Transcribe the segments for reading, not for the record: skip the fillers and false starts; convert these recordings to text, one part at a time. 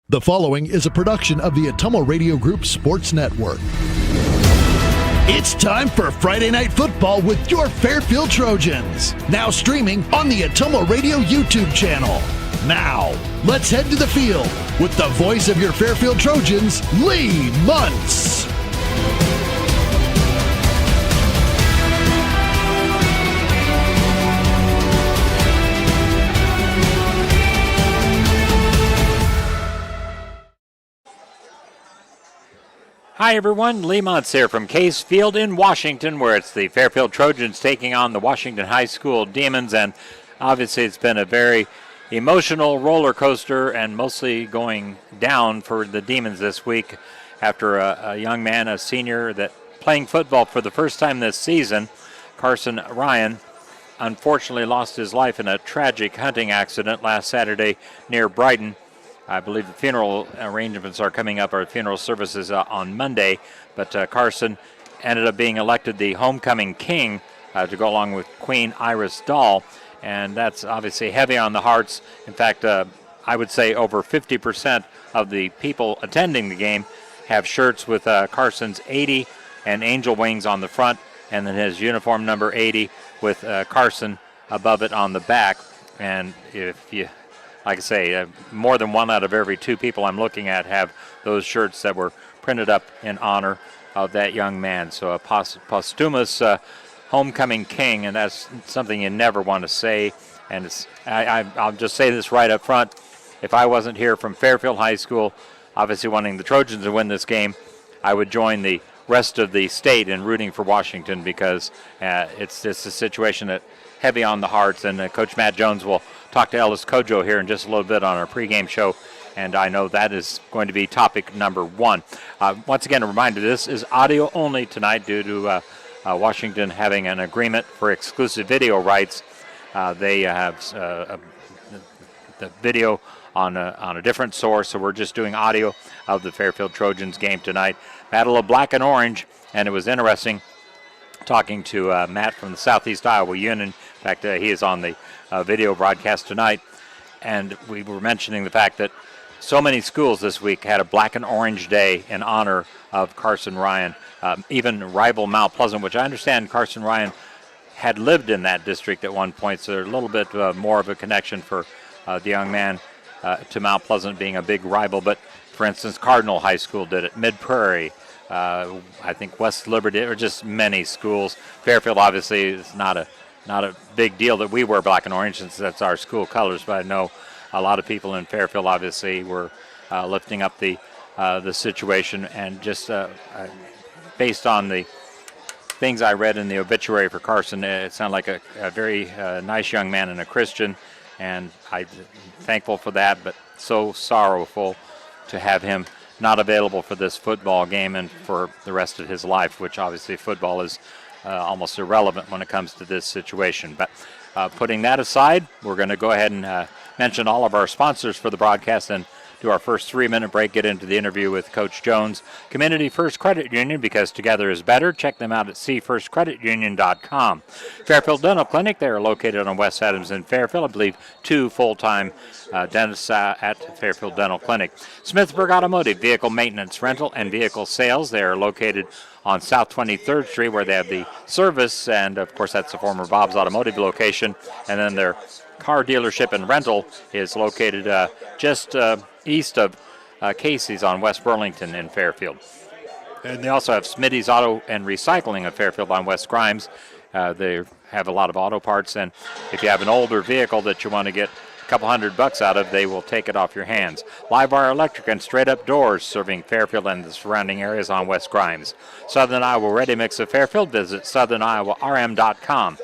The following is a production of the Atomo Radio Group Sports Network. It's time for Friday Night Football with your Fairfield Trojans. Now streaming on the Atomo Radio YouTube channel. Now, let's head to the field with the voice of your Fairfield Trojans, Lee Muntz. Hi everyone, Lee Muntz here from Fairfield in Washington, where it's the Fairfield Trojans taking on the Washington High School Demons, and obviously it's been a very emotional roller coaster and mostly going down for the Demons this week after a young man, a senior, that playing football for the first time this season, Carson Ryan, unfortunately lost his life in a tragic hunting accident last Saturday near Brighton. I believe the funeral arrangements are coming up, or funeral services on Monday, but Carson ended up being elected the homecoming king to go along with Queen Iris Doll, and that's obviously heavy on the hearts. In fact, I would say over 50% of the people attending the game have shirts with Carson's 80 and angel wings on the front, and then his uniform number 80 with Carson above it on the back. And if you, like I say, more than one out of every two people I'm looking at have those shirts that were printed up in honor of that young man. So a posthumous homecoming king, and that's something you never want to say. And it's, I'll just say this right up front. If I wasn't here from Fairfield High School, obviously wanting the Trojans to win this game, I would join the rest of the state in rooting for Washington, because it's a situation that heavy on the hearts. And Coach Matt Jones will talk to Ellis Kojo here in just a little bit on our pregame show, and I know that is going to be topic number one. Once again, a reminder, this is audio only tonight due to Washington having an agreement for exclusive video rights. They have the video on a different source, so we're just doing audio of the Fairfield Trojans game tonight. Battle of Black and Orange, and it was interesting talking to Matt from the Southeast Iowa Union. In fact, he is on the video broadcast tonight, and we were mentioning the fact that so many schools this week had a Black and Orange Day in honor of Carson Ryan. Even rival Mount Pleasant, which I understand Carson Ryan had lived in that district at one point, so there's a little bit more of a connection for the young man to Mount Pleasant being a big rival. But for instance, Cardinal High School did it, Mid Prairie, I think West Liberty, or just many schools. Fairfield obviously is not a big deal that we wear black and orange, since that's our school colors, but I know a lot of people in Fairfield obviously were lifting up the situation, and just based on the things I read in the obituary for Carson, it sounded like a very nice young man and a Christian, and I'm thankful for that, but so sorrowful to have him not available for this football game and for the rest of his life, which obviously football is almost irrelevant when it comes to this situation. But putting that aside, we're going to go ahead and mention all of our sponsors for the broadcast and do our first 3-minute break, get into the interview with Coach Jones. Community First Credit Union, because together is better. Check them out at cfirstcreditunion.com. Fairfield Dental Clinic, they are located on West Adams in Fairfield. I believe 2 full-time dentists at Fairfield Dental Clinic. Smithburg Automotive, vehicle maintenance, rental, and vehicle sales. They are located on South 23rd Street, where they have the service, and of course that's the former Bob's Automotive location. And then their car dealership and rental is located just east of Casey's on West Burlington in Fairfield. And they also have Smitty's Auto and Recycling of Fairfield on West Grimes. They have a lot of auto parts, and if you have an older vehicle that you want to get a couple $100 out of, they will take it off your hands. Live Wire Electric and Straight Up Doors, serving Fairfield and the surrounding areas on West Grimes. Southern Iowa Ready Mix of Fairfield, visit southerniowาร.com.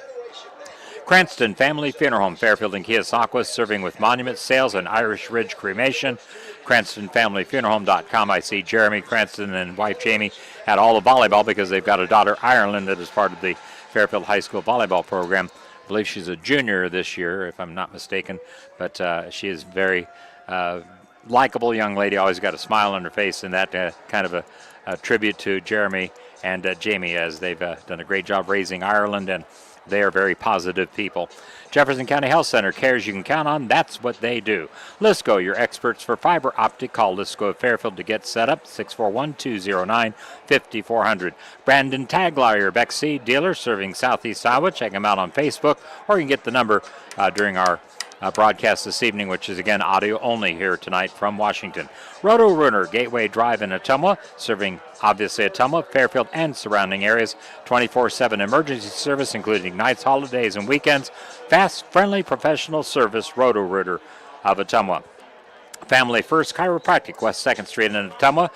Cranston Family Funeral Home, Fairfield and Keosauqua, serving with Monument Sales and Irish Ridge Cremation. CranstonFamilyFuneralHome.com. I see Jeremy Cranston and wife Jamie at all the volleyball, because they've got a daughter, Ireland, that is part of the Fairfield High School volleyball program. I believe she's a junior this year, if I'm not mistaken, but she is very likable young lady, always got a smile on her face, and that kind of a tribute to Jeremy and Jamie, as they've done a great job raising Ireland. And They are very positive people. Jefferson County Health Center, cares you can count on. That's what they do. Lisco, your experts for fiber optic. Call Lisco of Fairfield to get set up. 641-209-5400. Brandon Taglar, your Beck Seed dealer, serving Southeast Iowa. Check him out on Facebook, or you can get the number during our broadcast this evening, which is again audio only here tonight from Washington. Roto-Rooter, Gateway Drive in Ottumwa, serving obviously Ottumwa, Fairfield, and surrounding areas. 24/7 emergency service, including nights, holidays, and weekends. Fast, friendly, professional service. Roto-Rooter of Ottumwa. Family First Chiropractic, West 2nd Street in Ottumwa.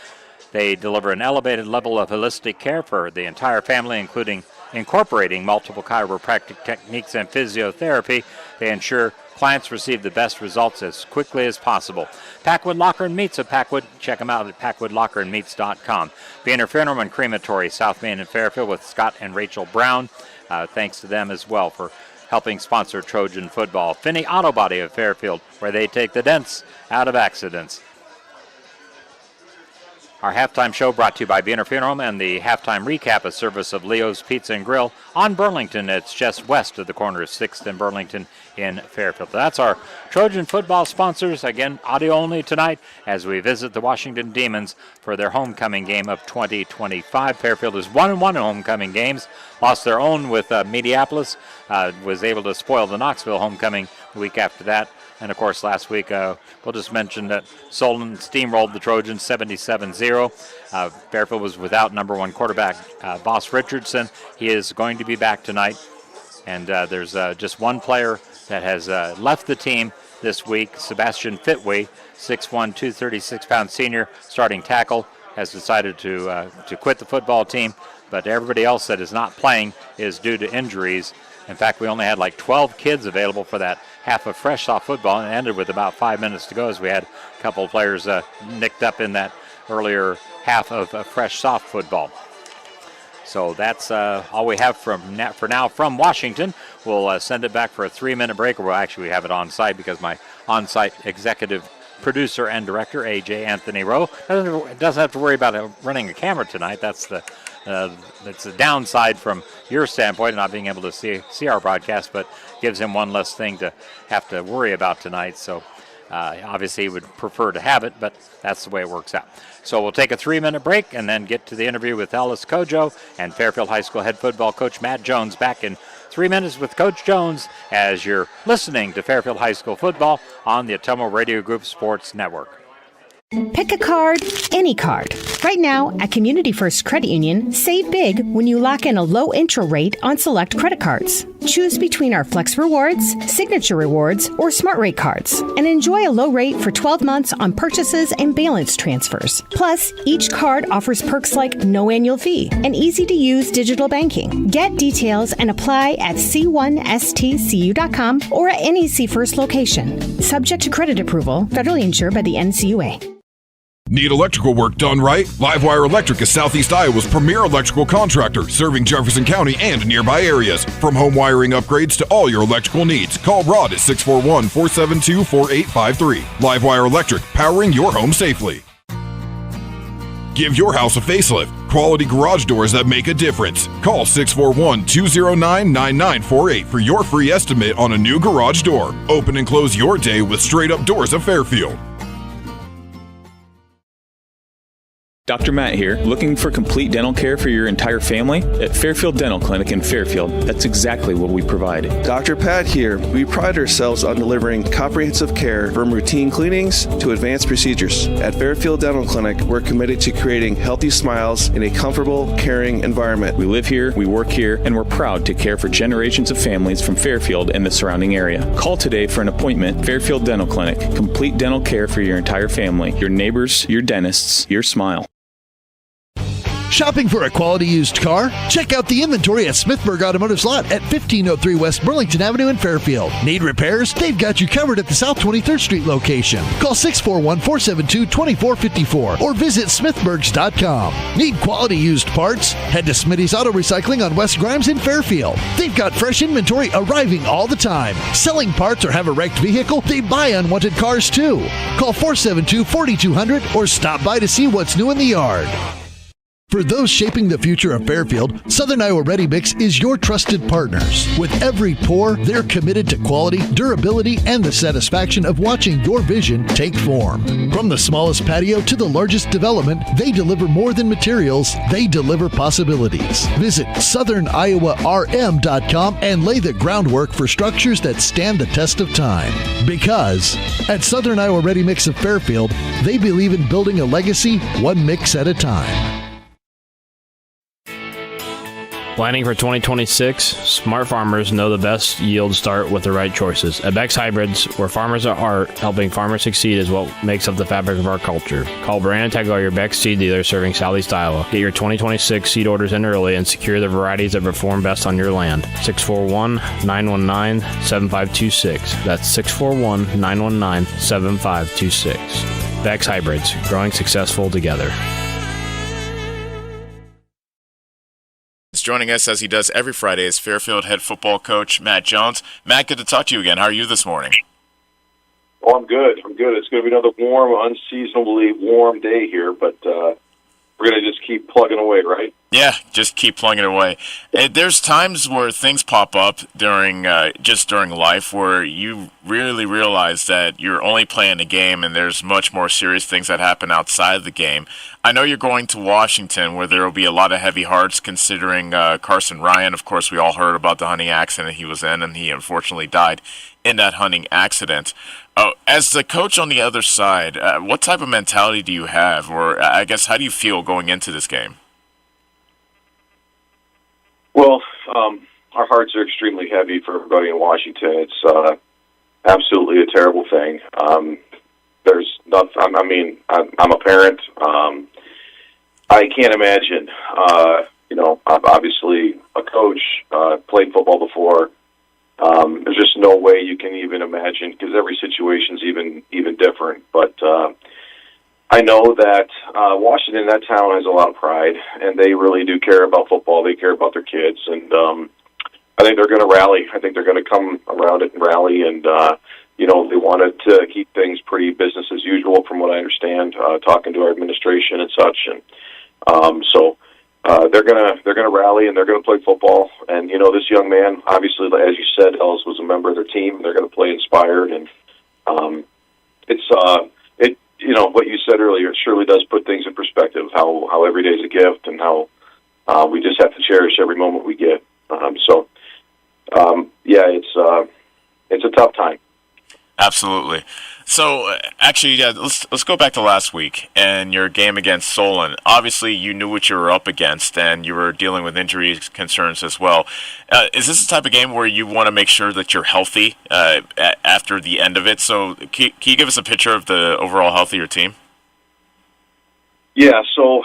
They deliver an elevated level of holistic care for the entire family, including incorporating multiple chiropractic techniques and physiotherapy. They ensure clients receive the best results as quickly as possible. Packwood Locker and Meats of Packwood. Check them out at packwoodlockerandmeats.com. Banner Funeral and Crematory, South Main and Fairfield, with Scott and Rachel Brown. Thanks to them as well for helping sponsor Trojan football. Finney Auto Body of Fairfield, where they take the dents out of accidents. Our halftime show brought to you by Banner Funeral, and the halftime recap, a service of Leo's Pizza and Grill on Burlington. It's just west of the corner of 6th and Burlington in Fairfield. That's our Trojan football sponsors. Again, audio only tonight as we visit the Washington Demons for their homecoming game of 2025. Fairfield is 1-1 in homecoming games. Lost their own with Mediapolis. Was able to spoil the Knoxville homecoming the week after that. And, of course, last week, we'll just mention that Solon steamrolled the Trojans 77-0. Fairfield was without number one quarterback, Boss Richardson. He is going to be back tonight. And there's just one player that has left the team this week. Sebastian Fitway, 6'1", 236-pound senior, starting tackle, has decided to quit the football team. But everybody else that is not playing is due to injuries. In fact, we only had like 12 kids available for that half of fresh soft football, and it ended with about 5 minutes to go as we had a couple of players nicked up in that earlier half of fresh soft football. So that's all we have for now from Washington. We'll send it back for a 3-minute break, or we have it on site because my on-site executive producer and director, A.J. Anthony Rowe, doesn't have to worry about running a camera tonight. That's the downside from your standpoint, not being able to see our broadcast, but gives him one less thing to have to worry about tonight. So obviously he would prefer to have it, but that's the way it works out. So we'll take a 3-minute break and then get to the interview with Ellis Kojo and Fairfield High School head football coach Matt Jones. Back in 3 minutes with Coach Jones as you're listening to Fairfield High School football on the Ottumwa Radio Group Sports Network. Pick a card, any card. Right now, at Community First Credit Union, save big when you lock in a low intro rate on select credit cards. Choose between our Flex Rewards, Signature Rewards, or Smart Rate cards, and enjoy a low rate for 12 months on purchases and balance transfers. Plus, each card offers perks like no annual fee and easy-to-use digital banking. Get details and apply at c1stcu.com or at any C First location. Subject to credit approval, federally insured by the NCUA. Need electrical work done right? Livewire Electric is Southeast Iowa's premier electrical contractor, serving Jefferson County and nearby areas. From home wiring upgrades to all your electrical needs, call Rod at 641-472-4853. Livewire Electric, powering your home safely. Give your house a facelift. Quality garage doors that make a difference. Call 641-209-9948 for your free estimate on a new garage door. Open and close your day with straight-up doors of Fairfield. Dr. Matt here, looking for complete dental care for your entire family? At Fairfield Dental Clinic in Fairfield, that's exactly what we provide. Dr. Pat here. We pride ourselves on delivering comprehensive care from routine cleanings to advanced procedures. At Fairfield Dental Clinic, we're committed to creating healthy smiles in a comfortable, caring environment. We live here, we work here, and we're proud to care for generations of families from Fairfield and the surrounding area. Call today for an appointment. Fairfield Dental Clinic, complete dental care for your entire family, your neighbors, your dentists, your smile. Shopping for a quality used car? Check out the inventory at Smithburg Automotive Lot at 1503 West Burlington Avenue in Fairfield. Need repairs? They've got you covered at the South 23rd Street location. Call 641-472-2454 or visit smithburgs.com. Need quality used parts? Head to Smitty's Auto Recycling on West Grimes in Fairfield. They've got fresh inventory arriving all the time. Selling parts or have a wrecked vehicle? They buy unwanted cars too. Call 472-4200 or stop by to see what's new in the yard. For those shaping the future of Fairfield, Southern Iowa Ready Mix is your trusted partners. With every pour, they're committed to quality, durability, and the satisfaction of watching your vision take form. From the smallest patio to the largest development, they deliver more than materials, they deliver possibilities. Visit southerniowar.m.com and lay the groundwork for structures that stand the test of time. Because at Southern Iowa Ready Mix of Fairfield, they believe in building a legacy one mix at a time. Planning for 2026, smart farmers know the best yields start with the right choices. At Beck's Hybrids, where farmers are art, helping farmers succeed is what makes up the fabric of our culture. Call Brandon Tegeler, your Beck's seed dealer serving Southeast Iowa. Get your 2026 seed orders in early and secure the varieties that perform best on your land. 641-919-7526. That's 641-919-7526. Beck's Hybrids, growing successful together. Joining us as he does every Friday is Fairfield head football coach Matt Jones. Matt, good to talk to you again. How are you this morning? Oh, I'm good. It's going to be another warm, unseasonably warm day here, but we're going to just keep plugging away, right? Yeah, just keep plugging away. There's times where things pop up during life where you really realize that you're only playing a game and there's much more serious things that happen outside the game. I know you're going to Washington where there will be a lot of heavy hearts considering Carson Ryan. Of course, we all heard about the hunting accident he was in, and he unfortunately died in that hunting accident. As the coach on the other side, what type of mentality do you have, or I guess how do you feel going into this game? Well, our hearts are extremely heavy for everybody in Washington. It's absolutely a terrible thing. There's not. I'm a parent. I can't imagine. I'm obviously a coach. Played football before. There's just no way you can even imagine because every situation's even different. But I know that Washington, that town, has a lot of pride, and they really do care about football. They care about their kids, and I think they're going to rally. I think they're going to come around it and rally, and they wanted to keep things pretty business as usual, from what I understand, talking to our administration and such, and so they're gonna rally and they're gonna play football. And this young man, obviously, as you said, Ellis was a member of their team. They're going to play inspired, and what you said earlier, it surely does put things in perspective, how every day is a gift and how we just have to cherish every moment we get. It's a tough time. Absolutely. So, actually, let's go back to last week and your game against Solon. Obviously, you knew what you were up against, and you were dealing with injury concerns as well. Is this the type of game where you want to make sure that you're healthy after the end of it? So, can you give us a picture of the overall health of your team? Yeah. So,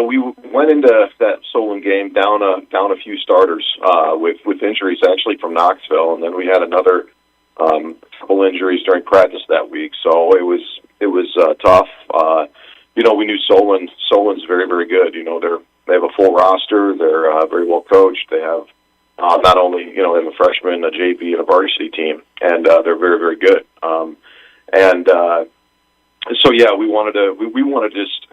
we went into that Solon game down a few starters with injuries actually from Knoxville, and then we had another couple injuries during practice that week, so it was tough. We knew Solon's very, very good. They have a full roster. They're very well coached. They have not only they have a freshman, a JV, and a varsity team, and they're very, very good. We wanted to just.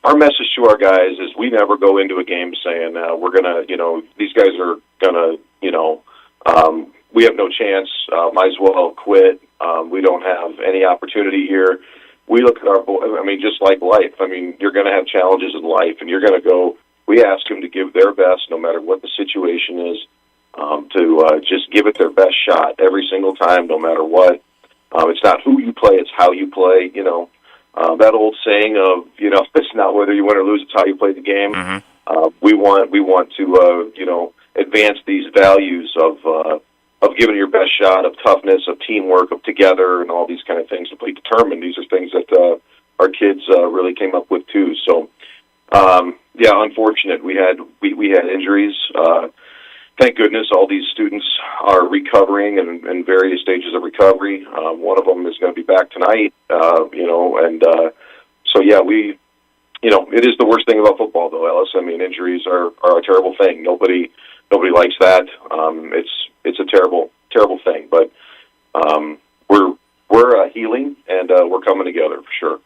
Our message to our guys is we never go into a game saying we're gonna, these guys are gonna, we have no chance, might as well quit. We don't have any opportunity here. We look at our just like life. You're going to have challenges in life, and you're going to go, we ask them to give their best no matter what the situation is, to just give it their best shot every single time, no matter what. It's not who you play, it's how you play, that old saying of, it's not whether you win or lose, it's how you play the game. Mm-hmm. We want to, advance these values of giving your best shot, of toughness, of teamwork, of together, and all these kind of things to be determined. These are things that our kids really came up with too. So, unfortunate. We had injuries. Thank goodness all these students are recovering and in various stages of recovery. One of them is going to be back tonight. It is the worst thing about football, though, Ellis. Injuries are a terrible thing. Nobody likes that. It's a terrible, terrible thing. But we're healing and we're coming together for sure.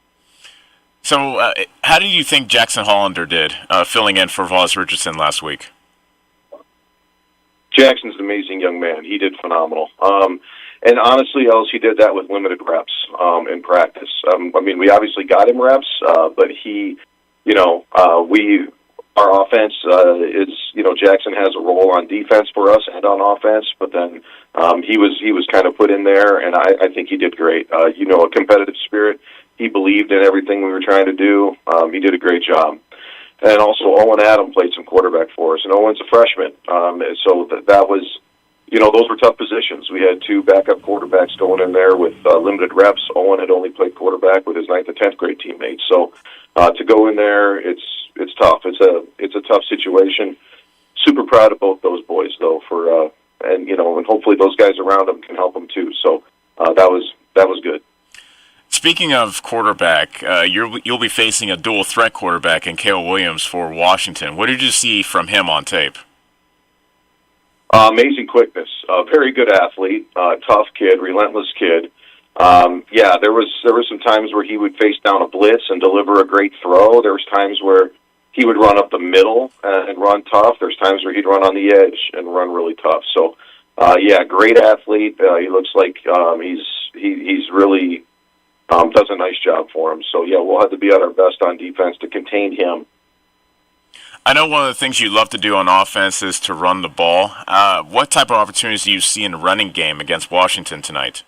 So, how did you think Jackson Hollander did, filling in for Voss Richardson last week? Jackson's an amazing young man. He did phenomenal. And honestly, Els, he did that with limited reps in practice. I mean, we obviously got him reps, but he, our offense is, Jackson has a role on defense for us and on offense, but then he was kind of put in there, and I think he did great. A competitive spirit. He believed in everything we were trying to do. He did a great job. And also, Owen Adam played some quarterback for us, and Owen's a freshman. So that was, those were tough positions. We had two backup quarterbacks going in there with limited reps. Owen had only played quarterback with his 9th and 10th grade teammates. So to go in there, it's tough. It's a tough situation. Super proud of both those boys, though, and hopefully those guys around them can help them too. So that was good. Speaking of quarterback, you'll be facing a dual threat quarterback in Cale Williams for Washington. What did you see from him on tape? Amazing quickness, very good athlete, tough kid, relentless kid. There was some times where he would face down a blitz and deliver a great throw. There was times where he would run up the middle and run tough. There's times where he'd run on the edge and run really tough. So, great athlete. He looks like he's really does a nice job for him. So, we'll have to be at our best on defense to contain him. I know one of the things you love to do on offense is to run the ball. What type of opportunities do you see in the running game against Washington tonight?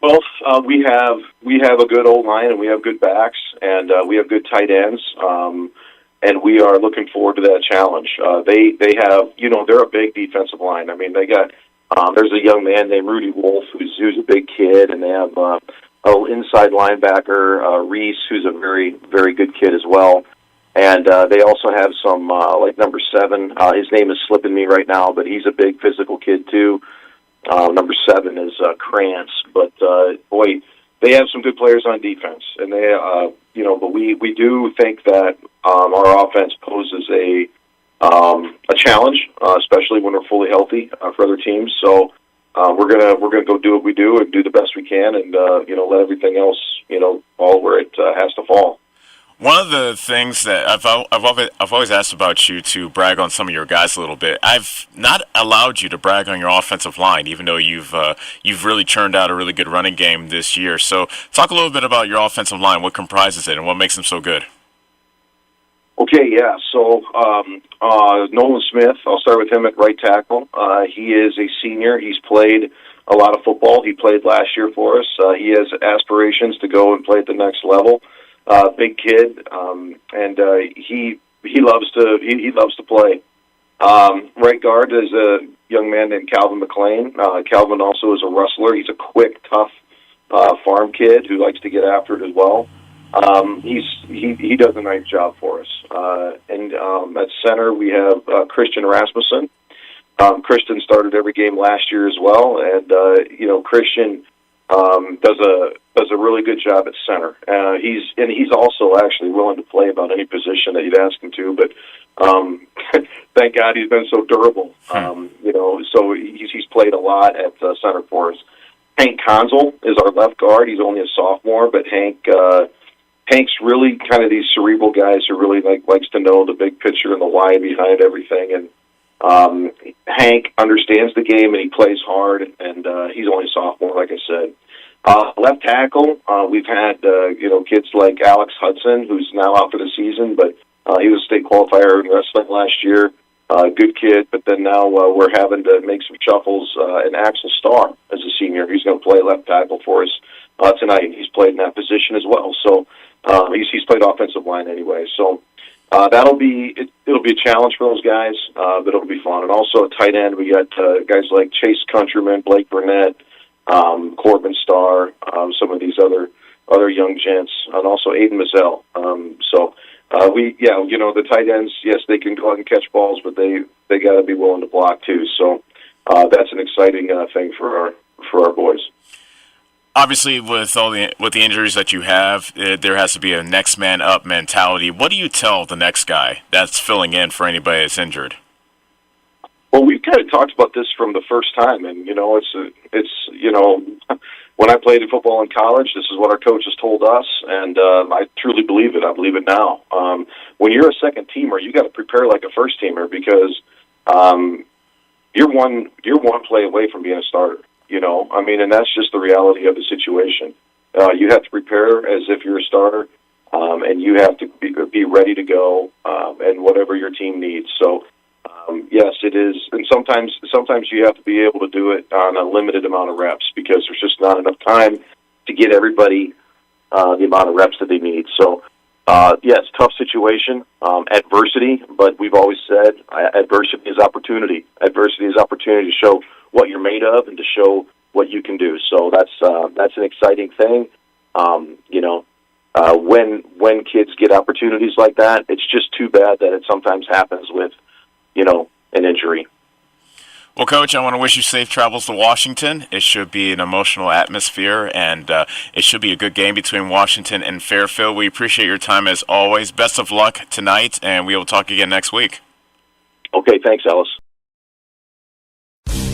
Well, we have a good old line, and we have good backs, and we have good tight ends, and we are looking forward to that challenge. They have, they're a big defensive line. I mean, they got there's a young man named Rudy Wolf who's a big kid, and they have a little inside linebacker Reese, who's a very, very good kid as well. And they also have some like number 7. His name is slipping me right now, but he's a big physical kid too. Number 7 is Krantz, but boy, they have some good players on defense, and they, but we do think that our offense poses a challenge, especially when we're fully healthy for other teams. So we're gonna go do what we do and do the best we can, and let everything else fall where it has to fall. One of the things that I've always asked about you to brag on some of your guys a little bit. I've not allowed you to brag on your offensive line, even though you've really churned out a really good running game this year. So talk a little bit about your offensive line, what comprises it, and what makes them so good. Okay, yeah. So Nolan Smith, I'll start with him at right tackle. He is a senior. He's played a lot of football. He played last year for us. He has aspirations to go and play at the next level. Big kid, and he loves to play. Right guard is a young man named Calvin McLean. Calvin also is a wrestler. He's a quick, tough farm kid who likes to get after it as well. He does a nice job for us. And at center we have Christian Rasmussen. Christian started every game last year as well, and Christian does a really good job at center. He's also actually willing to play about any position that you'd ask him to. But thank God he's been so durable. So he's played a lot at center for us. Hank Konzel is our left guard. He's only a sophomore, but Hank's really kind of these cerebral guys who really likes to know the big picture and the why behind everything. And Hank understands the game and he plays hard. And he's only a sophomore, like I said. Left tackle, we've had kids like Alex Hudson, who's now out for the season, but he was a state qualifier in wrestling last year. Good kid, but then now we're having to make some shuffles. And Axel Starr, as a senior, he's going to play left tackle for us tonight. He's played in that position as well, so he's played offensive line anyway. So it'll be a challenge for those guys, but it'll be fun. And also at tight end, we got guys like Chase Countryman, Blake Burnett, Corbin Starr, some of these other young gents, and also Aiden Mazzell. The tight ends, yes, they can go out and catch balls, but they got to be willing to block too. So that's an exciting thing for our boys. Obviously, with the injuries that you have, there has to be a next man up mentality. What do you tell the next guy that's filling in for anybody that's injured? Well, we've kind of talked about this from the first time, and when I played football in college, this is what our coaches told us, and I truly believe it. I believe it now. When you're a second teamer, you got to prepare like a first teamer because you're one play away from being a starter. And that's just the reality of the situation. You have to prepare as if you're a starter, and you have to be ready to go, and whatever your team needs. So, yes, it is. And sometimes you have to be able to do it on a limited amount of reps because there's just not enough time to get everybody the amount of reps that they need. So, yes, tough situation, adversity, but we've always said adversity is opportunity. Adversity is opportunity to show what you're made of and to show what you can do. So that's an exciting thing. When kids get opportunities like that, it's just too bad that it sometimes happens with, an injury. Well, Coach, I want to wish you safe travels to Washington. It should be an emotional atmosphere, and it should be a good game between Washington and Fairfield. We appreciate your time as always. Best of luck tonight, and we will talk again next week. Okay, thanks, Ellis.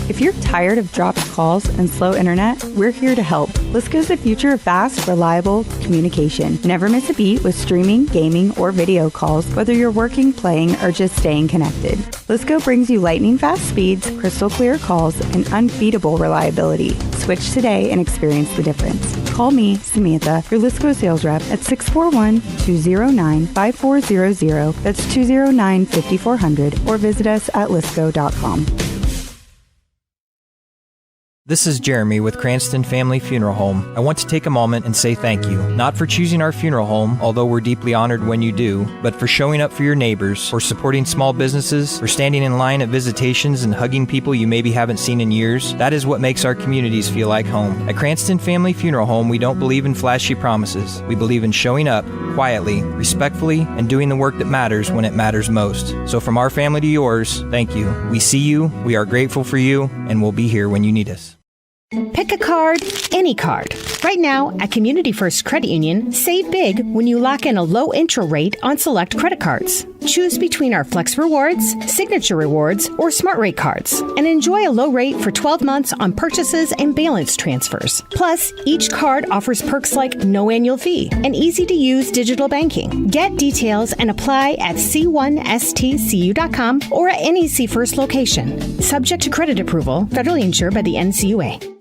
If you're tired of dropped calls and slow internet, we're here to help. Lisco's the future of fast, reliable communication. Never miss a beat with streaming, gaming, or video calls, whether you're working, playing, or just staying connected. Lisco brings you lightning fast speeds, crystal clear calls, and unbeatable reliability. Switch today and experience the difference. Call me, Samantha, your Lisco sales rep at 641-209-5400. That's 209-5400, or visit us at lisco.com. This is Jeremy with Cranston Family Funeral Home. I want to take a moment and say thank you, not for choosing our funeral home, although we're deeply honored when you do, but for showing up for your neighbors, for supporting small businesses, for standing in line at visitations and hugging people you maybe haven't seen in years. That is what makes our communities feel like home. At Cranston Family Funeral Home, we don't believe in flashy promises. We believe in showing up quietly, respectfully, and doing the work that matters when it matters most. So from our family to yours, thank you. We see you, we are grateful for you, and we'll be here when you need us. Pick a card, any card. Right now, at Community First Credit Union, save big when you lock in a low intro rate on select credit cards. Choose between our Flex Rewards, Signature Rewards, or Smart Rate cards, and enjoy a low rate for 12 months on purchases and balance transfers. Plus, each card offers perks like no annual fee and easy-to-use digital banking. Get details and apply at c1stcu.com or at any C First location. Subject to credit approval, federally insured by the NCUA.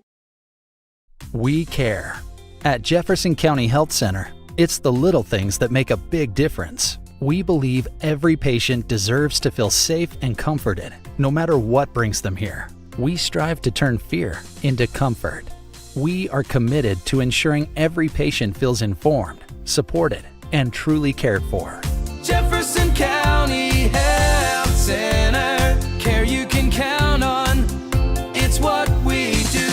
We care. At Jefferson County Health Center, it's the little things that make a big difference. We believe every patient deserves to feel safe and comforted, no matter what brings them here. We strive to turn fear into comfort. We are committed to ensuring every patient feels informed, supported, and truly cared for. Jefferson County Health Center, care you can count on. It's what we do.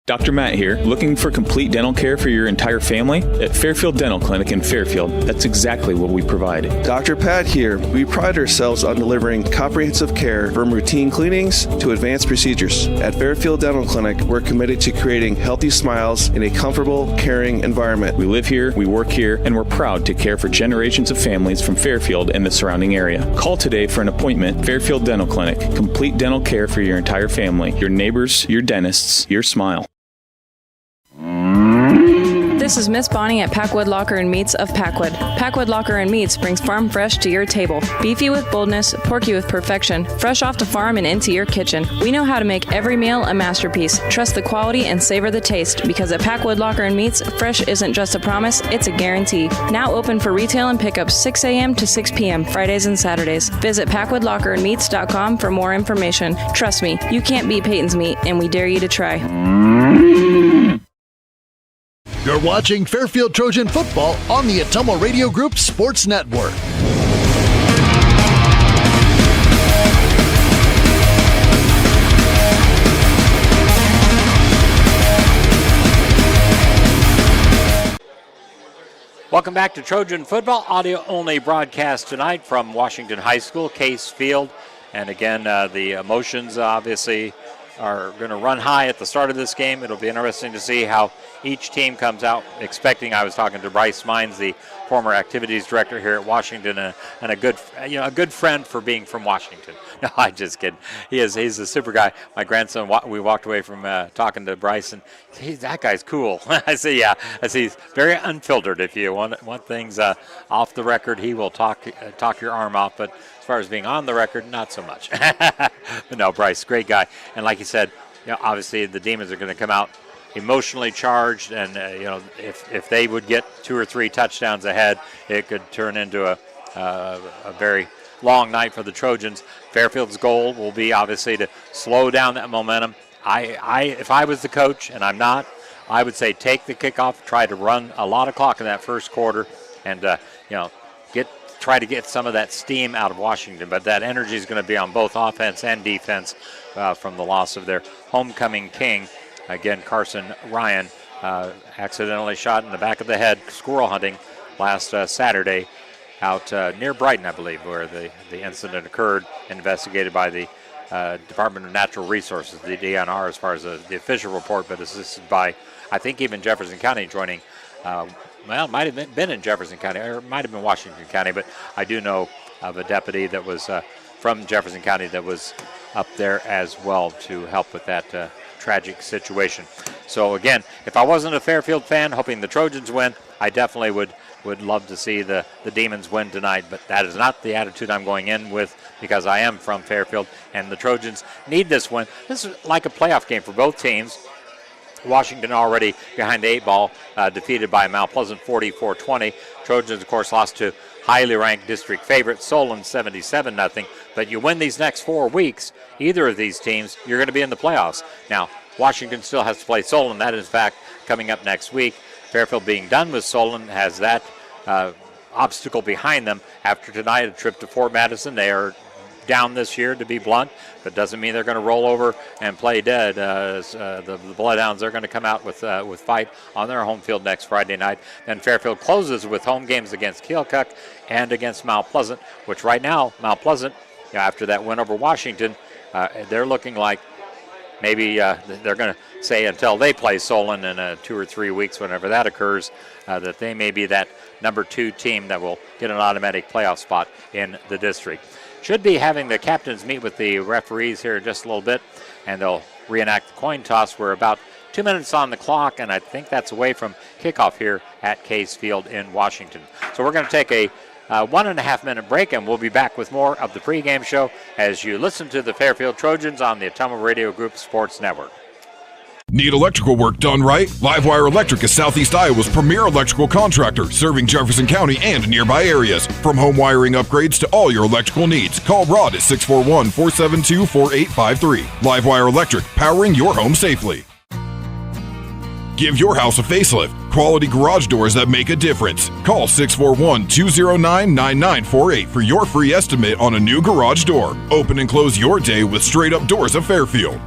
Dr. Matt here. Looking for complete dental care for your entire family? At Fairfield Dental Clinic in Fairfield, that's exactly what we provide. Dr. Pat here. We pride ourselves on delivering comprehensive care from routine cleanings to advanced procedures. At Fairfield Dental Clinic, we're committed to creating healthy smiles in a comfortable, caring environment. We live here, we work here, and we're proud to care for generations of families from Fairfield and the surrounding area. Call today for an appointment. Fairfield Dental Clinic. Complete dental care for your entire family. Your neighbors, your dentists, your smile. This is Miss Bonnie at Packwood Locker and Meats of Packwood. Packwood Locker and Meats brings farm fresh to your table. Beefy with boldness, porky with perfection, fresh off the farm and into your kitchen. We know how to make every meal a masterpiece. Trust the quality and savor the taste, because at Packwood Locker and Meats, fresh isn't just a promise, it's a guarantee. Now open for retail and pickup 6 a.m. to 6 p.m. Fridays and Saturdays. Visit PackwoodLockerandMeats.com for more information. Trust me, you can't beat Peyton's Meat, and we dare you to try. You're watching Fairfield Trojan football on the Atomo Radio Group Sports Network. Welcome back to Trojan Football, audio-only broadcast tonight from Washington High School, Case Field. And again, the emotions obviously are going to run high at the start of this game. It'll be interesting to see how each team comes out expecting. I was talking to Bryce Mines, the former activities director here at Washington, and a good friend for being from Washington. No, I'm just kidding. He's a super guy. My grandson, we walked away from talking to Bryce, and that guy's cool. I say, yeah. I say he's very unfiltered. If you want things off the record, he will talk your arm off. But as far as being on the record, not so much. But no, Bryce, great guy. And like you said, obviously the Demons are going to come out emotionally charged, and if they would get 2 or 3 touchdowns ahead, it could turn into a very long night for the Trojans. Fairfield's goal will be obviously to slow down that momentum. If I was the coach, and I'm not, I would say take the kickoff, try to run a lot of clock in that first quarter, and try to get some of that steam out of Washington. But that energy is going to be on both offense and defense from the loss of their homecoming king. Again, Carson Ryan accidentally shot in the back of the head squirrel hunting last Saturday out near Brighton, I believe, where the incident occurred, investigated by the Department of Natural Resources, the DNR, as far as the official report, but assisted by, I think, even Jefferson County joining. It might have been in Jefferson County, or it might have been Washington County, but I do know of a deputy that was from Jefferson County that was up there as well to help with that tragic situation. So again, if I wasn't a Fairfield fan hoping the Trojans win, I definitely would love to see the Demons win tonight, but that is not the attitude I'm going in with, because I am from Fairfield and the Trojans need this win. This is like a playoff game for both teams. Washington already behind the 8 ball, defeated by Mount Pleasant 44-20. Trojans, of course, lost to highly ranked district favorite Solon 77-0. But you win these next 4 weeks, either of these teams, you're going to be in the playoffs. Now, Washington still has to play Solon. That is, in fact, coming up next week. Fairfield being done with Solon has that obstacle behind them. After tonight, a trip to Fort Madison. They are down this year, to be blunt, but doesn't mean they're going to roll over and play dead. The Bloodhounds are going to come out with fight on their home field next Friday night. Then Fairfield closes with home games against Keokuk and against Mount Pleasant, which right now, Mount Pleasant, after that win over Washington, they're looking like maybe they're going to say until they play Solon in 2 or 3 weeks, whenever that occurs, that they may be that number 2 team that will get an automatic playoff spot in the district. Should be having the captains meet with the referees here in just a little bit, and they'll reenact the coin toss. We're about 2 minutes on the clock, and I think that's away from kickoff here at Case Field in Washington. So we're going to take a 1.5 minute break, and we'll be back with more of the pregame show as you listen to the Fairfield Trojans on the Atomo Radio Group Sports Network. Need electrical work done right? Livewire Electric is Southeast Iowa's premier electrical contractor, serving Jefferson County and nearby areas. From home wiring upgrades to all your electrical needs, call Rod at 641-472-4853. Livewire Electric, powering your home safely. Give your house a facelift. Quality garage doors that make a difference. Call 641-209-9948 for your free estimate on a new garage door. Open and close your day with straight-up doors of Fairfield.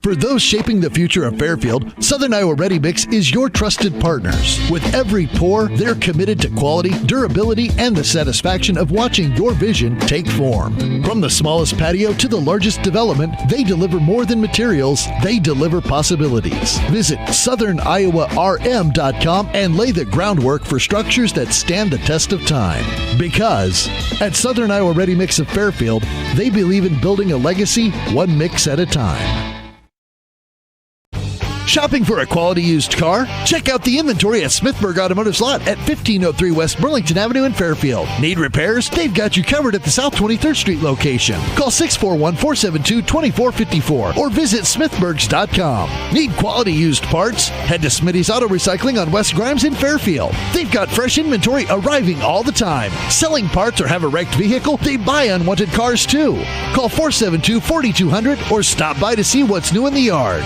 For those shaping the future of Fairfield, Southern Iowa Ready Mix is your trusted partners. With every pour, they're committed to quality, durability, and the satisfaction of watching your vision take form. From the smallest patio to the largest development, they deliver more than materials, they deliver possibilities. Visit SouthernIowaRM.com and lay the groundwork for structures that stand the test of time. Because at Southern Iowa Ready Mix of Fairfield, they believe in building a legacy one mix at a time. Shopping for a quality used car? Check out the inventory at Smithburg Automotive Lot at 1503 West Burlington Avenue in Fairfield. Need repairs? They've got you covered at the South 23rd Street location. Call 641-472-2454 or visit smithburgs.com. Need quality used parts? Head to Smitty's Auto Recycling on West Grimes in Fairfield. They've got fresh inventory arriving all the time. Selling parts or have a wrecked vehicle? They buy unwanted cars too. Call 472-4200 or stop by to see what's new in the yard.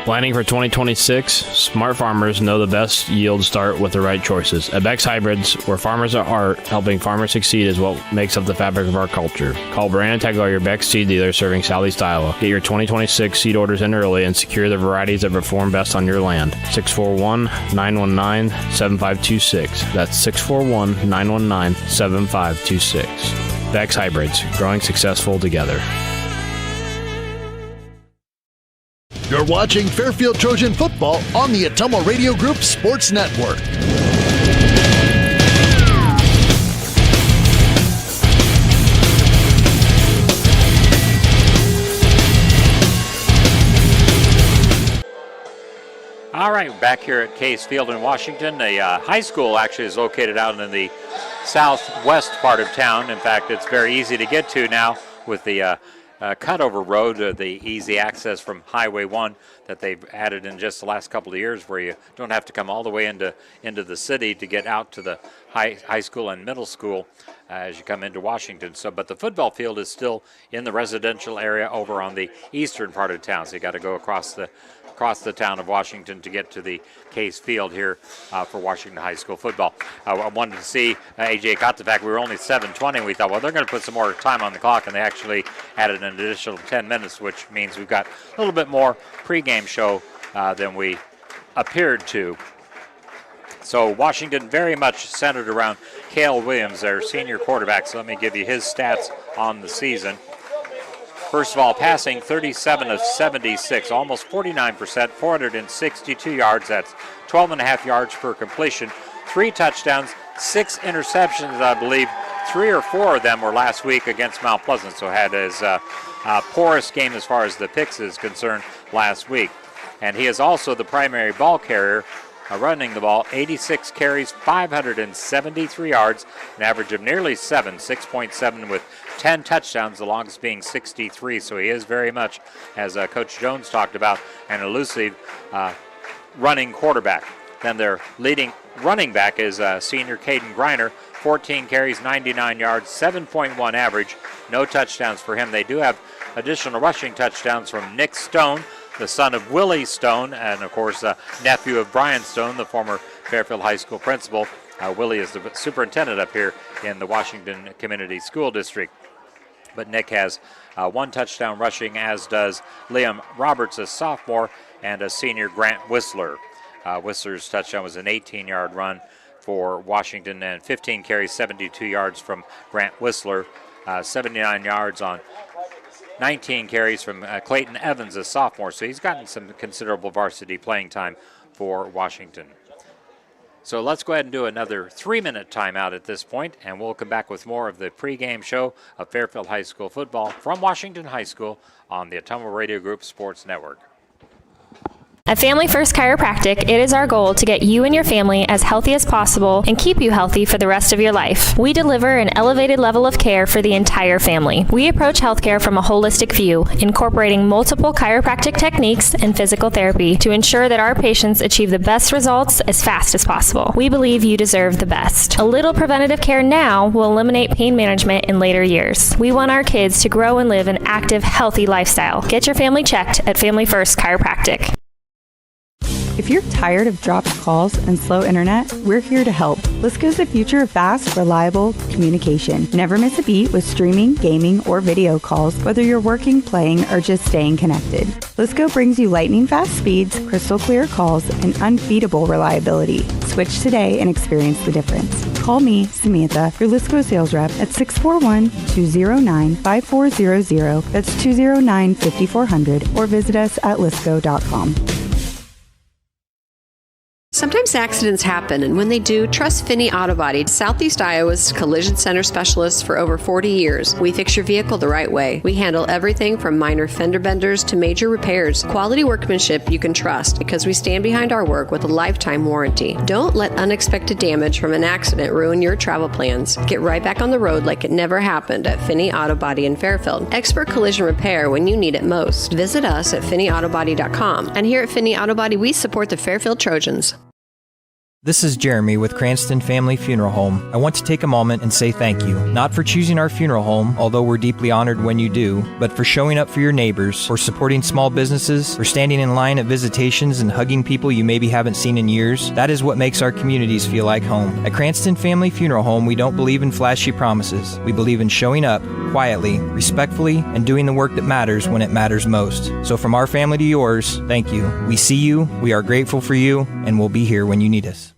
Planning for 2026? Smart farmers know the best yields start with the right choices. At Beck's Hybrids, where farmers are art, helping farmers succeed is what makes up the fabric of our culture. Call Brandon Tegler, your Beck's seed dealer serving Southeast Iowa. Get your 2026 seed orders in early and secure the varieties that perform best on your land. 641-919-7526. That's 641-919-7526. Beck's Hybrids, growing successful together. You're watching Fairfield Trojan football on the Atomo Radio Group Sports Network. All right, back here at Case Field in Washington. The high school actually is located out in the southwest part of town. In fact, it's very easy to get to now with the cutover road, the easy access from Highway 1 that they've added in just the last couple of years, where you don't have to come all the way into the city to get out to the high school and middle school as you come into Washington. But the football field is still in the residential area over on the eastern part of town, so you got to go across the town of Washington to get to the Case Field here for Washington High School football. I wanted to see, AJ got the fact we were only 7:20, and we thought, well, they're going to put some more time on the clock, and they actually added an additional 10 minutes, which means we've got a little bit more pregame show than we appeared to. So Washington very much centered around Cale Williams, their senior quarterback. So let me give you his stats on the season. First of all, passing 37 of 76, almost 49%, 462 yards. That's 12.5 yards per completion. 3 touchdowns, 6 interceptions, I believe. 3 or 4 of them were last week against Mount Pleasant, so had his poorest game as far as the picks is concerned last week. And he is also the primary ball carrier, running the ball, 86 carries, 573 yards, an average of nearly 6.7 with 10 touchdowns, the longest being 63. So he is very much, as Coach Jones talked about, an elusive running quarterback. Then their leading running back is senior Caden Griner, 14 carries, 99 yards, 7.1 average, no touchdowns for him. They do have additional rushing touchdowns from Nick Stone, the son of Willie Stone, and of course nephew of Brian Stone, the former Fairfield High School principal. Willie is the superintendent up here in the Washington Community School District. But Nick has 1 touchdown rushing, as does Liam Roberts, a sophomore, and a senior Grant Whistler. Whistler's touchdown was an 18-yard run for Washington, and 15 carries, 72 yards from Grant Whistler, 79 yards on 19 carries from Clayton Evans, a sophomore. So he's gotten some considerable varsity playing time for Washington. So let's go ahead and do another 3-minute timeout at this point, and we'll come back with more of the pregame show of Fairfield High School football from Washington High School on the Atomo Radio Group Sports Network. At Family First Chiropractic, it is our goal to get you and your family as healthy as possible and keep you healthy for the rest of your life. We deliver an elevated level of care for the entire family. We approach healthcare from a holistic view, incorporating multiple chiropractic techniques and physical therapy to ensure that our patients achieve the best results as fast as possible. We believe you deserve the best. A little preventative care now will eliminate pain management in later years. We want our kids to grow and live an active, healthy lifestyle. Get your family checked at Family First Chiropractic. If you're tired of dropped calls and slow internet, we're here to help. Lisco's the future of fast, reliable communication. Never miss a beat with streaming, gaming, or video calls, whether you're working, playing, or just staying connected. Lisco brings you lightning fast speeds, crystal clear calls, and unbeatable reliability. Switch today and experience the difference. Call me, Samantha, your Lisco sales rep at 641-209-5400. That's 209-5400, or visit us at lisco.com. Sometimes accidents happen, and when they do, trust Finney Auto Body, Southeast Iowa's collision center specialists for over 40 years. We fix your vehicle the right way. We handle everything from minor fender benders to major repairs. Quality workmanship you can trust, because we stand behind our work with a lifetime warranty. Don't let unexpected damage from an accident ruin your travel plans. Get right back on the road like it never happened at Finney Auto Body in Fairfield. Expert collision repair when you need it most. Visit us at FinneyAutoBody.com. And here at Finney Auto Body, we support the Fairfield Trojans. This is Jeremy with Cranston Family Funeral Home. I want to take a moment and say thank you, not for choosing our funeral home, although we're deeply honored when you do, but for showing up for your neighbors, for supporting small businesses, for standing in line at visitations and hugging people you maybe haven't seen in years. That is what makes our communities feel like home. At Cranston Family Funeral Home, we don't believe in flashy promises. We believe in showing up quietly, respectfully, and doing the work that matters when it matters most. So from our family to yours, thank you. We see you, we are grateful for you, and we'll be here when you need us.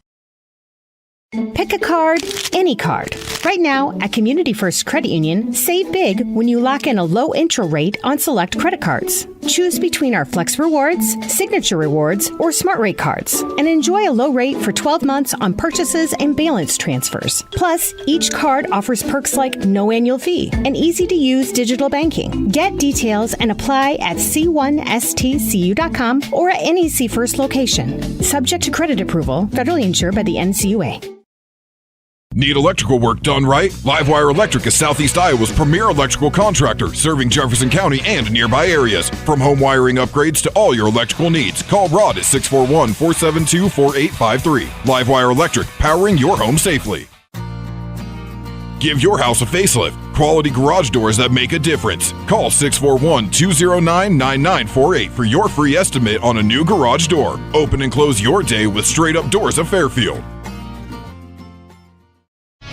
Pick a card, any card. Right now, at Community First Credit Union, save big when you lock in a low intro rate on select credit cards. Choose between our Flex Rewards, Signature Rewards, or Smart Rate cards, and enjoy a low rate for 12 months on purchases and balance transfers. Plus, each card offers perks like no annual fee and easy-to-use digital banking. Get details and apply at c1stcu.com or at any C First location. Subject to credit approval, federally insured by the NCUA. Need electrical work done right? Livewire Electric is Southeast Iowa's premier electrical contractor, serving Jefferson County and nearby areas. From home wiring upgrades to all your electrical needs, call Rod at 641-472-4853. Livewire Electric, powering your home safely. Give your house a facelift. Quality garage doors that make a difference. Call 641-209-9948 for your free estimate on a new garage door. Open and close your day with straight-up doors of Fairfield.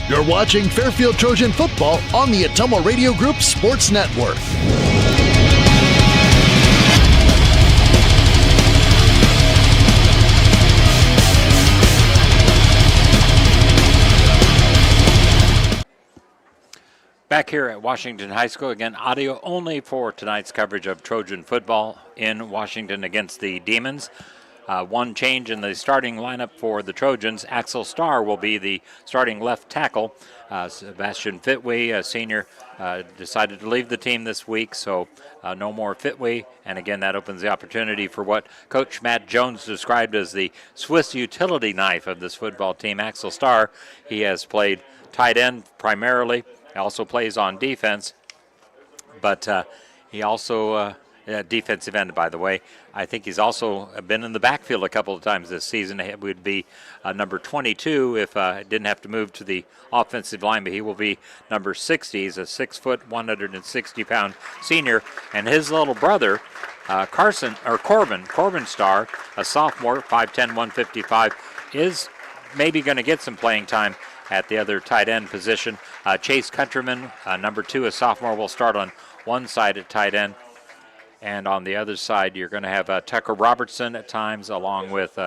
You're watching Fairfield Trojan football on the Atomo Radio Group Sports Network. Back here at Washington High School, again, audio only for tonight's coverage of Trojan football in Washington against the Demons. One change in the starting lineup for the Trojans. Axel Starr will be the starting left tackle. Sebastian Fitwee, a senior, decided to leave the team this week, so no more Fitwee. And again, that opens the opportunity for what Coach Matt Jones described as the Swiss utility knife of this football team. Axel Starr, he has played tight end primarily. He also plays on defense, but he also defensive end, by the way. I think he's also been in the backfield a couple of times this season. It would be number 22 if didn't have to move to the offensive line, but he will be number 60. He's a 6 foot, 160-pound senior, and his little brother, Corbin Starr, a sophomore, 5'10", 155, is maybe going to get some playing time at the other tight end position. Chase Countryman, number 2, a sophomore, will start on one side at tight end. And on the other side, you're going to have Tucker Robertson at times, along with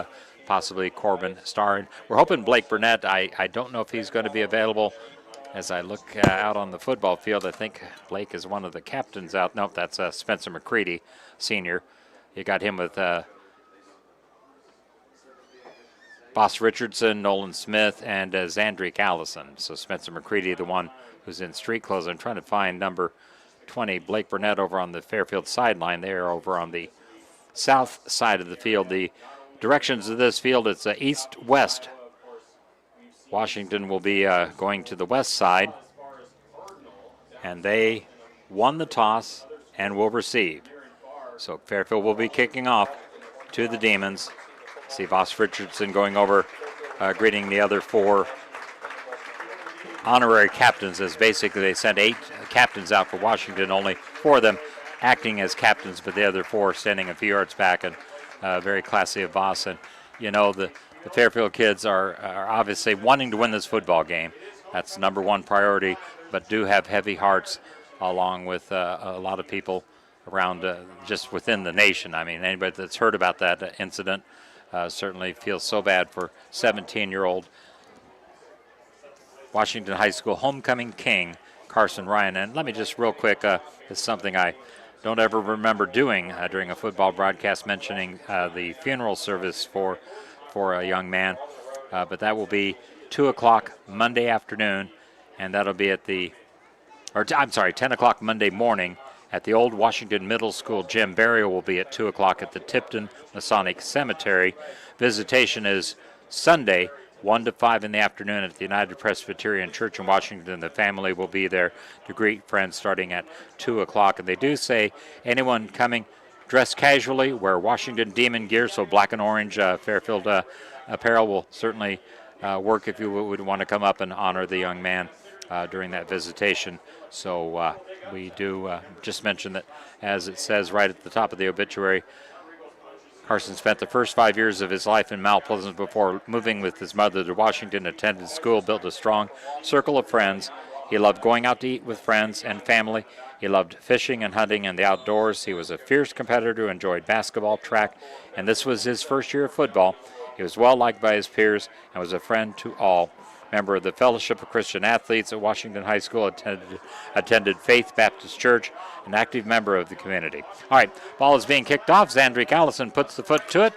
possibly Corbin Starr. And we're hoping Blake Burnett. I don't know if he's going to be available. As I look out on the football field, I think Blake is one of the captains out. Nope, that's Spencer McCready, senior. You got him with Boss Richardson, Nolan Smith, and Zandrick Allison. So Spencer McCready, the one who's in street clothes. I'm trying to find number 20, Blake Burnett, over on the Fairfield sideline. They're over on the south side of the field. The directions of this field, it's east-west. Washington will be going to the west side, and they won the toss and will receive. So Fairfield will be kicking off to the Demons. See Boss Richardson going over, greeting the other 4 honorary captains, as basically they sent 8 captains out for Washington, only 4 of them acting as captains, but the other 4 standing a few yards back, and very classy of Boss. And you know, the Fairfield kids are obviously wanting to win this football game. That's number 1 priority, but do have heavy hearts, along with a lot of people around just within the nation. I mean, anybody that's heard about that incident certainly feels so bad for 17-year-old Washington High School homecoming king, Carson Ryan. And let me just real quick, it's something I don't ever remember doing during a football broadcast, mentioning the funeral service for a young man. But that will be 2 o'clock Monday afternoon, and that'll be at 10 o'clock Monday morning at the old Washington Middle School gym. Burial will be at 2 o'clock at the Tipton Masonic Cemetery. Visitation is Sunday, 1 to 5 in the afternoon at the United Presbyterian Church in Washington. The family will be there to greet friends starting at 2 o'clock. And they do say anyone coming dressed casually, wear Washington Demon gear, so black and orange Fairfield apparel will certainly work if you would want to come up and honor the young man during that visitation. So we do just mention that, as it says right at the top of the obituary, Carson spent the first 5 years of his life in Mount Pleasant before moving with his mother to Washington, attended school, built a strong circle of friends. He loved going out to eat with friends and family. He loved fishing and hunting and the outdoors. He was a fierce competitor who enjoyed basketball, track, and this was his first year of football. He was well liked by his peers and was a friend to all. Member of the Fellowship of Christian Athletes at Washington High School, attended Faith Baptist Church, an active member of the community. All right, ball is being kicked off. Zandrick Allison puts the foot to it.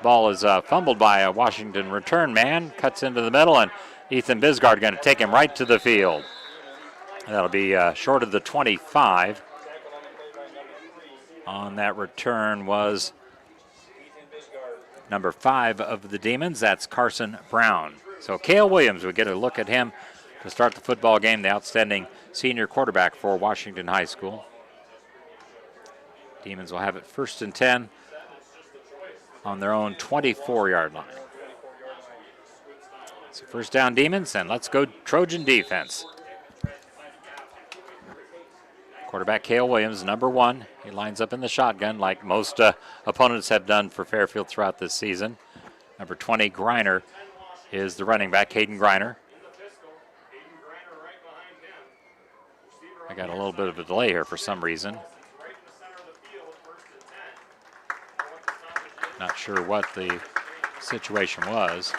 Ball is fumbled by a Washington return man, cuts into the middle, and Ethan Bisgard going to take him right to the field. That'll be short of the 25. On that return was number 5 of the Demons. That's Carson Brown. So Cale Williams, we get a look at him to start the football game, the outstanding senior quarterback for Washington High School. Demons will have it 1st and 10 on their own 24-yard line. So first down, Demons, and let's go Trojan defense. Quarterback Cale Williams, number 1. He lines up in the shotgun like most opponents have done for Fairfield throughout this season. Number 20, Griner, is the running back, Caden Griner. I got a little bit of a delay here for some reason. Not sure what the situation was.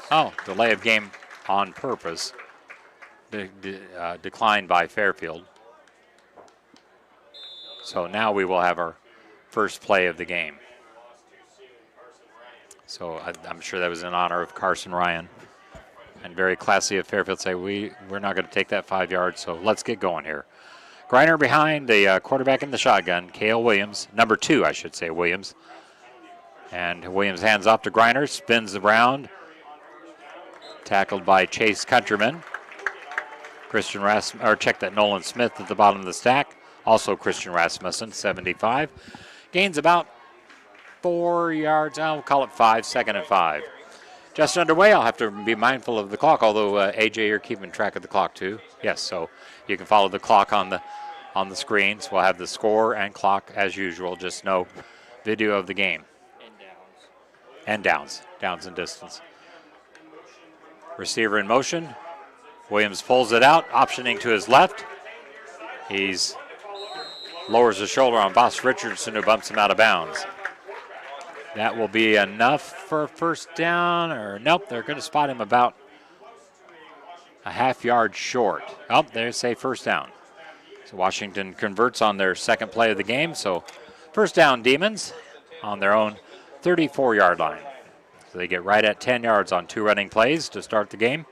Oh, delay of game on purpose. Declined by Fairfield. So now we will have our first play of the game. So I'm sure that was in honor of Carson Ryan. And very classy of Fairfield say, we're not going to take that 5 yards, so let's get going here. Griner behind the quarterback in the shotgun, Cale Williams, number 2, I should say, Williams. And Williams hands off to Griner, spins around, tackled by Chase Countryman. Check that, Nolan Smith at the bottom of the stack. Also Christian Rasmussen, 75. Gains about 4 yards. I'll call it 5, 2nd and 5. Just underway. I'll have to be mindful of the clock, although AJ, you're keeping track of the clock too. Yes, so you can follow the clock on the screens. We'll have the score and clock as usual. Just no video of the game. And downs. Downs and distance. Receiver in motion. Williams pulls it out, optioning to his left. He's lowers his shoulder on Boss Richardson, who bumps him out of bounds. That will be enough for a first down, or nope, they're going to spot him about a half yard short. Oh, they say first down. So Washington converts on their second play of the game. So first down, Demons on their own 34-yard line. So they get right at 10 yards on 2 running plays to start the game.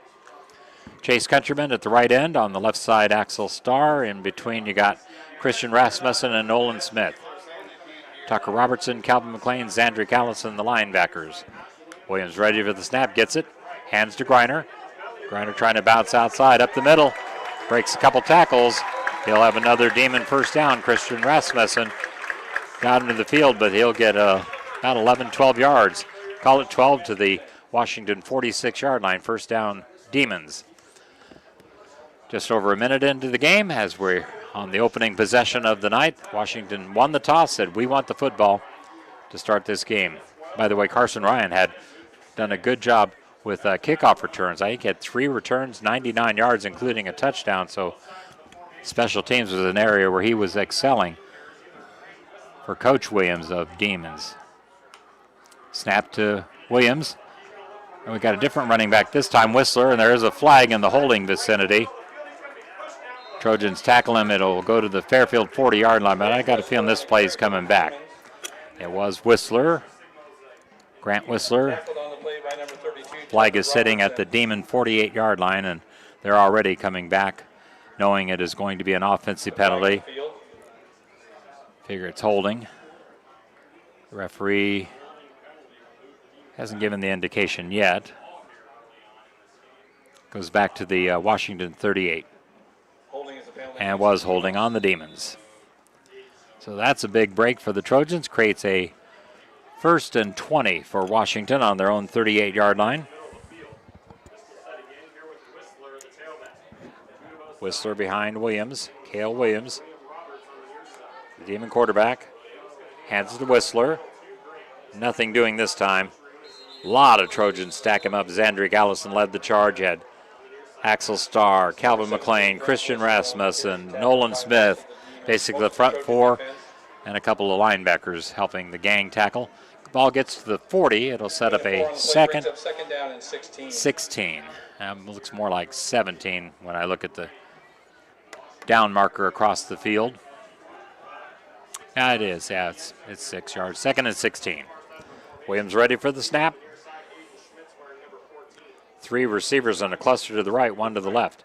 Chase Countryman at the right end. On the left side, Axel Starr. In between, you got Christian Rasmussen and Nolan Smith. Tucker Robertson, Calvin McLean, Zandrick Allison, the linebackers. Williams ready for the snap, gets it, hands to Griner. Griner trying to bounce outside, up the middle, breaks a couple tackles. He'll have another Demon first down. Christian Rasmussen got into the field, but he'll get about 11, 12 yards. Call it 12 to the Washington 46-yard line. First down, Demons. Just over a minute into the game as we're on the opening possession of the night. Washington won the toss, said we want the football to start this game. By the way, Carson Ryan had done a good job with kickoff returns. I think he had 3 returns, 99 yards, including a touchdown. So special teams was an area where he was excelling for Coach Williams of Demons. Snap to Williams. And we got a different running back this time, Whistler, and there is a flag in the holding vicinity. Trojans tackle him. It'll go to the Fairfield 40-yard line, but I got a feeling this play is coming back. It was Whistler, Grant Whistler. Flag is sitting at the Demon 48-yard line, and they're already coming back, knowing it is going to be an offensive penalty. Figure it's holding. The referee hasn't given the indication yet. Goes back to the Washington 38. And was holding on the Demons. So that's a big break for the Trojans. Creates a 1st and 20 for Washington on their own 38-yard line. Whistler behind Williams. Cale Williams, the Demon quarterback, hands it to Whistler. Nothing doing this time. A lot of Trojans stack him up. Zandrick Allison led the charge. Had Axel Starr, Calvin McLean, Christian Rasmussen, Nolan Smith, basically the front four, and a couple of linebackers helping the gang tackle. The ball gets to the 40. It'll set up a second down and 16. 16. Looks more like 17 when I look at the down marker across the field. Yeah, it is. Yeah, it's 6 yards. 2nd and 16. Williams ready for the snap. 3 receivers in a cluster to the right, 1 to the left.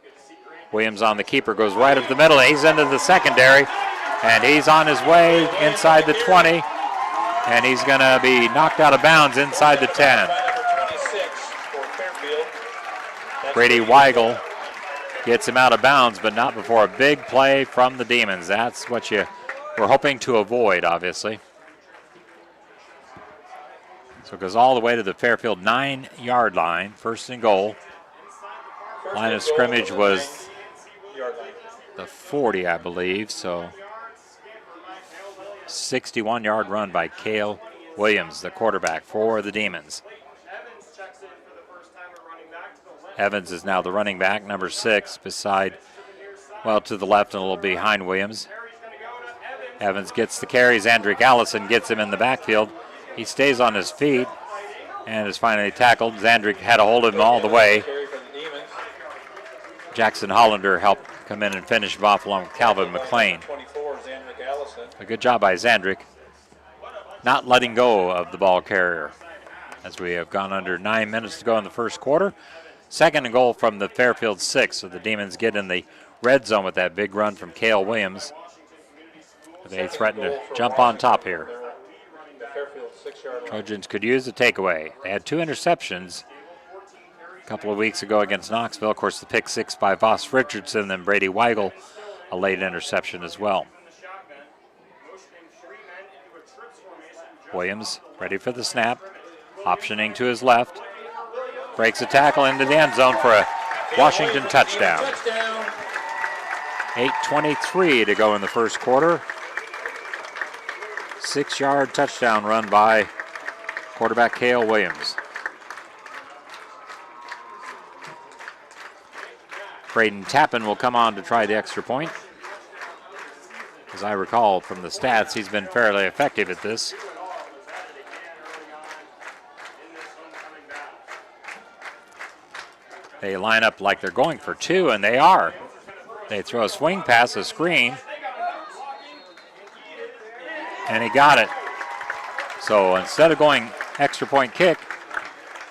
Williams on the keeper, goes right up the middle. He's into the secondary, and he's on his way inside the 20, and he's going to be knocked out of bounds inside the 10. Brady Weigel gets him out of bounds, but not before a big play from the Demons. That's what you were hoping to avoid, obviously. So it goes all the way to the Fairfield 9-yard line, 1st and goal. Line of scrimmage was the 40, I believe, so 61-yard run by Cale Williams, the quarterback for the Demons. Evans is now the running back, number 6, beside, well, to the left and a little behind Williams. Evans gets the carry. Zandrick Allison gets him in the backfield. He stays on his feet and is finally tackled. Zandrick had a hold of him all the way. Jackson Hollander helped come in and finish him off along with Calvin McLean. A good job by Zandrick, not letting go of the ball carrier as we have gone under 9 minutes to go in the first quarter. 2nd and goal from the Fairfield 6, so the Demons get in the red zone with that big run from Cale Williams. They threaten to jump on top here. Trojans could use a takeaway. They had 2 interceptions a couple of weeks ago against Knoxville. Of course, the pick 6 by Voss Richardson, then Brady Weigel, a late interception as well. Williams ready for the snap, optioning to his left. Breaks a tackle into the end zone for a Washington touchdown. 8:23 to go in the first quarter. 6-yard touchdown run by quarterback Cale Williams. Braden Tappan will come on to try the extra point. As I recall from the stats, he's been fairly effective at this. They line up like they're going for 2, and they are. They throw a swing pass, a screen, and he got it. So instead of going extra point kick,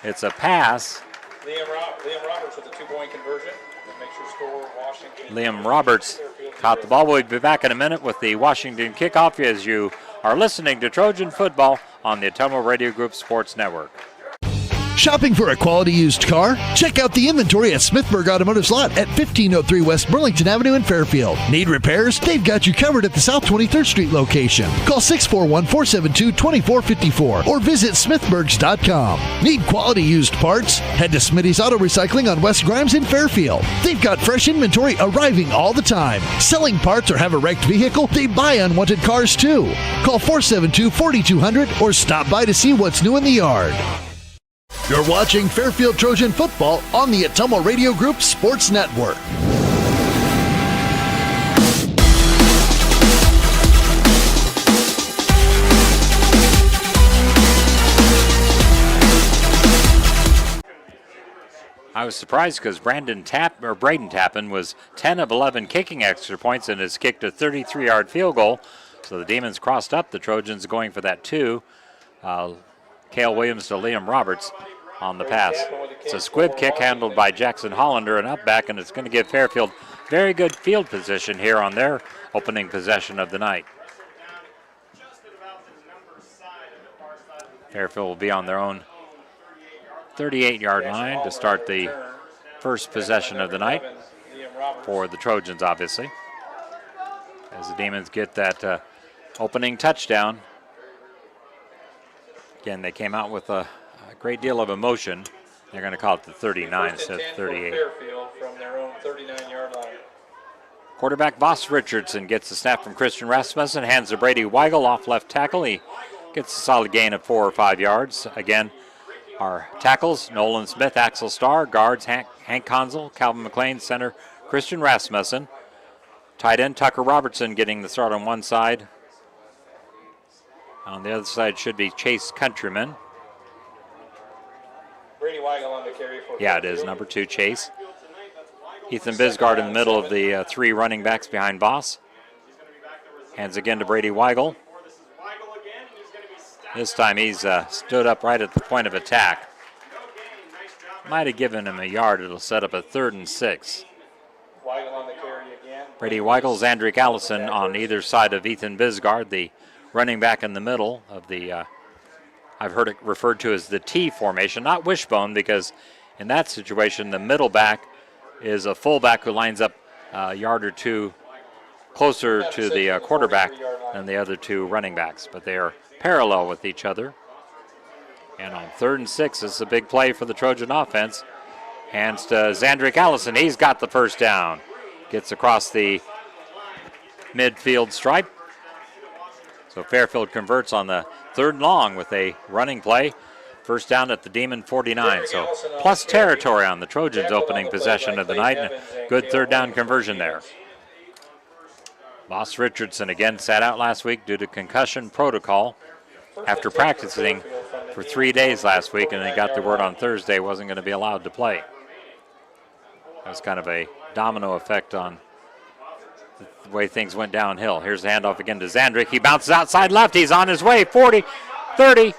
it's a pass. Liam Roberts with a 2-point conversion. That makes your score Washington. Liam Roberts caught the ball. We'll be back in a minute with the Washington kickoff as you are listening to Trojan Football on the Atomo Radio Group Sports Network. Shopping for a quality used car? Check out the inventory at Smithburg Automotive's lot at 1503 West Burlington Avenue in Fairfield. Need repairs? They've got you covered at the South 23rd Street location. Call 641-472-2454 or visit smithburgs.com. Need quality used parts? Head to Smitty's Auto Recycling on West Grimes in Fairfield. They've got fresh inventory arriving all the time. Selling parts or have a wrecked vehicle? They buy unwanted cars too. Call 472-4200 or stop by to see what's new in the yard. You're watching Fairfield Trojan football on the Atomo Radio Group Sports Network. I was surprised because Braden Tappan was 10 of 11 kicking extra points and has kicked a 33-yard field goal. So the Demons crossed up. The Trojans going for that 2. Cale Williams to Liam Roberts on the pass. It's a squib kick handled by Jackson Hollander and up back, and it's going to give Fairfield very good field position here on their opening possession of the night. Fairfield will be on their own 38-yard line to start the first possession of the night for the Trojans, obviously. As the Demons get that opening touchdown. Again, they came out with a great deal of emotion. They're going to call it the 39 instead of 38. Fairfield from their own 39-yard line. Quarterback Voss Richardson gets the snap from Christian Rasmussen, hands to Brady Weigel off left tackle. He gets a solid gain of 4 or 5 yards. Again, our tackles, Nolan Smith, Axel Starr, guards, Hank Konzel, Calvin McLean, center, Christian Rasmussen. Tight end, Tucker Robertson getting the start on one side. On the other side should be Chase Countryman. Brady Weigel on the carry for Yeah, it is, number 2, Chase. Ethan Bisgard in the middle of the 3 running backs behind Voss. Hands again to Brady Weigel. This time he's stood up right at the point of attack. Might have given him a yard. It'll set up a 3rd and 6. Weigel on the carry again. Brady Weigel, Zandrick Allison on either side of Ethan Bisgard, the running back in the middle of the, I've heard it referred to as the T formation, not wishbone, because in that situation the middle back is a fullback who lines up a yard or 2 closer to the quarterback than the other 2 running backs, but they are parallel with each other. And on 3rd and 6, this is a big play for the Trojan offense. Hands to Zandrick Allison. He's got the first down. Gets across the midfield stripe. So Fairfield converts on the 3rd and long with a running play. First down at the Demon 49. So plus territory on the Trojans' opening possession of the night. And a good 3rd down conversion there. Voss Richardson again sat out last week due to concussion protocol after practicing for 3 days last week, and they got the word on Thursday wasn't going to be allowed to play. That was kind of a domino effect on the way things went downhill. Here's the handoff again to Zandrick. He bounces outside left. He's on his way. 40, 30,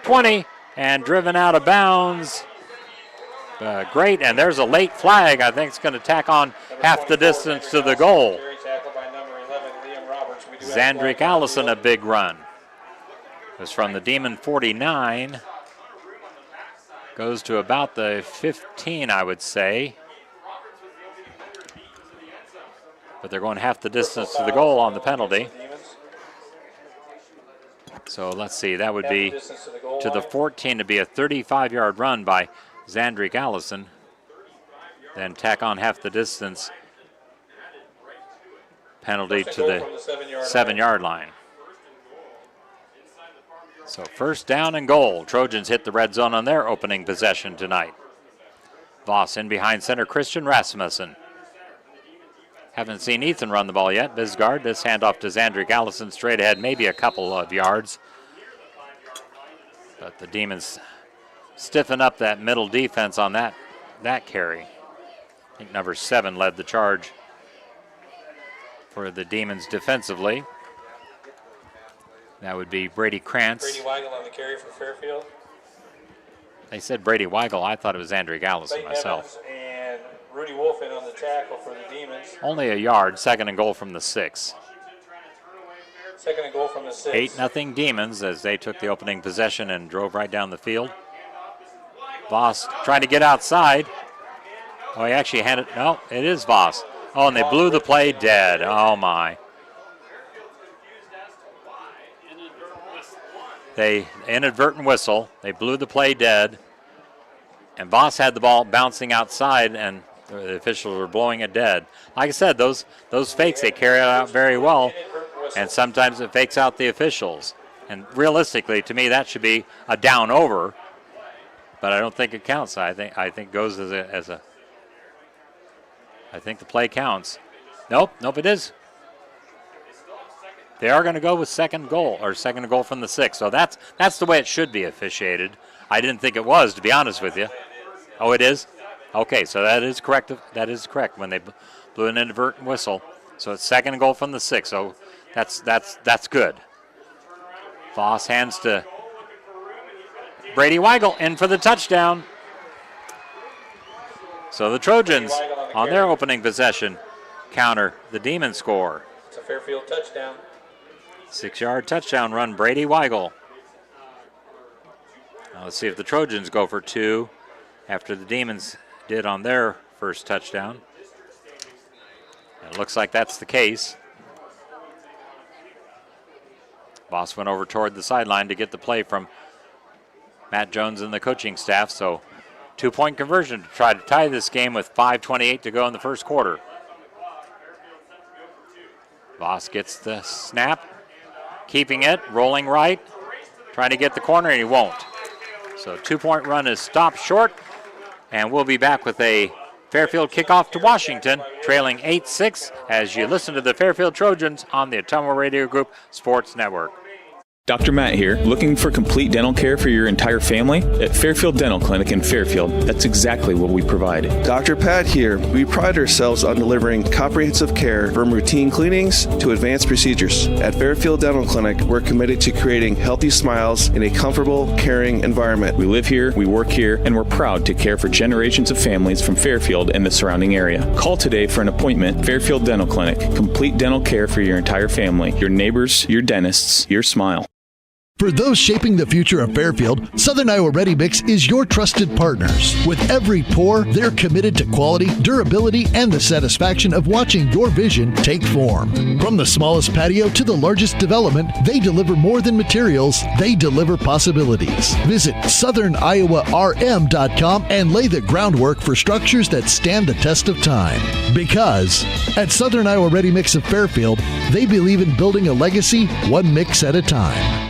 20, and driven out of bounds. Great, and there's a late flag. I think it's going to tack on half the distance to the goal. Zandrick Allison, a big run. It was from the Demon 49. Goes to about the 15, I would say. But they're going half the distance to the goal on the penalty. So let's see, that would be to the 14 to be a 35-yard run by Zandrick Allison. Then tack on half the distance. Penalty to the 7-yard line. So first down and goal. Trojans hit the red zone on their opening possession tonight. Voss in behind center, Christian Rasmussen. Haven't seen Ethan run the ball yet. Bisgard, this handoff to Zandrick Allison straight ahead, maybe a couple of yards. But the Demons stiffen up that middle defense on that carry. I think number 7 led the charge for the Demons defensively. That would be Brady Krantz. Brady Weigel on the carry for Fairfield. They said Brady Weigel. I thought it was Zandrick Allison myself. Evans and Rudy Wolfen on the tackle for the Demons. Only a yard, 2nd and goal from the 6. 2nd and goal from the 6. 8-0 Demons as they took the opening possession and drove right down the field. Voss trying to get outside. Oh, he actually handed, no, it is Voss. Oh, and they blew the play dead. Oh, my. They inadvertent whistle. They blew the play dead. And Voss had the ball bouncing outside, and the officials were blowing it dead. Like I said, those fakes, they carry it out very well, and sometimes it fakes out the officials. And realistically, to me, that should be a down over, but I don't think it counts. I think it goes as a. I think the play counts. Nope, it is. They are going to go with 2nd goal from the 6. So that's the way it should be officiated. I didn't think it was, to be honest with you. Oh, it is? Okay, so that is correct. That is correct when they blew an inadvertent whistle. So it's 2nd goal from the 6. So that's good. Voss hands to Brady Weigel in for the touchdown. So the Trojans on their opening possession counter the Demon score. It's a Fairfield touchdown. 6-yard touchdown run, Brady Weigel. Now let's see if the Trojans go for 2 after the Demons did on their first touchdown. It looks like that's the case. Voss went over toward the sideline to get the play from Matt Jones and the coaching staff. So 2-point conversion to try to tie this game with 5:28 to go in the first quarter. Voss gets the snap, keeping it, rolling right, trying to get the corner, and he won't. So 2-point run is stopped short, and we'll be back with a Fairfield kickoff to Washington, trailing 8-6 as you listen to the Fairfield Trojans on the Atomo Radio Group Sports Network. Dr. Matt here. Looking for complete dental care for your entire family? At Fairfield Dental Clinic in Fairfield, that's exactly what we provide. Dr. Pat here. We pride ourselves on delivering comprehensive care from routine cleanings to advanced procedures. At Fairfield Dental Clinic, we're committed to creating healthy smiles in a comfortable, caring environment. We live here, we work here, and we're proud to care for generations of families from Fairfield and the surrounding area. Call today for an appointment. Fairfield Dental Clinic. Complete dental care for your entire family, your neighbors, your dentists, your smile. For those shaping the future of Fairfield, Southern Iowa Ready Mix is your trusted partners. With every pour, they're committed to quality, durability, and the satisfaction of watching your vision take form. From the smallest patio to the largest development, they deliver more than materials, they deliver possibilities. Visit southerniowar.m.com and lay the groundwork for structures that stand the test of time. Because at Southern Iowa Ready Mix of Fairfield, they believe in building a legacy one mix at a time.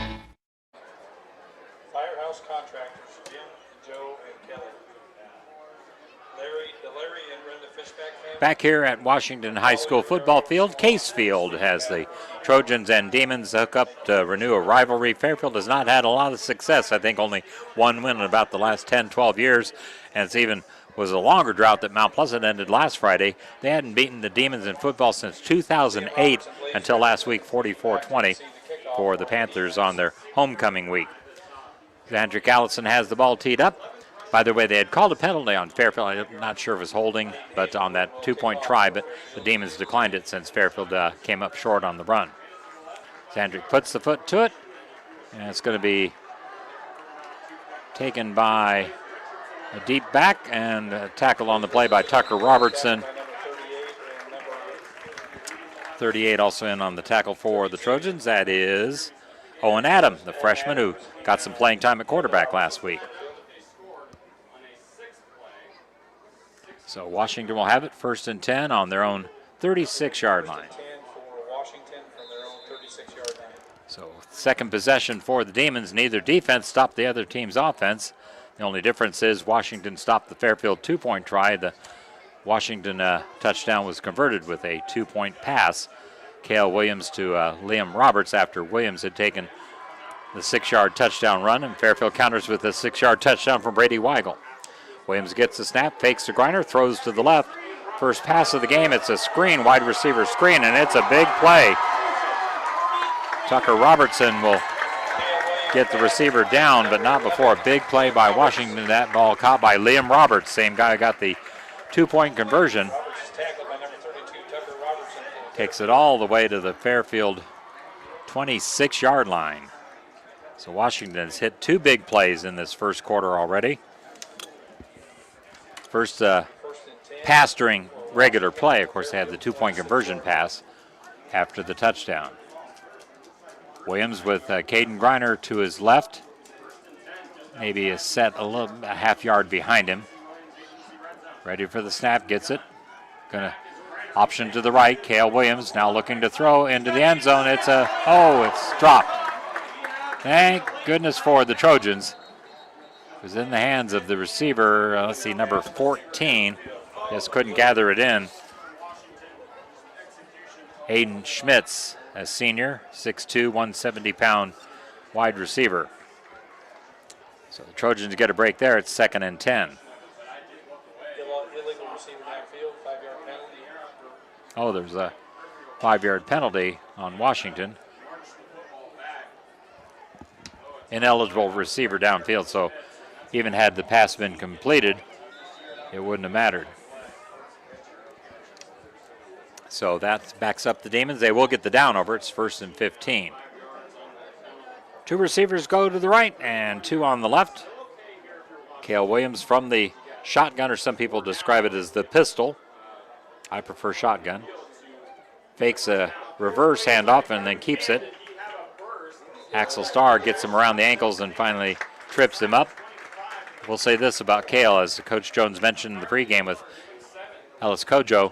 Back here at Washington High School football field, Case Field has the Trojans and Demons hook up to renew a rivalry. Fairfield has not had a lot of success. I think only one win in about the last 10, 12 years, and it's even was a longer drought that Mount Pleasant ended last Friday. They hadn't beaten the Demons in football since 2008 until last week, 44-20 for the Panthers on their homecoming week. Zandrick Allison has the ball teed up. By the way, they had called a penalty on Fairfield. I'm not sure if it was holding, but on that 2-point try, but the Demons declined it since Fairfield came up short on the run. Zandrick puts the foot to it, and it's going to be taken by a deep back and a tackle on the play by Tucker Robertson. 38 also in on the tackle for the Trojans. That is Owen Adam, the freshman who got some playing time at quarterback last week. So Washington will have it 1st and 10 on their own 36-yard line. So second possession for the Demons. Neither defense stopped the other team's offense. The only difference is Washington stopped the Fairfield 2-point try. The Washington touchdown was converted with a 2-point pass. Cale Williams to Liam Roberts after Williams had taken the 6-yard touchdown run, and Fairfield counters with a 6-yard touchdown from Brady Weigel. Williams gets the snap, fakes to Griner, throws to the left. First pass of the game, it's a screen, wide receiver screen, and it's a big play. Tucker Robertson will get the receiver down, but not before a big play by Washington. That ball caught by Liam Roberts, same guy who got the 2-point conversion. Takes it all the way to the Fairfield 26-yard line. So Washington's hit 2 big plays in this first quarter already. First pass during regular play, of course, they had the 2-point conversion pass after the touchdown. Williams with Caden Griner to his left. Maybe is set a half yard behind him. Ready for the snap, gets it. Gonna option to the right. Cale Williams now looking to throw into the end zone. It's dropped. Thank goodness for the Trojans. It was in the hands of the receiver, number 14. Just couldn't gather it in. Aiden Schmitz, a senior, 6'2", 170-pound wide receiver. So the Trojans get a break there. It's 2nd and 10. Oh, there's a 5-yard penalty on Washington. Ineligible receiver downfield, so even had the pass been completed, it wouldn't have mattered. So that backs up the Demons. They will get the down over. It's 1st and 15. 2 receivers go to the right and 2 on the left. Cale Williams from the shotgun, or some people describe it as the pistol. I prefer shotgun. Fakes a reverse handoff and then keeps it. Axel Starr gets him around the ankles and finally trips him up. We'll say this about Cale, as Coach Jones mentioned in the pregame with Ellis Kojo,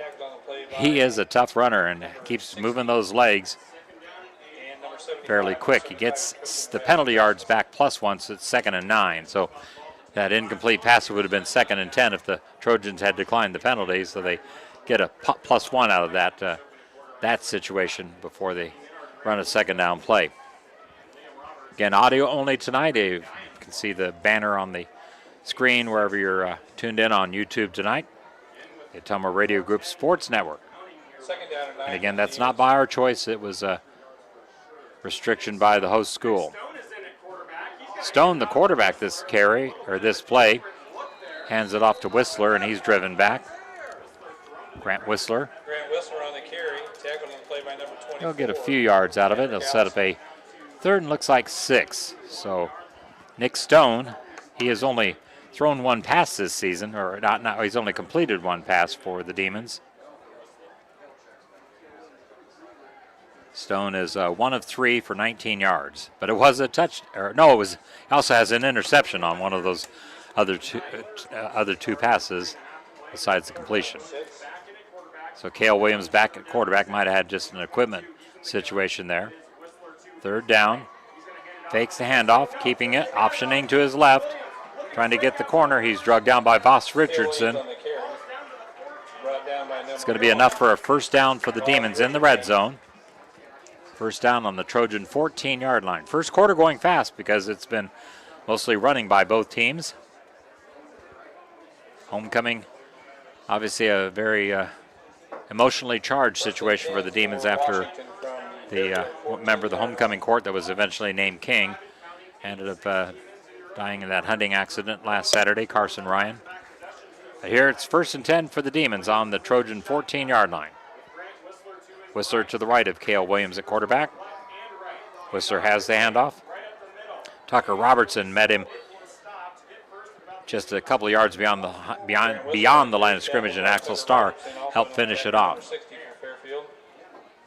he is a tough runner and keeps moving those legs fairly quick. He gets the penalty yards back +1, so it's 2nd and 9. So that incomplete pass would have been 2nd and 10 if the Trojans had declined the penalty, so they get a +1 out of that situation before they run a 2nd down play. Again, audio only tonight. You can see the banner on the screen wherever you're tuned in on YouTube tonight. The Ottumwa Radio Group Sports Network. And again, that's not by our choice. It was a restriction by the host school. Stone, the quarterback this play, hands it off to Whistler, and he's driven back. Grant Whistler. On the carry, tackled on the play by number 24. He'll get a few yards out of it. He'll set up a 3rd and looks like 6. So Nick Stone, he has only thrown 1 pass this season, or he's only completed 1 pass for the Demons. Stone is 1 of 3 for 19 yards, but it was a he also has an interception on one of those other two passes besides the completion. So Cale Williams back at quarterback, might have had just an equipment situation there. 3rd down, fakes the handoff, keeping it, optioning to his left, trying to get the corner. He's drugged down by Voss Richardson. It's going to be enough for a 1st down for the Demons in the red zone. 1st down on the Trojan 14-yard line. First quarter going fast because it's been mostly running by both teams. Homecoming, obviously a very emotionally charged situation for the Demons after the member of the homecoming court that was eventually named King ended up dying in that hunting accident last Saturday, Carson Ryan. But here it's 1st and 10 for the Demons on the Trojan 14-yard line. Whistler to the right of Cale Williams at quarterback. Whistler has the handoff. Tucker Robertson met him just a couple of yards beyond the line of scrimmage, and Axel Starr helped finish it off.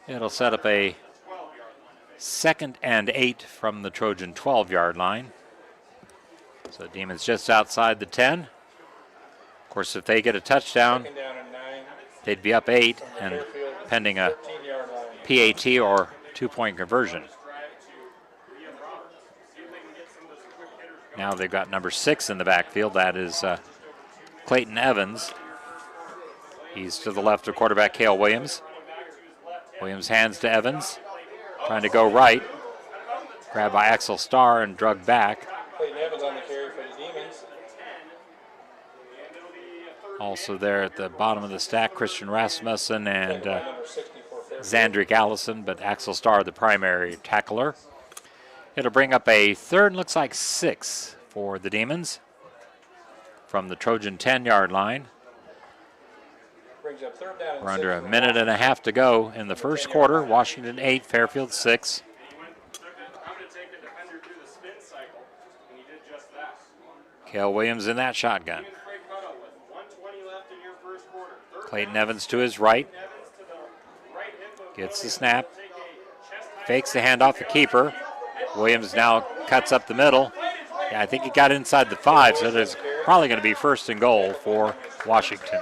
It'll set up a 2nd and 8 from the Trojan 12-yard line. So Demons just outside the 10. Of course, if they get a touchdown, they'd be up 8 and pending a PAT or 2-point conversion. Now they've got number 6 in the backfield. That is Clayton Evans. He's to the left of quarterback Cale Williams. Williams hands to Evans, trying to go right. Grabbed by Axel Starr and drugged back. Clayton Evans on the carry for the Demons. Also there at the bottom of the stack, Christian Rasmussen and Zandrick Allison, but Axel Starr the primary tackler. It'll bring up a 3rd and looks like 6 for the Demons from the Trojan 10-yard line. Brings up 3rd down. We're under a minute and a half to go in the first quarter. Washington 8, Fairfield 6. Cale Williams in that shotgun. Clayton Evans to his right. Gets the snap. Fakes the handoff, the keeper. Williams now cuts up the middle. Yeah, I think he got inside the 5, so it's probably going to be 1st and goal for Washington.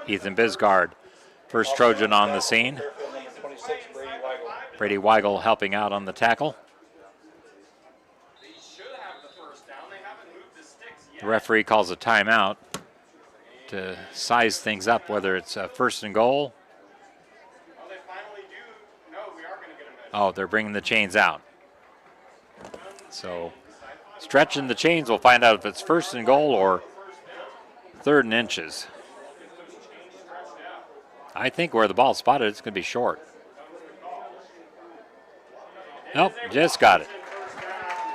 Ethan Bisgard, first Trojan on the scene. Brady Weigel helping out on the tackle. The referee calls a timeout to size things up, whether it's a 1st and goal. Oh, they're bringing the chains out. So stretching the chains, we'll find out if it's 1st and goal or 3rd and inches. I think where the ball's spotted, it's going to be short. Nope, just got it.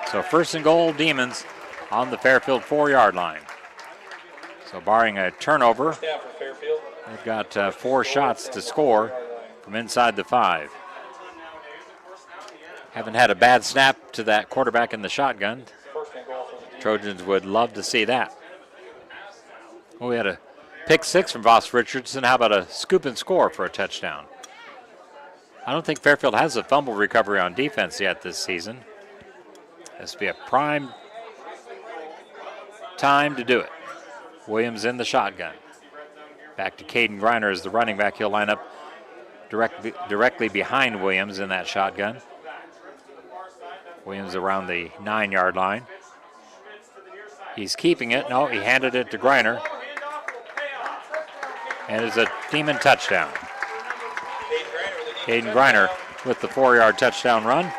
So 1st and goal, Demons on the Fairfield 4-yard line. So barring a turnover, they've got 4 shots to score from inside the 5. Haven't had a bad snap to that quarterback in the shotgun. Trojans would love to see that. Well, we had a pick 6 from Voss Richardson. How about a scoop and score for a touchdown? I don't think Fairfield has a fumble recovery on defense yet this season. This will be a prime time to do it. Williams in the shotgun. Back to Caden Griner as the running back. He'll line up directly behind Williams in that shotgun. Williams around the 9-yard line. He's keeping it. No, he handed it to Griner. And it's a Demon touchdown. Caden Griner with the 4-yard touchdown run.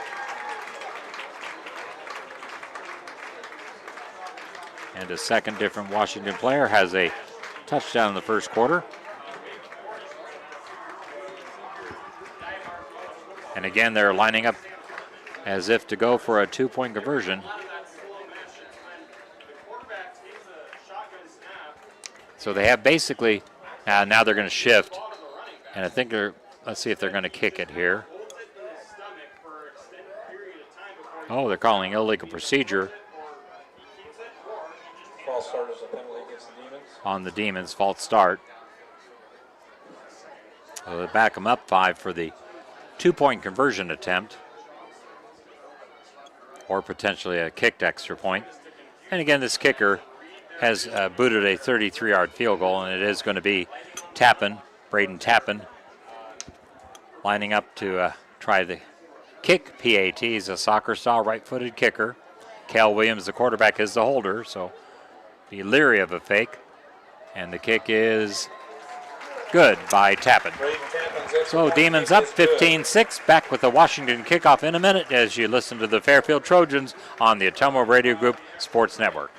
And a second different Washington player has a touchdown in the first quarter. And again, they're lining up as if to go for a 2-point conversion. So they have basically, now they're going to shift. And I think let's see if they're going to kick it here. Oh, they're calling illegal procedure. False start is a penalty against the Demons. On the Demons, false start. So they back them up 5 for the 2-point conversion attempt. Or potentially a kicked extra point. And again, this kicker has booted a 33-yard field goal, and it is going to be Braden Tappan, lining up to try the kick PAT. He's a soccer-style right-footed kicker. Cal Williams, the quarterback, is the holder, so be leery of a fake. And the kick is good by Tappan. So Demons up 15-6. Back with the Washington kickoff in a minute as you listen to the Fairfield Trojans on the Atomo Radio Group Sports Network.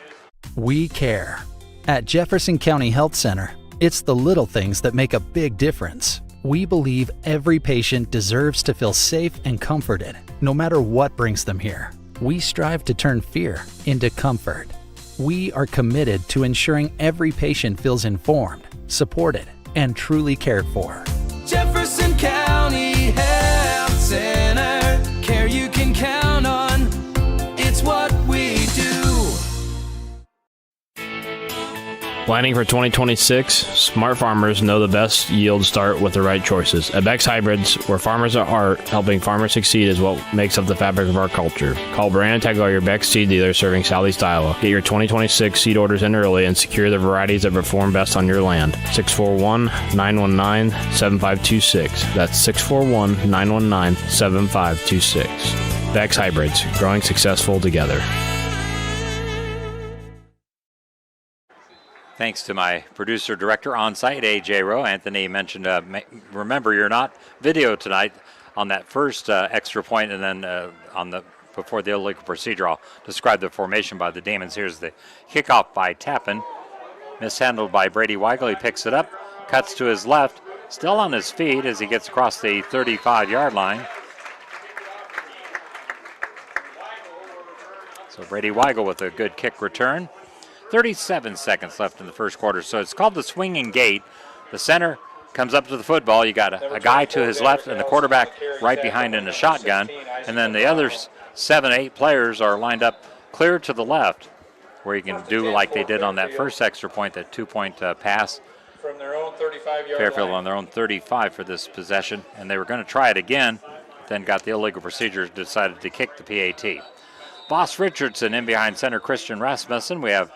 We care. At Jefferson County Health Center, it's the little things that make a big difference. We believe every patient deserves to feel safe and comforted, no matter what brings them here. We strive to turn fear into comfort. We are committed to ensuring every patient feels informed, supported, and truly cared for. Jefferson County Health Center, care you can count on. It's what we do. Planning for 2026? Smart farmers know the best yields start with the right choices. At Beck's Hybrids, where farmers are art, helping farmers succeed is what makes up the fabric of our culture. Call Brandon Tegler, your Beck's seed dealer serving Southeast Iowa. Get your 2026 seed orders in early and secure the varieties that perform best on your land. 641-919-7526. That's 641-919-7526. Beck's Hybrids, growing successful together. Thanks to my producer-director on-site, A.J. Rowe. Anthony mentioned, remember, you're not video tonight on that first extra point, and then before the illegal procedure, I'll describe the formation by the Demons. Here's the kickoff by Tappan. Mishandled by Brady Weigel. He picks it up, cuts to his left, still on his feet as he gets across the 35-yard line. So Brady Weigel with a good kick return. 37 seconds left in the first quarter. So it's called the swinging gate. The center comes up to the football. You got a guy to his left and the quarterback right behind in the shotgun. And then the other 7-8 players are lined up clear to the left, where you can do like they did on that first extra point, that 2-point pass. From their own 35-yard Fairfield line. on their own 35 for this possession. And they were going to try it again, then got the illegal procedures, decided to kick the PAT. Boss Richardson in behind center Christian Rasmussen. We have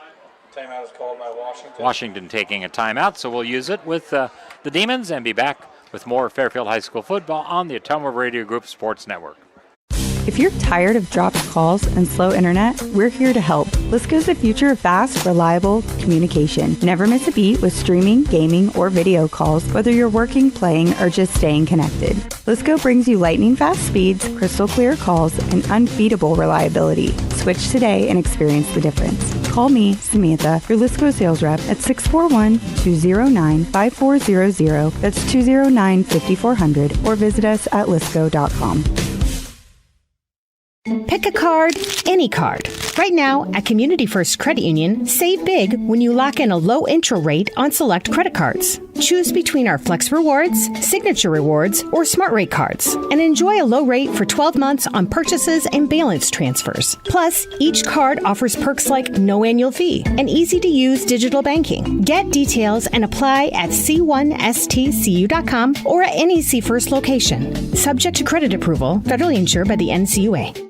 Timeout is called by Washington. Washington taking a timeout, so we'll use it with the Demons and be back with more Fairfield High School football on the Atomo Radio Group Sports Network. If you're tired of dropped calls and slow internet, we're here to help. Lisco's the future of fast, reliable communication. Never miss a beat with streaming, gaming, or video calls, whether you're working, playing, or just staying connected. Lisco brings you lightning fast speeds, crystal clear calls, and unbeatable reliability. Switch today and experience the difference. Call me, Samantha, your Lisco sales rep at 641-209-5400. That's 209-5400, or visit us at lisco.com. Pick a card, any card. Right now, at Community First Credit Union, save big when you lock in a low intro rate on select credit cards. Choose between our Flex Rewards, Signature Rewards, or Smart Rate cards, and enjoy a low rate for 12 months on purchases and balance transfers. Plus, each card offers perks like no annual fee and easy-to-use digital banking. Get details and apply at c1stcu.com or at any C First location. Subject to credit approval, federally insured by the NCUA.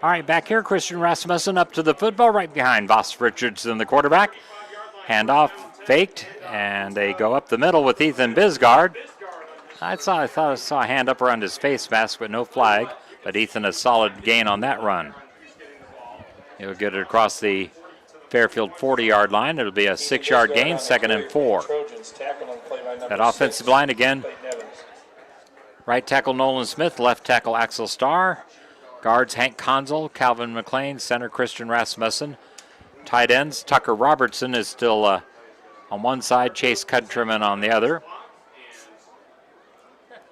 All right, back here, Christian Rasmussen up to the football right behind Voss Richardson, the quarterback. Handoff faked, and they go up the middle with Ethan Bisgard. I thought I saw a hand up around his face mask, but no flag. But Ethan, a solid gain on that run. He'll get it across the Fairfield 40-yard line. It'll be a 6-yard gain, 2nd and 4. That offensive line again. Right tackle Nolan Smith, left tackle Axel Starr. Guards Hank Konzel, Calvin McLean, center Christian Rasmussen. Tight ends, Tucker Robertson is still on one side, Chase Countryman on the other.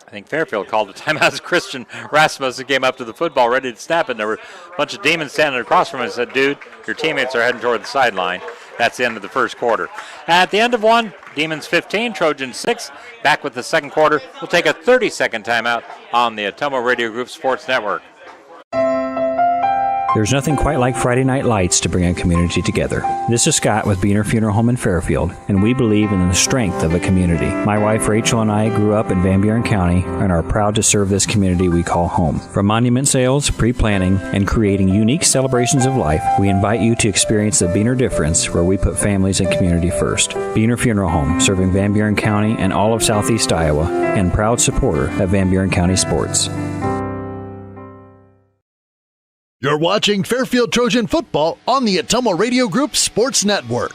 I think Fairfield called a timeout as Christian Rasmussen came up to the football ready to snap it. And there were a bunch of demons standing across from him and said, dude, your teammates are heading toward the sideline. That's the end of the first quarter. At the end of one, Demons 15, Trojans 6. Back with the second quarter. We'll take a 30-second timeout on the Atomo Radio Group Sports Network. There's nothing quite like Friday Night Lights to bring a community together. This is Scott with Beener Funeral Home in Fairfield, and we believe in the strength of a community. My wife Rachel and I grew up in Van Buren County and are proud to serve this community we call home. From monument sales, pre-planning, and creating unique celebrations of life, we invite you to experience the Beener difference where we put families and community first. Beener Funeral Home, serving Van Buren County and all of Southeast Iowa, and proud supporter of Van Buren County sports. You're watching Fairfield Trojan football on the Atomo Radio Group Sports Network.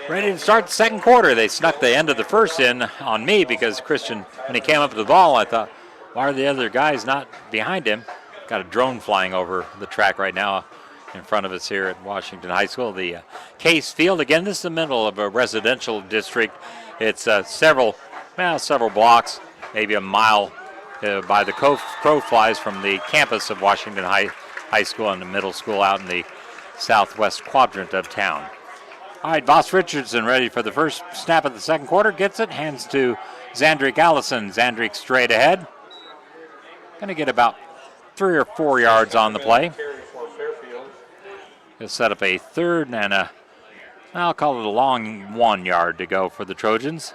Ready to start the second quarter. They snuck the end of the first in on me because Christian, when he came up to the ball, I thought, why are the other guys not behind him? Got a drone flying over the track right now in front of us here at Washington High School. The Case Field, again, this is the middle of a residential district. It's several blocks, maybe a mile by the crow flies from the campus of Washington High School and the middle school out in the southwest quadrant of town. All right, Voss Richardson ready for the first snap of the second quarter. Gets it, hands to Zandrick Allison. Zandrick straight ahead. Going to get about 3 or 4 yards on the play. He'll set up a third and I'll call it a long 1 yard to go for the Trojans.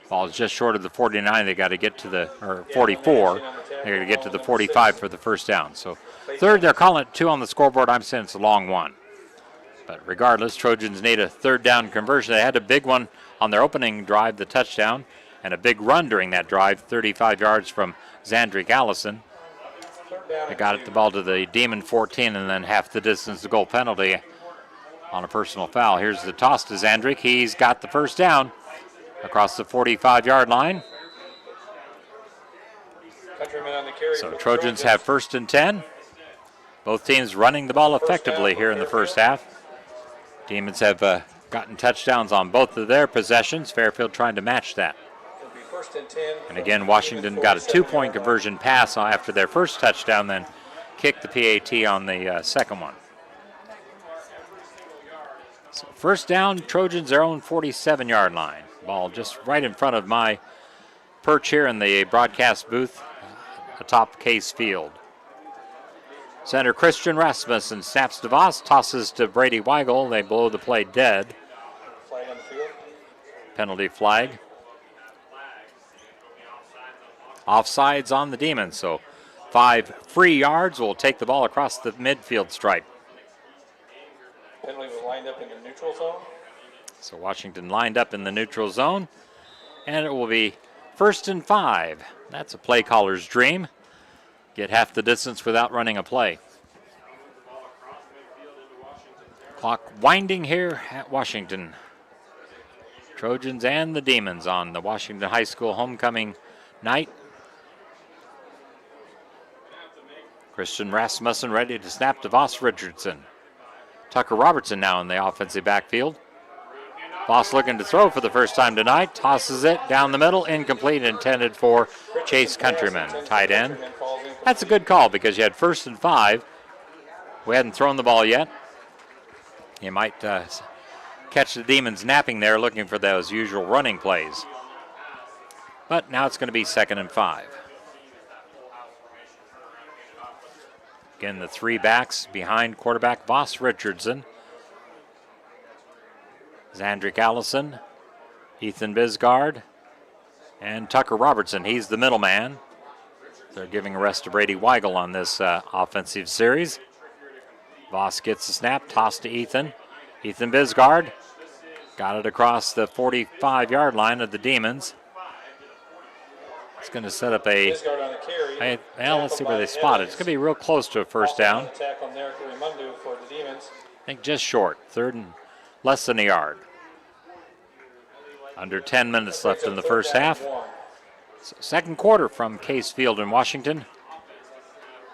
Ball is just short of the 49. They got to get to the, or 44. They're going to get to the 45 for the first down. So third, they're calling it 2 on the scoreboard. I'm saying it's a long 1. But regardless, Trojans need a third down conversion. They had a big one on their opening drive, the touchdown, and a big run during that drive, 35 yards from Zandrick Allison. They got the ball to the Demon 14 and then half the distance to goal penalty on a personal foul. Here's the toss to Zandrick. He's got the first down across the 45-yard line. So Trojans have 1st and 10. Both teams running the ball effectively here in the first half. Demons have gotten touchdowns on both of their possessions. Fairfield trying to match that. And again, Washington got a 2-point conversion pass after their first touchdown, then kicked the PAT on the second one. So first down, Trojans their own 47-yard line. Ball just right in front of my perch here in the broadcast booth atop Case Field. Center Christian Rasmussen snaps to Voss, tosses to Brady Weigel. They blow the play dead. Flag on the field. Penalty flag. Offsides on the Demons, so 5 free yards will take the ball across the midfield stripe. Penalty was lined up in the neutral zone. So Washington lined up in the neutral zone, and it will be 1st and 5. That's a play caller's dream. Get half the distance without running a play. Clock winding here at Washington. Trojans and the Demons on the Washington High School homecoming night. Christian Rasmussen ready to snap to Voss Richardson. Tucker Robertson now in the offensive backfield. Voss looking to throw for the first time tonight. Tosses it down the middle. Incomplete, intended for Chase Countryman, tight end. That's a good call because you had 1st and 5. We hadn't thrown the ball yet. You might catch the Demons napping there looking for those usual running plays. But now it's going to be 2nd and 5. Again, the 3 backs behind quarterback Voss Richardson. Zandrick Allison, Ethan Bisgard, and Tucker Robertson. He's the middleman. They're giving a rest to Brady Weigel on this offensive series. Voss gets the snap, tossed to Ethan. Ethan Bisgard got it across the 45-yard line of the Demons. It's going to set up a, let's see where they spot it. It's going to be real close to a first down. I think just short, 3rd and less than a yard. Under 10 minutes left in the first half. So 2nd quarter from Case Field in Washington.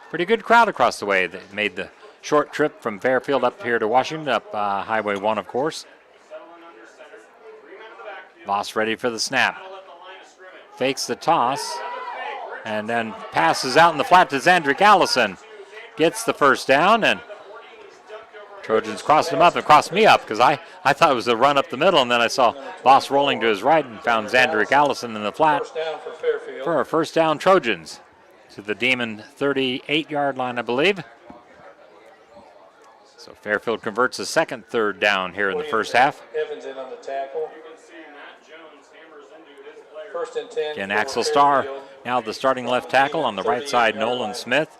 Pretty good crowd across the way. They made the short trip from Fairfield up here to Washington, up Highway 1, of course. Voss ready for the snap. Fakes the toss, and then passes out in the flat to Zandrick Allison. Gets the first down, and Trojans crossed him up and crossed me up because I thought it was a run up the middle, and then I saw Voss rolling to his right and found Zandrick Allison in the flat for a first down Trojans to the Demon 38-yard line, I believe. So Fairfield converts a 2nd 3rd down here in the first half. Evans in on the tackle. 1st and 10. Again, Axel Starr now the starting left tackle. On the right side, Nolan Smith.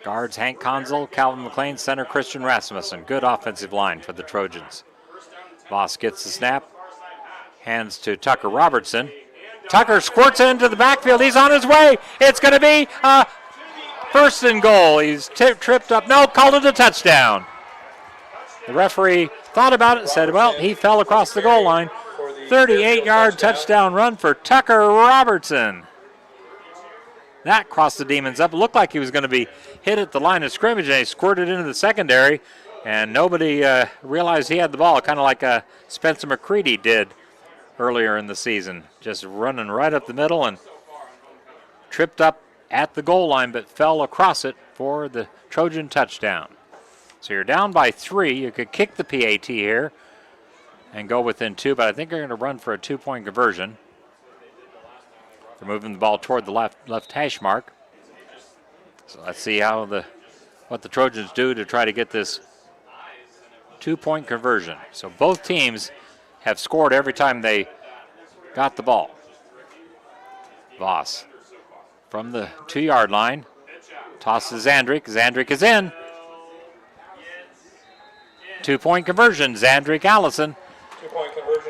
Guards Hank Konzel, Calvin McLean, center Christian Rasmussen. Good offensive line for the Trojans. Voss gets the snap. Hands to Tucker Robertson. Tucker squirts into the backfield. He's on his way. It's going to be 1st and goal. He's tripped up. No, called it a touchdown. The referee thought about it and said, well, he fell across the goal line. 38-yard touchdown run for Tucker Robertson. That crossed the Demons up. It looked like he was going to be hit at the line of scrimmage, and he squirted into the secondary, and nobody realized he had the ball, kind of like Spencer McCready did earlier in the season, just running right up the middle and tripped up at the goal line, but fell across it for the Trojan touchdown. So you're down by 3. You could kick the PAT here and go within 2, but I think they're going to run for a 2-point conversion. They're moving the ball toward the left hash mark. So let's see what the Trojans do to try to get this 2-point conversion. So both teams have scored every time they got the ball. Voss from the 2-yard line. Tosses Zandrick. Zandrick is in. 2-point conversion. Zandrick Allison.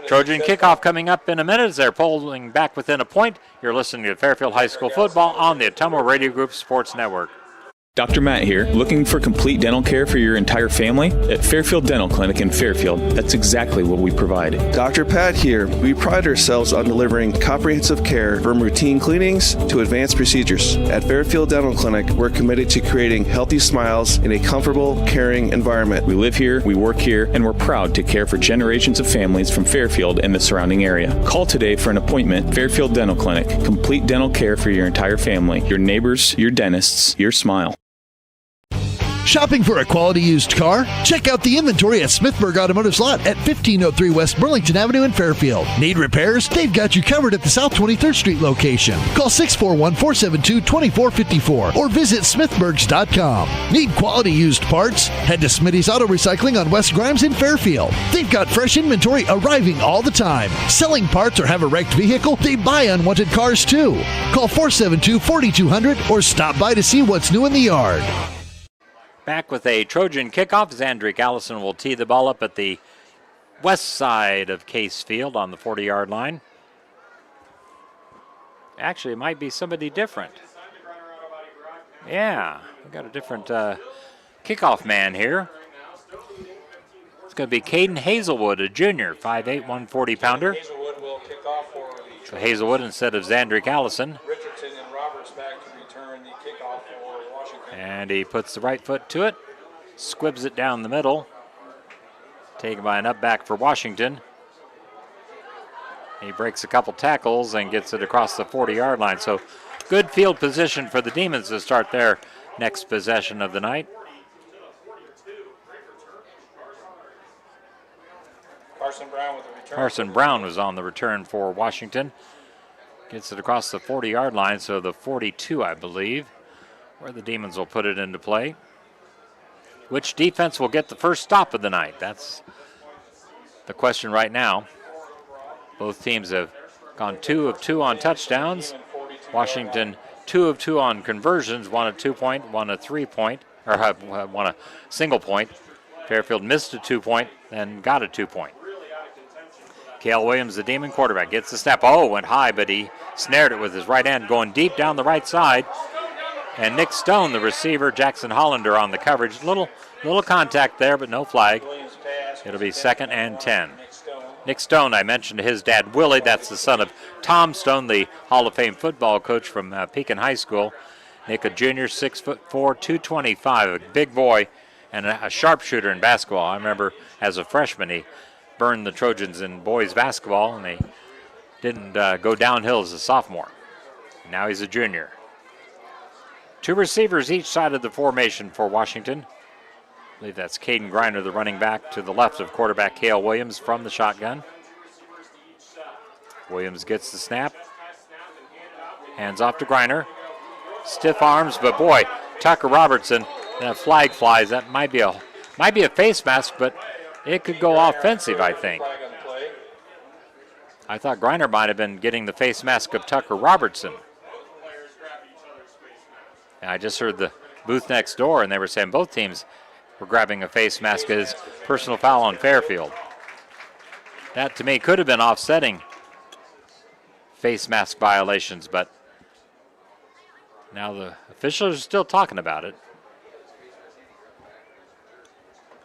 Trojan kickoff coming up in a minute as they're pulling back within a point. You're listening to Fairfield High School football on the Atomo Radio Group Sports Network. Dr. Matt here. Looking for complete dental care for your entire family? At Fairfield Dental Clinic in Fairfield, that's exactly what we provide. Dr. Pat here. We pride ourselves on delivering comprehensive care from routine cleanings to advanced procedures. At Fairfield Dental Clinic, we're committed to creating healthy smiles in a comfortable, caring environment. We live here, we work here, and we're proud to care for generations of families from Fairfield and the surrounding area. Call today for an appointment. Fairfield Dental Clinic. Complete dental care for your entire family. Your neighbors, your dentists, your smile. Shopping for a quality used car? Check out the inventory at Smithburg Automotive's lot at 1503 West Burlington Avenue in Fairfield. Need repairs? They've got you covered at the South 23rd Street location. Call 641-472-2454 or visit smithburgs.com. Need quality used parts? Head to Smitty's Auto Recycling on West Grimes in Fairfield. They've got fresh inventory arriving all the time. Selling parts or have a wrecked vehicle? They buy unwanted cars too. Call 472-4200 or stop by to see what's new in the yard. Back with a Trojan kickoff. Zandrick Allison will tee the ball up at the west side of Case Field on the 40-yard line. Actually, it might be somebody different. Yeah, we got a different kickoff man here. It's going to be Caden Hazelwood, a junior, 5'8", 140-pounder. Hazelwood will kick off for So Hazelwood instead of Zandrick Allison. Richardson and Roberts back to return the kickoff for Washington. And he puts the right foot to it, squibs it down the middle. taken by an up back for Washington. He breaks a couple tackles and gets it across the 40-yard line. So good field position for the Demons to start their next possession of the night. Carson Brown was on the return for Washington. Gets it across the 40-yard line, so the 42, I believe, where the Demons will put it into play. Which defense will get the first stop of the night? That's the question right now. Both teams have gone 2 of 2 on touchdowns. Washington 2 of 2 on conversions, one a 2-point, one a 3-point, or one a single point. Fairfield missed a 2-point and got a 2-point. Cale Williams, the Demon quarterback, gets the snap. Oh, went high, but he snared it with his right hand, going deep down the right side. And Nick Stone, the receiver, Jackson Hollander on the coverage. Little contact there, but no flag. It'll be 2nd and 10. Nick Stone, I mentioned his dad, Willie. That's the son of Tom Stone, the Hall of Fame football coach from Pekin High School. Nick, a junior, 6'4", 225, a big boy, and a sharpshooter in basketball. I remember as a freshman, he burned the Trojans in boys basketball, and they didn't go downhill as a sophomore. Now he's a junior. 2 receivers each side of the formation for Washington. I believe that's Caden Griner, the running back, to the left of quarterback Cale Williams from the shotgun. Williams gets the snap. Hands off to Griner. Stiff arms, but boy, Tucker Robertson, that flag flies. That might be a face mask, but it could go offensive, I think. I thought Griner might have been getting the face mask of Tucker Robertson. And I just heard the booth next door, and they were saying both teams were grabbing a face mask as personal foul on Fairfield. That, to me, could have been offsetting face mask violations, but now the officials are still talking about it.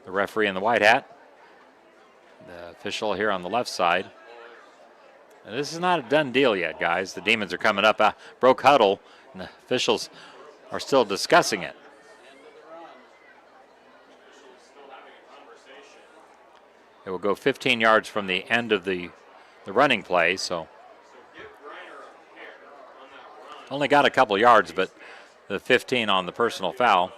The referee in the white hat. The official here on the left side. Now, this is not a done deal yet, guys. The Demons are coming up, broke huddle, and the officials are still discussing it. It will go 15 yards from the end of the running play, so only got a couple yards, but the 15 on the personal foul.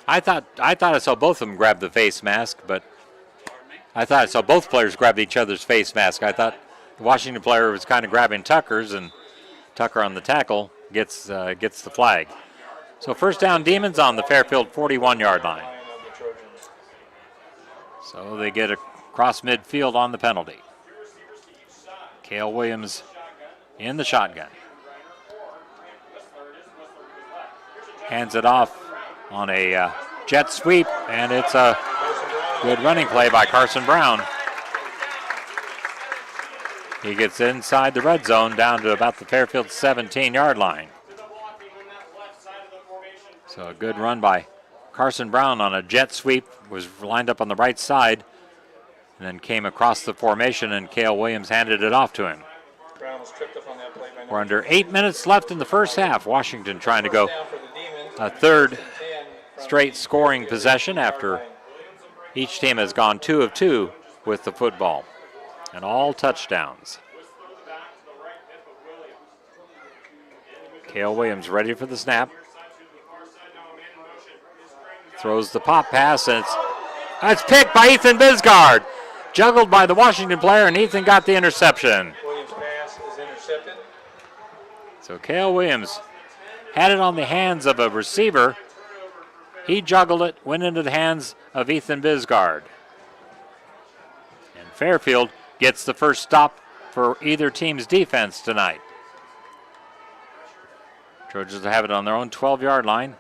I thought I saw both of them grab the face mask, but I thought I saw both players grab each other's face mask. I thought the Washington player was kind of grabbing Tucker's, and Tucker on the tackle gets the flag. So first down, Demons on the Fairfield 41-yard line. So they get across midfield on the penalty. Cale Williams in the shotgun. Hands it off on a jet sweep, and it's a good running play by Carson Brown. He gets inside the red zone down to about the Fairfield 17-yard line. So a good run by Carson Brown on a jet sweep, was lined up on the right side, and then came across the formation, and Cale Williams handed it off to him. We're under 8 minutes left in the first half. Washington trying to go a third straight scoring possession after each team has gone 2 of 2 with the football, and all touchdowns. Cale Williams ready for the snap. Throws the pop pass, and it's picked by Ethan Bisgard. Juggled by the Washington player, and Ethan got the interception. Williams' pass is intercepted. So Cale Williams had it on the hands of a receiver. He juggled it, went into the hands of Ethan Bisgard. And Fairfield gets the first stop for either team's defense tonight. Trojans have it on their own 12-yard line.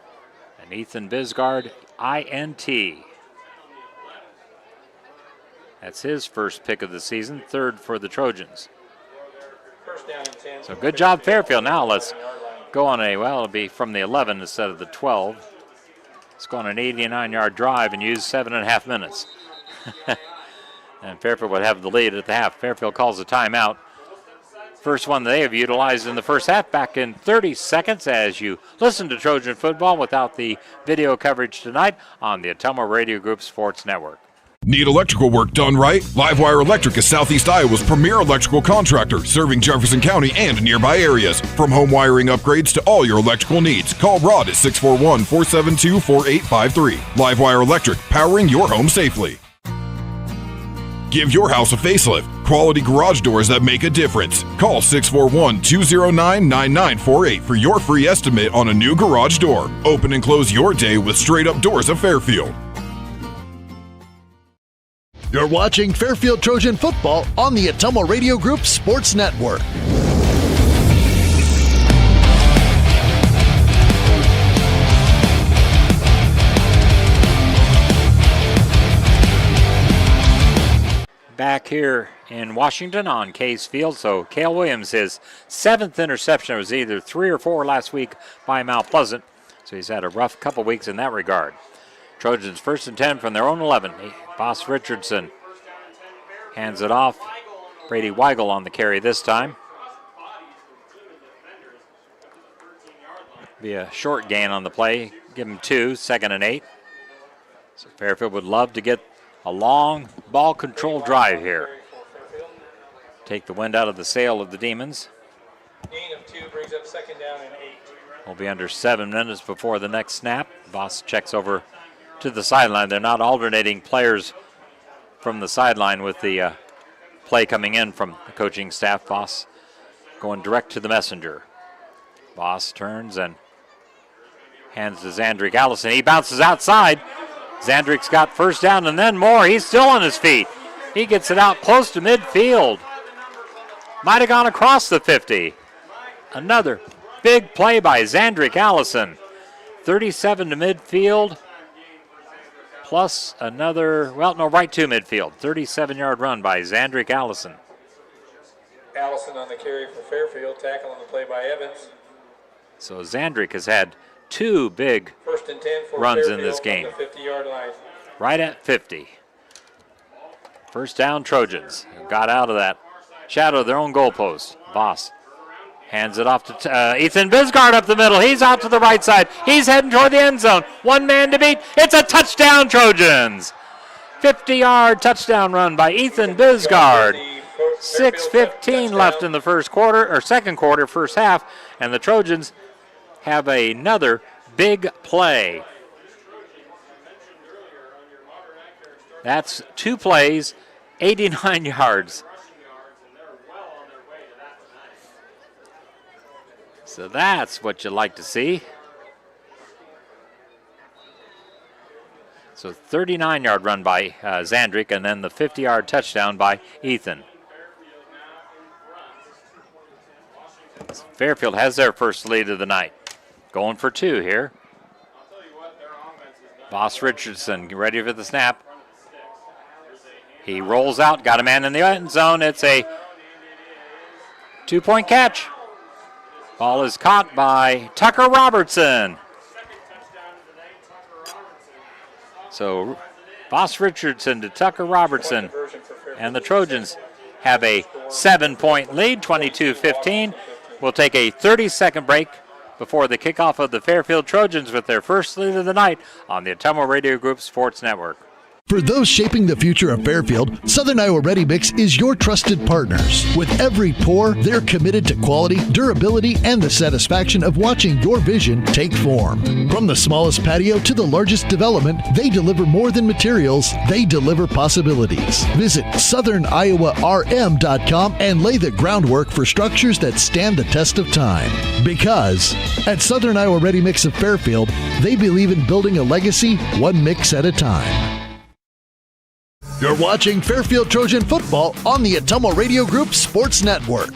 And Ethan Bisgard, INT. That's his first pick of the season, 3rd for the Trojans. So good job, Fairfield. Now let's go on it'll be from the 11 instead of the 12. Let's go on an 89-yard drive and use 7.5 minutes. And Fairfield would have the lead at the half. Fairfield calls a timeout. First one they have utilized in the first half, back in 30 seconds as you listen to Trojan football without the video coverage tonight on the Ottumwa Radio Group Sports Network. Need electrical work done right? Livewire Electric is Southeast Iowa's premier electrical contractor, serving Jefferson County and nearby areas. From home wiring upgrades to all your electrical needs, call Rod at 641-472-4853. Livewire Electric, powering your home safely. Give your house a facelift. Quality garage doors that make a difference. Call 641-209-9948 for your free estimate on a new garage door. Open and close your day with straight-up doors of Fairfield. You're watching Fairfield Trojan football on the Atomo Radio Group Sports Network. Back here in Washington on Case Field. So Cale Williams, his 7th interception, was either 3 or 4 last week by Mount Pleasant. So he's had a rough couple weeks in that regard. Trojans 1st and 10 from their own 11. Boss Richardson hands it off. Brady Weigel on the carry this time. Be a short gain on the play. Give him 2, 2nd and 8. So Fairfield would love to get a long ball control drive here. Take the wind out of the sail of the Demons. Gain of 2 brings up 2nd down and 8. We'll be under 7 minutes before the next snap. Boss checks over to the sideline. They're not alternating players from the sideline with the play coming in from the coaching staff. Boss going direct to the messenger. Boss turns and hands to Zandrick Allison. He bounces outside. Zandrick's got 1st down and then more. He's still on his feet. He gets it out close to midfield. Might have gone across the 50. Another big play by Zandrick Allison. 37 to midfield. Plus another, right to midfield. 37-yard run by Zandrick Allison. Allison on the carry for Fairfield, tackle on the play by Evans. So Zandrick has had 2 big 1st and 10 for runs Fairfield in this game. On the 50-yard line. Right at 50. 1st down Trojans. Got out of that shadow of their own goalpost. Voss hands it off to Ethan Bisgard up the middle. He's out to the right side. He's heading toward the end zone. 1 man to beat. It's a touchdown, Trojans. 50-yard touchdown run by Ethan Bisgard. 6:15 left in the second quarter, first half, and the Trojans have another big play. That's 2 plays, 89 yards. So that's what you like to see. So 39-yard run by Zandrick, and then the 50-yard touchdown by Ethan. Fairfield has their first lead of the night. Going for 2 here. Boss Richardson ready for the snap. He rolls out, got a man in the end zone. It's a 2-point catch. Ball is caught by Tucker Robertson. So Boss Richardson to Tucker Robertson. And the Trojans have a 7-point lead, 22-15. We'll take a 30-second break before the kickoff of the Fairfield Trojans with their first lead of the night on the Atomo Radio Group Sports Network. For those shaping the future of Fairfield, Southern Iowa Ready Mix is your trusted partners. With every pour, they're committed to quality, durability, and the satisfaction of watching your vision take form. From the smallest patio to the largest development, they deliver more than materials, they deliver possibilities. Visit SouthernIowaRM.com and lay the groundwork for structures that stand the test of time. Because at Southern Iowa Ready Mix of Fairfield, they believe in building a legacy one mix at a time. You're watching Fairfield Trojan football on the Atomo Radio Group Sports Network.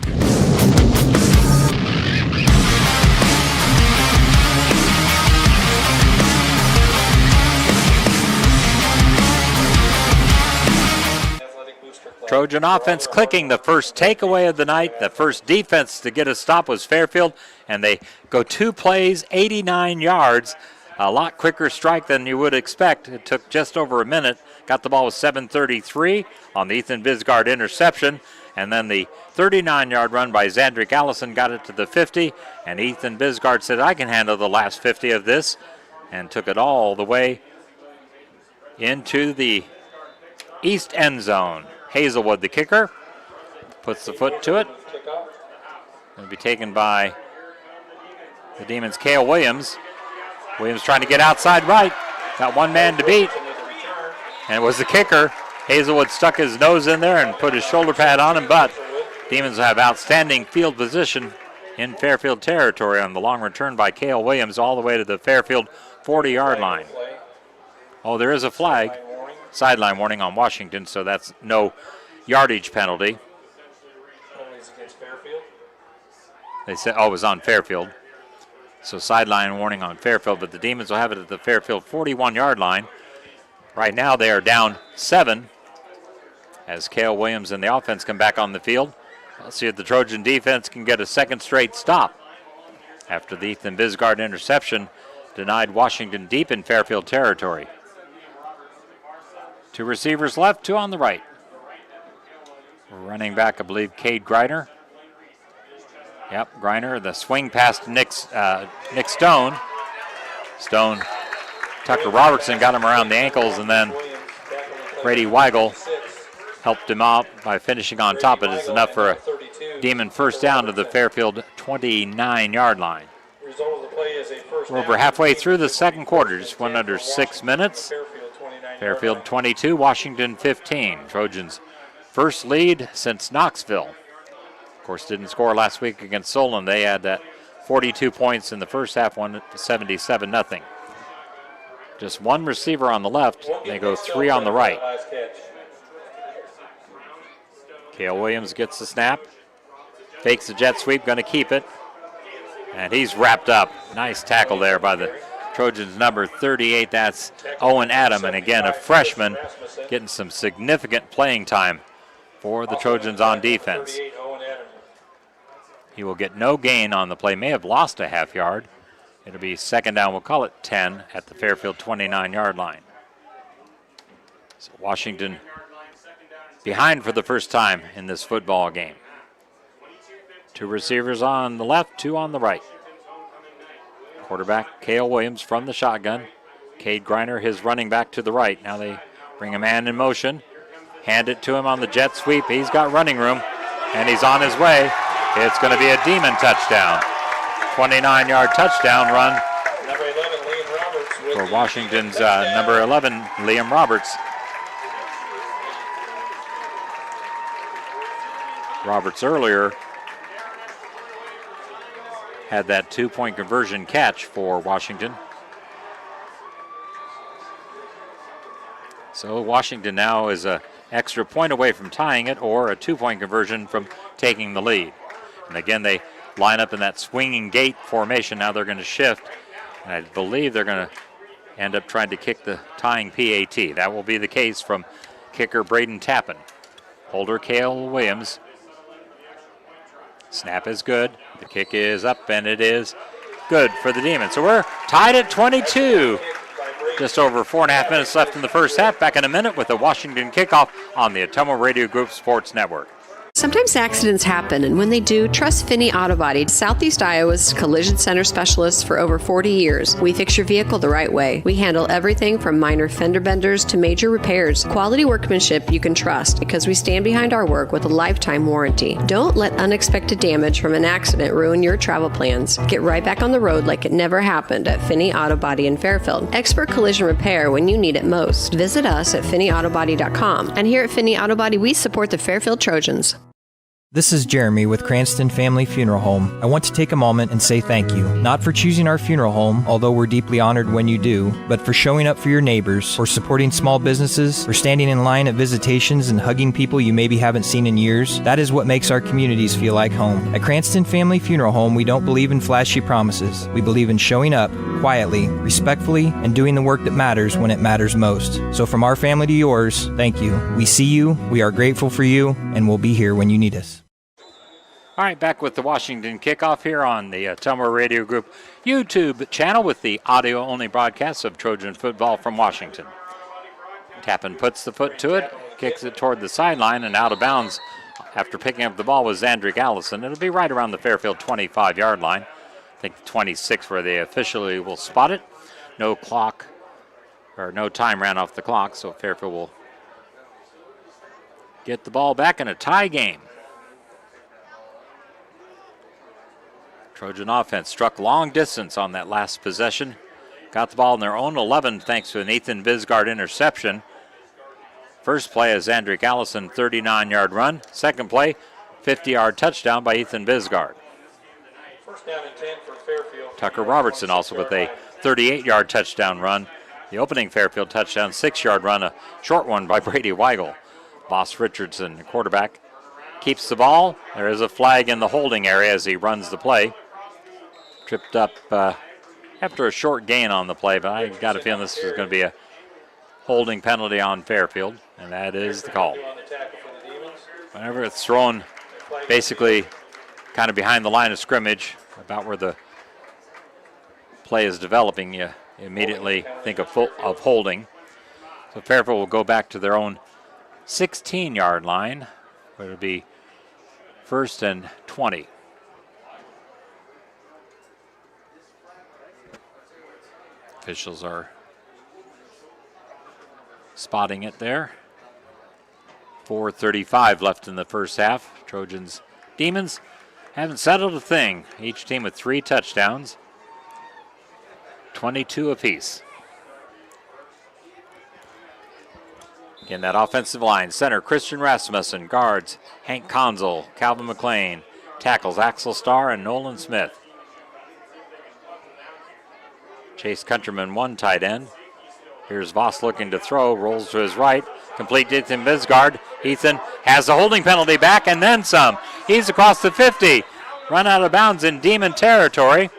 Trojan offense clicking, the first takeaway of the night. The first defense to get a stop was Fairfield, and they go 2 plays, 89 yards. A lot quicker strike than you would expect. It took just over a minute. Got the ball with 7:33 on the Ethan Bisgard interception. And then the 39-yard run by Zandrick Allison got it to the 50. And Ethan Bisgard said, I can handle the last 50 of this. And took it all the way into the east end zone. Hazelwood, the kicker, puts the foot to it. Going to be taken by the Demons' Cale Williams. Williams trying to get outside right. Got one man to beat. And it was the kicker. Hazelwood stuck his nose in there and put his shoulder pad on him, but Demons have outstanding field position in Fairfield territory on the long return by Cale Williams all the way to the Fairfield 40-yard line. Oh, there is a flag. Sideline warning on Washington, so that's no yardage penalty. They said, oh, it was on Fairfield. So sideline warning on Fairfield, but the Demons will have it at the Fairfield 41-yard line. Right now they are down 7 as Cale Williams and the offense come back on the field. Let's see if the Trojan defense can get a second straight stop after the Ethan Bisgard interception denied Washington deep in Fairfield territory. 2 receivers left, 2 on the right. Running back, I believe, Cade Griner. Yep, Griner, the swing past Nick Stone. Stone, Tucker Robertson got him around the ankles, and then Brady Weigel helped him out by finishing on top. It is enough for a Demon first down to the Fairfield 29-yard line. We're over halfway through the second quarter, just went under 6 minutes. Fairfield 22, Washington 15. Trojans' first lead since Knoxville. Of course, didn't score last week against Solon. They had that 42 points in the first half, won 77-0. Just 1 receiver on the left. They go 3 on the right. Cale Williams gets the snap. Fakes the jet sweep, going to keep it. And he's wrapped up. Nice tackle there by the Trojans' number 38. That's Owen Adam. And again, a freshman getting some significant playing time for the Trojans on defense. He will get no gain on the play. May have lost a half yard. It'll be second down. We'll call it 10 at the Fairfield 29-yard line. So Washington behind for the first time in this football game. 2 receivers on the left, 2 on the right. Quarterback Cale Williams from the shotgun. Cade Griner, his running back, to the right. Now they bring a man in motion. Hand it to him on the jet sweep. He's got running room, and he's on his way. It's going to be a Demon touchdown. 29-yard touchdown run for Washington's number 11, Liam Roberts. Roberts earlier had that 2-point conversion catch for Washington. So Washington now is an extra point away from tying it, or a 2-point conversion from taking the lead. And again, they line up in that swinging gate formation. Now they're going to shift, and I believe they're going to end up trying to kick the tying PAT. That will be the case from kicker Braden Tappan. Holder Cale Williams. Snap is good. The kick is up, and it is good for the Demons. So we're tied at 22. Just over 4.5 minutes left in the first half. Back in a minute with the Washington kickoff on the Atomo Radio Group Sports Network. Sometimes accidents happen, and when they do, trust Finney Auto Body, Southeast Iowa's collision center specialists for over 40 years. We fix your vehicle the right way. We handle everything from minor fender benders to major repairs. Quality workmanship you can trust because we stand behind our work with a lifetime warranty. Don't let unexpected damage from an accident ruin your travel plans. Get right back on the road like it never happened at Finney Auto Body in Fairfield. Expert collision repair when you need it most. Visit us at FinneyAutoBody.com. And here at Finney Auto Body, we support the Fairfield Trojans. This is Jeremy with Cranston Family Funeral Home. I want to take a moment and say thank you, not for choosing our funeral home, although we're deeply honored when you do, but for showing up for your neighbors, for supporting small businesses, for standing in line at visitations and hugging people you maybe haven't seen in years. That is what makes our communities feel like home. At Cranston Family Funeral Home, we don't believe in flashy promises. We believe in showing up quietly, respectfully, and doing the work that matters when it matters most. So from our family to yours, thank you. We see you, we are grateful for you, and we'll be here when you need us. All right, back with the Washington kickoff here on the Atomo Radio Group YouTube channel with the audio-only broadcast of Trojan football from Washington. Tappan puts the foot to it, kicks it toward the sideline, and out of bounds after picking up the ball was Zandrick Allison. It'll be right around the Fairfield 25-yard line. I think 26 where they officially will spot it. No clock, or no time ran off the clock, so Fairfield will get the ball back in a tie game. Trojan offense struck long distance on that last possession. Got the ball in their own 11 thanks to an Ethan Bisgard interception. First play is Zandrick Allison, 39-yard run. Second play, 50-yard touchdown by Ethan Bisgard. First down and 10 for Fairfield. Tucker Robertson also with a 38-yard touchdown run. The opening Fairfield touchdown, 6-yard run, a short one by Brady Weigel. Boss Richardson, the quarterback, keeps the ball. There is a flag in the holding area as he runs the play. Tripped up after a short gain on the play, but I got a feeling this is going to be a holding penalty on Fairfield, and that is the call. Whenever it's thrown basically kind of behind the line of scrimmage, about where the play is developing, you immediately think of holding. So Fairfield will go back to their own 16-yard line, where it'll be 1st and 20. Officials are spotting it there. 4:35 left in the first half. Trojans, Demons haven't settled a thing. Each team with 3 touchdowns, 22 apiece. Again, that offensive line, center Christian Rasmussen, guards Hank Konzel, Calvin McLean, tackles Axel Starr and Nolan Smith. Chase Countryman, 1 tight end. Here's Voss looking to throw, rolls to his right, complete to Ethan Bisgard. Ethan has a holding penalty back and then some. He's across the 50, run out of bounds in Demon territory.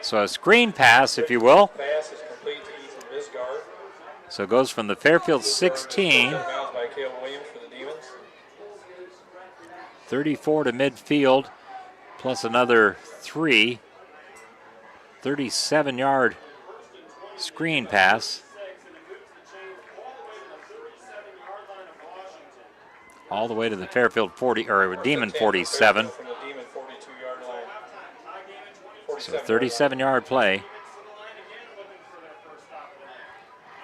So a screen pass, if you will. Pass is complete to Ethan Bisgard. So it goes from the Fairfield 16, Bounds by Caleb Williams for the Demons. 34 to midfield, plus another 3. 37-yard screen pass. All the way to the Fairfield 40, or Demon 47. From the Demon 42-yard line. So 37-yard play.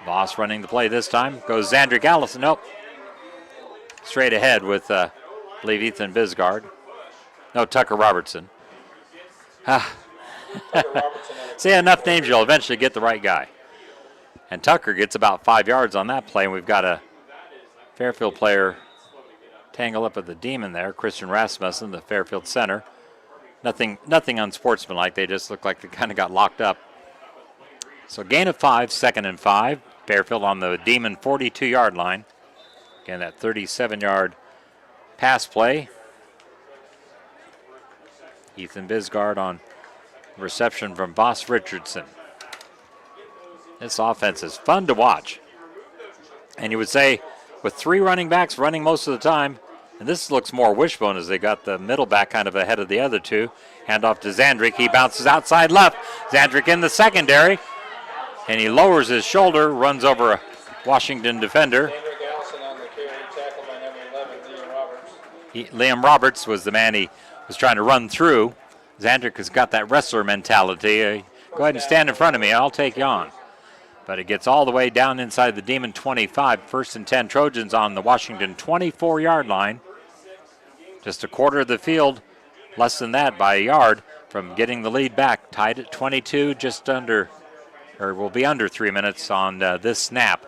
Voss running the play this time. Goes Zandrick Allison. Nope. Straight ahead with, I believe, Ethan Bisgard. No, Tucker Robertson. See, enough names, you'll eventually get the right guy. And Tucker gets about 5 yards on that play, and we've got a Fairfield player tangle up at the Demon there. Christian Rasmussen, the Fairfield center. Nothing unsportsmanlike. They just look like they kind of got locked up. So gain of 5, 2nd and 5. Fairfield on the Demon 42-yard line. Again, that 37-yard pass play. Ethan Bisgard on reception from Boss Richardson. This offense is fun to watch. And you would say with 3 running backs running most of the time, and this looks more wishbone as they got the middle back kind of ahead of the other two. Hand off to Zandrick. He bounces outside left. Zandrick in the secondary. And he lowers his shoulder, runs over a Washington defender. Liam Roberts was the man he was trying to run through. Zandrick has got that wrestler mentality. Go ahead and stand in front of me. I'll take you on. But it gets all the way down inside the Demon 25. 1st and 10 Trojans on the Washington 24-yard line. Just a quarter of the field, less than that by a yard from getting the lead back. Tied at 22, just under, or will be under 3 minutes on this snap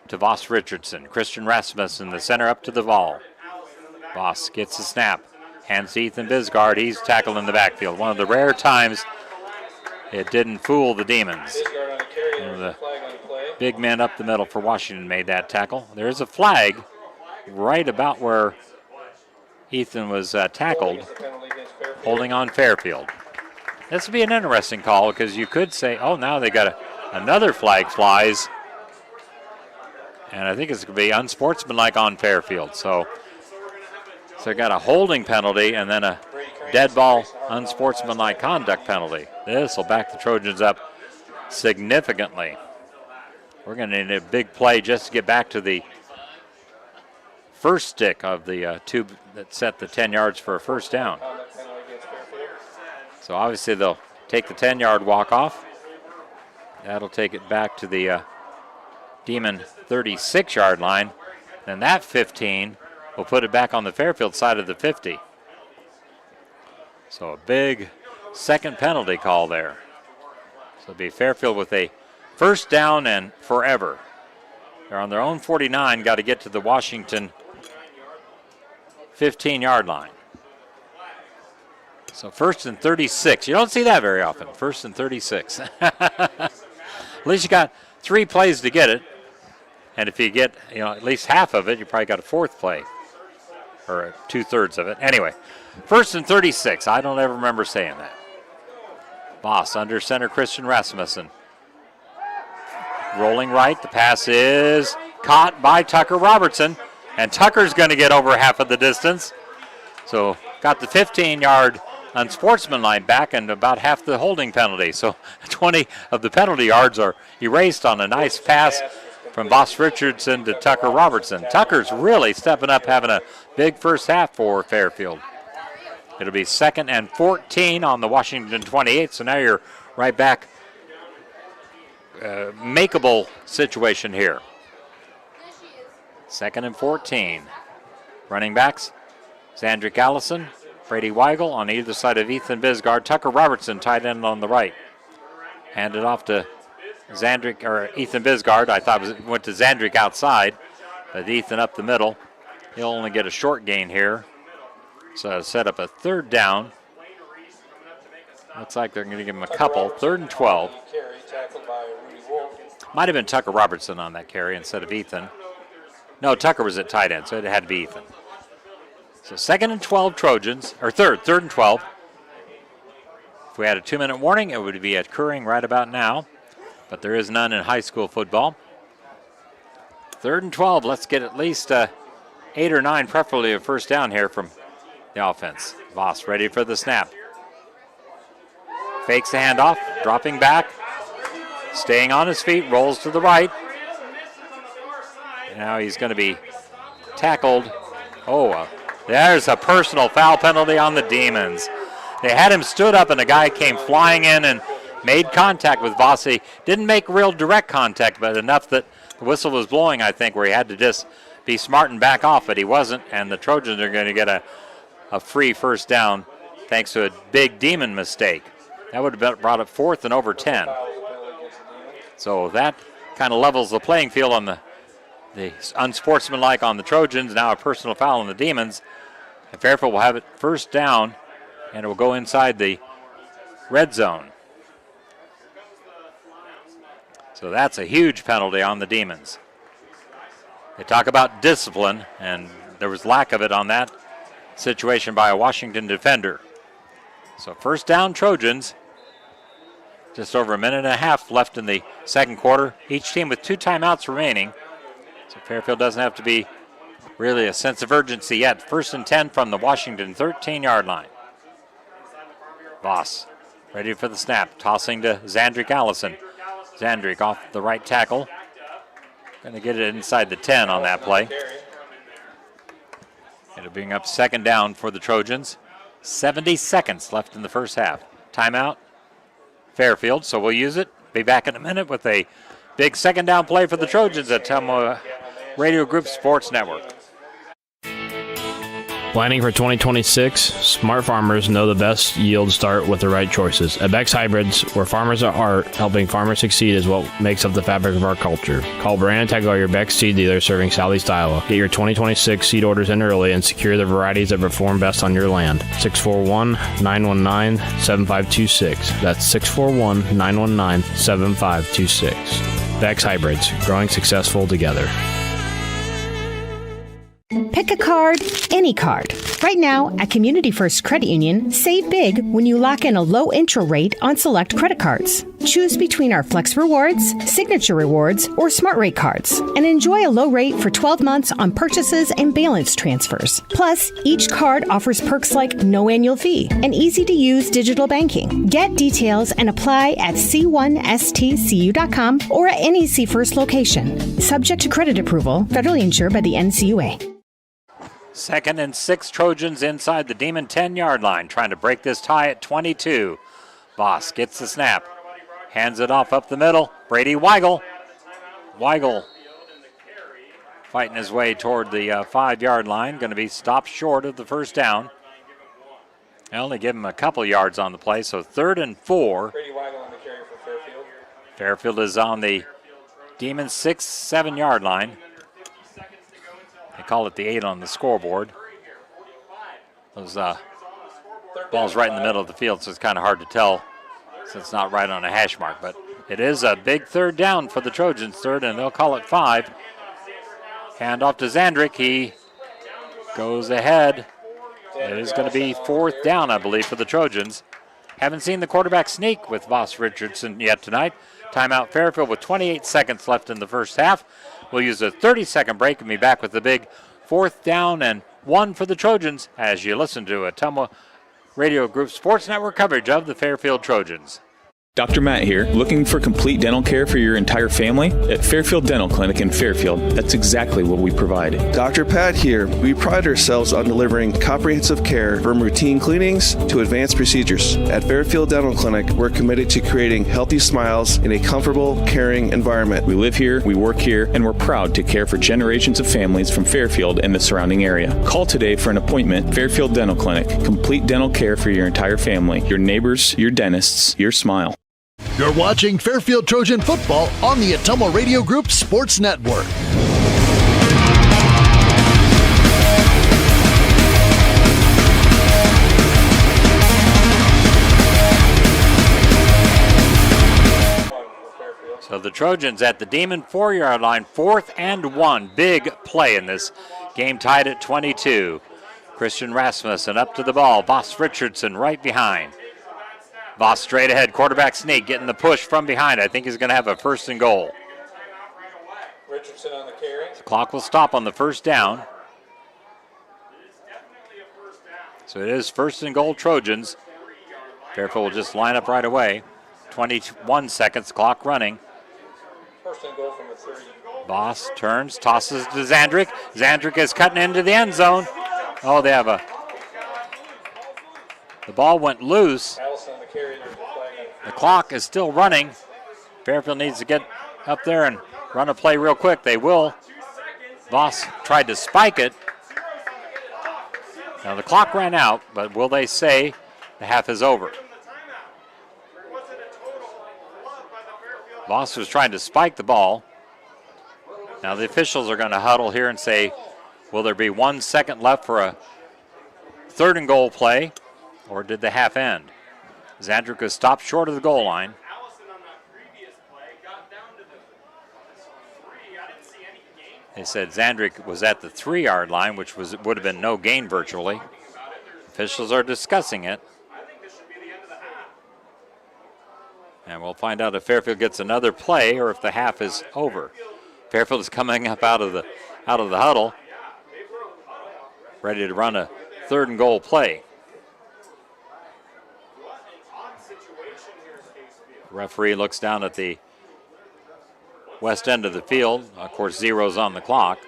to Voss Richardson. Christian Rasmussen, the center, up to the ball. Voss gets the snap. Hands to Ethan Bisgard. He's tackled in the backfield. One of the rare times it didn't fool the Demons. One of the big men up the middle for Washington made that tackle. There's a flag right about where Ethan was tackled, holding on Fairfield. This would be an interesting call because you could say, oh, now they got another flag flies. And I think it's going to be unsportsmanlike on Fairfield. So they got a holding penalty and then a dead ball unsportsmanlike conduct penalty. This will back the Trojans up significantly. We're going to need a big play just to get back to the first stick of the two that set the 10 yards for a first down. So obviously they'll take the 10-yard walk-off. That'll take it back to the Demon 36-yard line. Then that 15 will put it back on the Fairfield side of the 50. So a big second penalty call there. So it'll be Fairfield with a first down and forever. They're on their own 49, got to get to the Washington 15-yard line. So first and 36. You don't see that very often. First and 36. At least you got 3 plays to get it. And if you get, at least half of it, you probably got a 4th play. Or 2/3 of it. Anyway, first and 36. I don't ever remember saying that. Voss under center, Christian Rasmussen. Rolling right. The pass is caught by Tucker Robertson. And Tucker's going to get over half of the distance. So got the 15-yard unsportsmanlike back and about half the holding penalty. So 20 of the penalty yards are erased on a nice pass from Voss Richardson to Tucker Robertson. Tucker's really stepping up, having a big first half for Fairfield. It'll be 2nd and 14 on the Washington 28. So now you're right back. Makeable situation here. 2nd and 14. Running backs, Zandrick Allison, Brady Weigel on either side of Ethan Bisgard. Tucker Robertson tight end on the right. Handed off to Ethan Bisgard. I thought it went to Zandrick outside, but Ethan up the middle. He'll only get a short gain here. So set up a 3rd down. Looks like they're going to give him a couple. 3rd and 12. Might have been Tucker Robertson on that carry instead of Ethan. No, Tucker was at tight end, so it had to be Ethan. So 2nd and 12 Trojans, or 3rd and 12. If we had a 2-minute warning, it would be occurring right about now, but there is none in high school football. 3rd and 12, let's get at least 8 or 9, preferably a first down here from the offense. Voss ready for the snap. Fakes the handoff, dropping back, staying on his feet, rolls to the right. Now he's going to be tackled. There's a personal foul penalty on the Demons. They had him stood up and the guy came flying in and made contact with Vossi. Didn't make real direct contact, but enough that the whistle was blowing, I think, where he had to just be smart and back off, but he wasn't, and the Trojans are going to get a free first down thanks to a big Demon mistake. That would have brought it 4th and over 10. So that kind of levels the playing field on the unsportsmanlike on the Trojans, now a personal foul on the Demons. And Fairfield will have it first down, and it will go inside the red zone. So that's a huge penalty on the Demons. They talk about discipline, and there was lack of it on that situation by a Washington defender. So first down Trojans. Just over a minute and a half left in the second quarter. Each team with 2 timeouts remaining. So Fairfield doesn't have to be really a sense of urgency yet. 1st and 10 from the Washington 13-yard line. Voss ready for the snap. Tossing to Zandrick Allison. Zandrick off the right tackle. Going to get it inside the 10 on that play. It'll bring up 2nd down for the Trojans. 70 seconds left in the first half. Timeout, Fairfield, so we'll use it. Be back in a minute with a big 2nd down play for the Trojans at Tomo Radio Group Sports Network. Planning for 2026, smart farmers know the best yields start with the right choices. At Beck's Hybrids, where farmers are art, helping farmers succeed is what makes up the fabric of our culture. Call Brandon Tegler, your Beck's seed dealer serving Southeast Iowa. Get your 2026 seed orders in early and secure the varieties that perform best on your land. 641-919-7526. That's 641-919-7526. Beck's Hybrids, growing successful together. Pick a card, any card. Right now, at Community First Credit Union, save big when you lock in a low intro rate on select credit cards. Choose between our Flex Rewards, Signature Rewards, or Smart Rate cards, and enjoy a low rate for 12 months on purchases and balance transfers. Plus, each card offers perks like no annual fee and easy-to-use digital banking. Get details and apply at c1stcu.com or at NEC First location. Subject to credit approval, federally insured by the NCUA. 2nd and 6 Trojans inside the Demon 10-yard line, trying to break this tie at 22. Voss gets the snap, hands it off up the middle. Brady Weigel. Weigel fighting his way toward the 5-yard line. Going to be stopped short of the first down. They only give him a couple yards on the play, so 3rd and 4. Brady Weigel on the carry for Fairfield. Fairfield is on the Demons 6-7-yard line. They call it the 8 on the scoreboard. Those ball's right in the middle of the field, so it's kind of hard to tell since it's not right on a hash mark. But it is a big 3rd down for the Trojans, 3rd, and they'll call it 5. Hand off to Zandrick. He goes ahead. It is going to be 4th down, I believe, for the Trojans. Haven't seen the quarterback sneak with Voss Richardson yet tonight. Timeout Fairfield with 28 seconds left in the first half. We'll use a 30-second break and be back with the big 4th down and 1 for the Trojans as you listen to Ottumwa Radio Group Sports Network coverage of the Fairfield Trojans. Dr. Matt here. Looking for complete dental care for your entire family? At Fairfield Dental Clinic in Fairfield, that's exactly what we provide. Dr. Pat here. We pride ourselves on delivering comprehensive care from routine cleanings to advanced procedures. At Fairfield Dental Clinic, we're committed to creating healthy smiles in a comfortable, caring environment. We live here, we work here, and we're proud to care for generations of families from Fairfield and the surrounding area. Call today for an appointment. Fairfield Dental Clinic. Complete dental care for your entire family, your neighbors, your dentists, your smile. You're watching Fairfield Trojan football on the Ottumwa Radio Group Sports Network. So the Trojans at the Demon 4-yard line, 4th and 1. Big play in this game, tied at 22. Christian Rasmussen up to the ball. Voss Richardson right behind. Voss straight ahead, quarterback sneak, getting the push from behind. I think he's going to have a 1st and goal. Richardson on the carry. The clock will stop on the 1st down. So it is 1st and goal Trojans. Fairfield will just line up right away. 21 seconds, clock running. 1st and goal from the 30. Voss turns, tosses to Zandrick. Zandrick is cutting into the end zone. Oh, they have the ball went loose. The clock is still running. Fairfield needs to get up there and run a play real quick. They will. Voss tried to spike it. Now the clock ran out, but will they say the half is over? Voss was trying to spike the ball. Now the officials are going to huddle here and say, will there be 1 second left for a 3rd and goal play, or did the half end? Zandrick was stopped short of the goal line. They said Zandrick was at the 3-yard line, which would have been no gain virtually. Officials are discussing it. And we'll find out if Fairfield gets another play or if the half is over. Fairfield is coming up out of the huddle, ready to run a 3rd and goal play. Referee looks down at the west end of the field. Of course, 0's on the clock.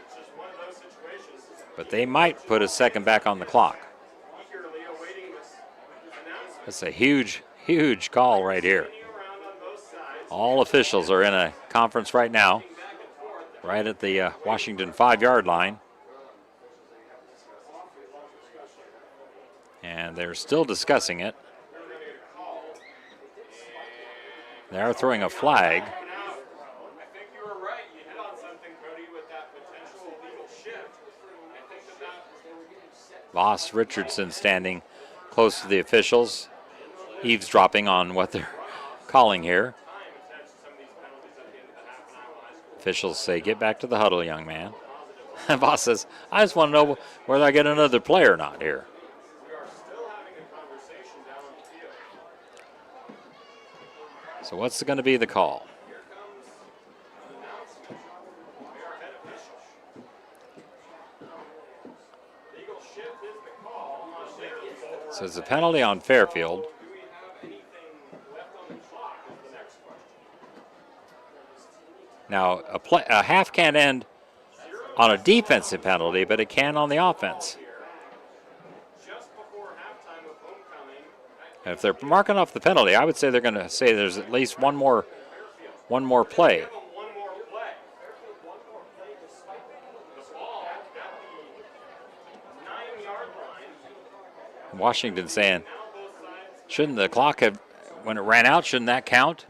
But they might put a second back on the clock. That's a huge, huge call right here. All officials are in a conference right now, right at the Washington 5-yard line. And they're still discussing it. They are throwing a flag. Voss Richardson standing close to the officials, eavesdropping on what they're calling here. Officials say, get back to the huddle, young man. And Voss says, I just want to know whether I get another play or not here. So what's going to be the call? So it's a penalty on Fairfield. Now, a half can't end on a defensive penalty, but it can on the offense. And if they're marking off the penalty, I would say they're going to say there's at least one more play. Washington saying, shouldn't the clock have, when it ran out, shouldn't that count?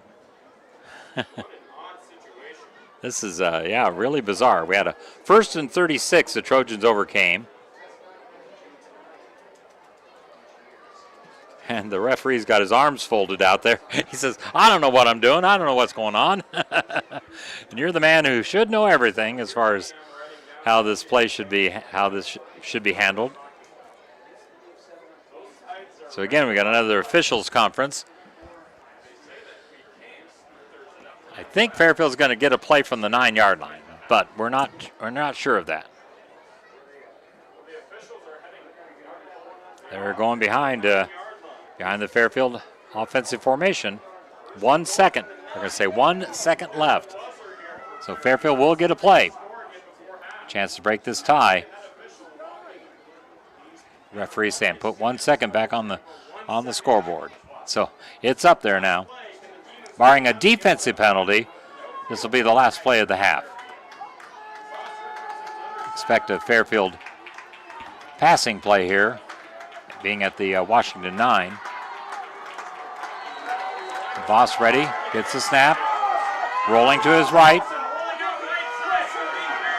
This is, really bizarre. We had a 1st and 36 the Trojans overcame. And the referee's got his arms folded out there. He says, I don't know what I'm doing. I don't know what's going on. And you're the man who should know everything as far as how this play should be, how this should be handled. So again, we got another officials conference. I think Fairfield's going to get a play from the 9-yard line, but we're not sure of that. They're going behind the Fairfield offensive formation. 1 second. We're going to say 1 second left. So Fairfield will get a play. Chance to break this tie. Referee saying put 1 second back on the scoreboard. So it's up there now. Barring a defensive penalty, this will be the last play of the half. Expect a Fairfield passing play here, being at the Washington 9. Voss ready, gets the snap, rolling to his right.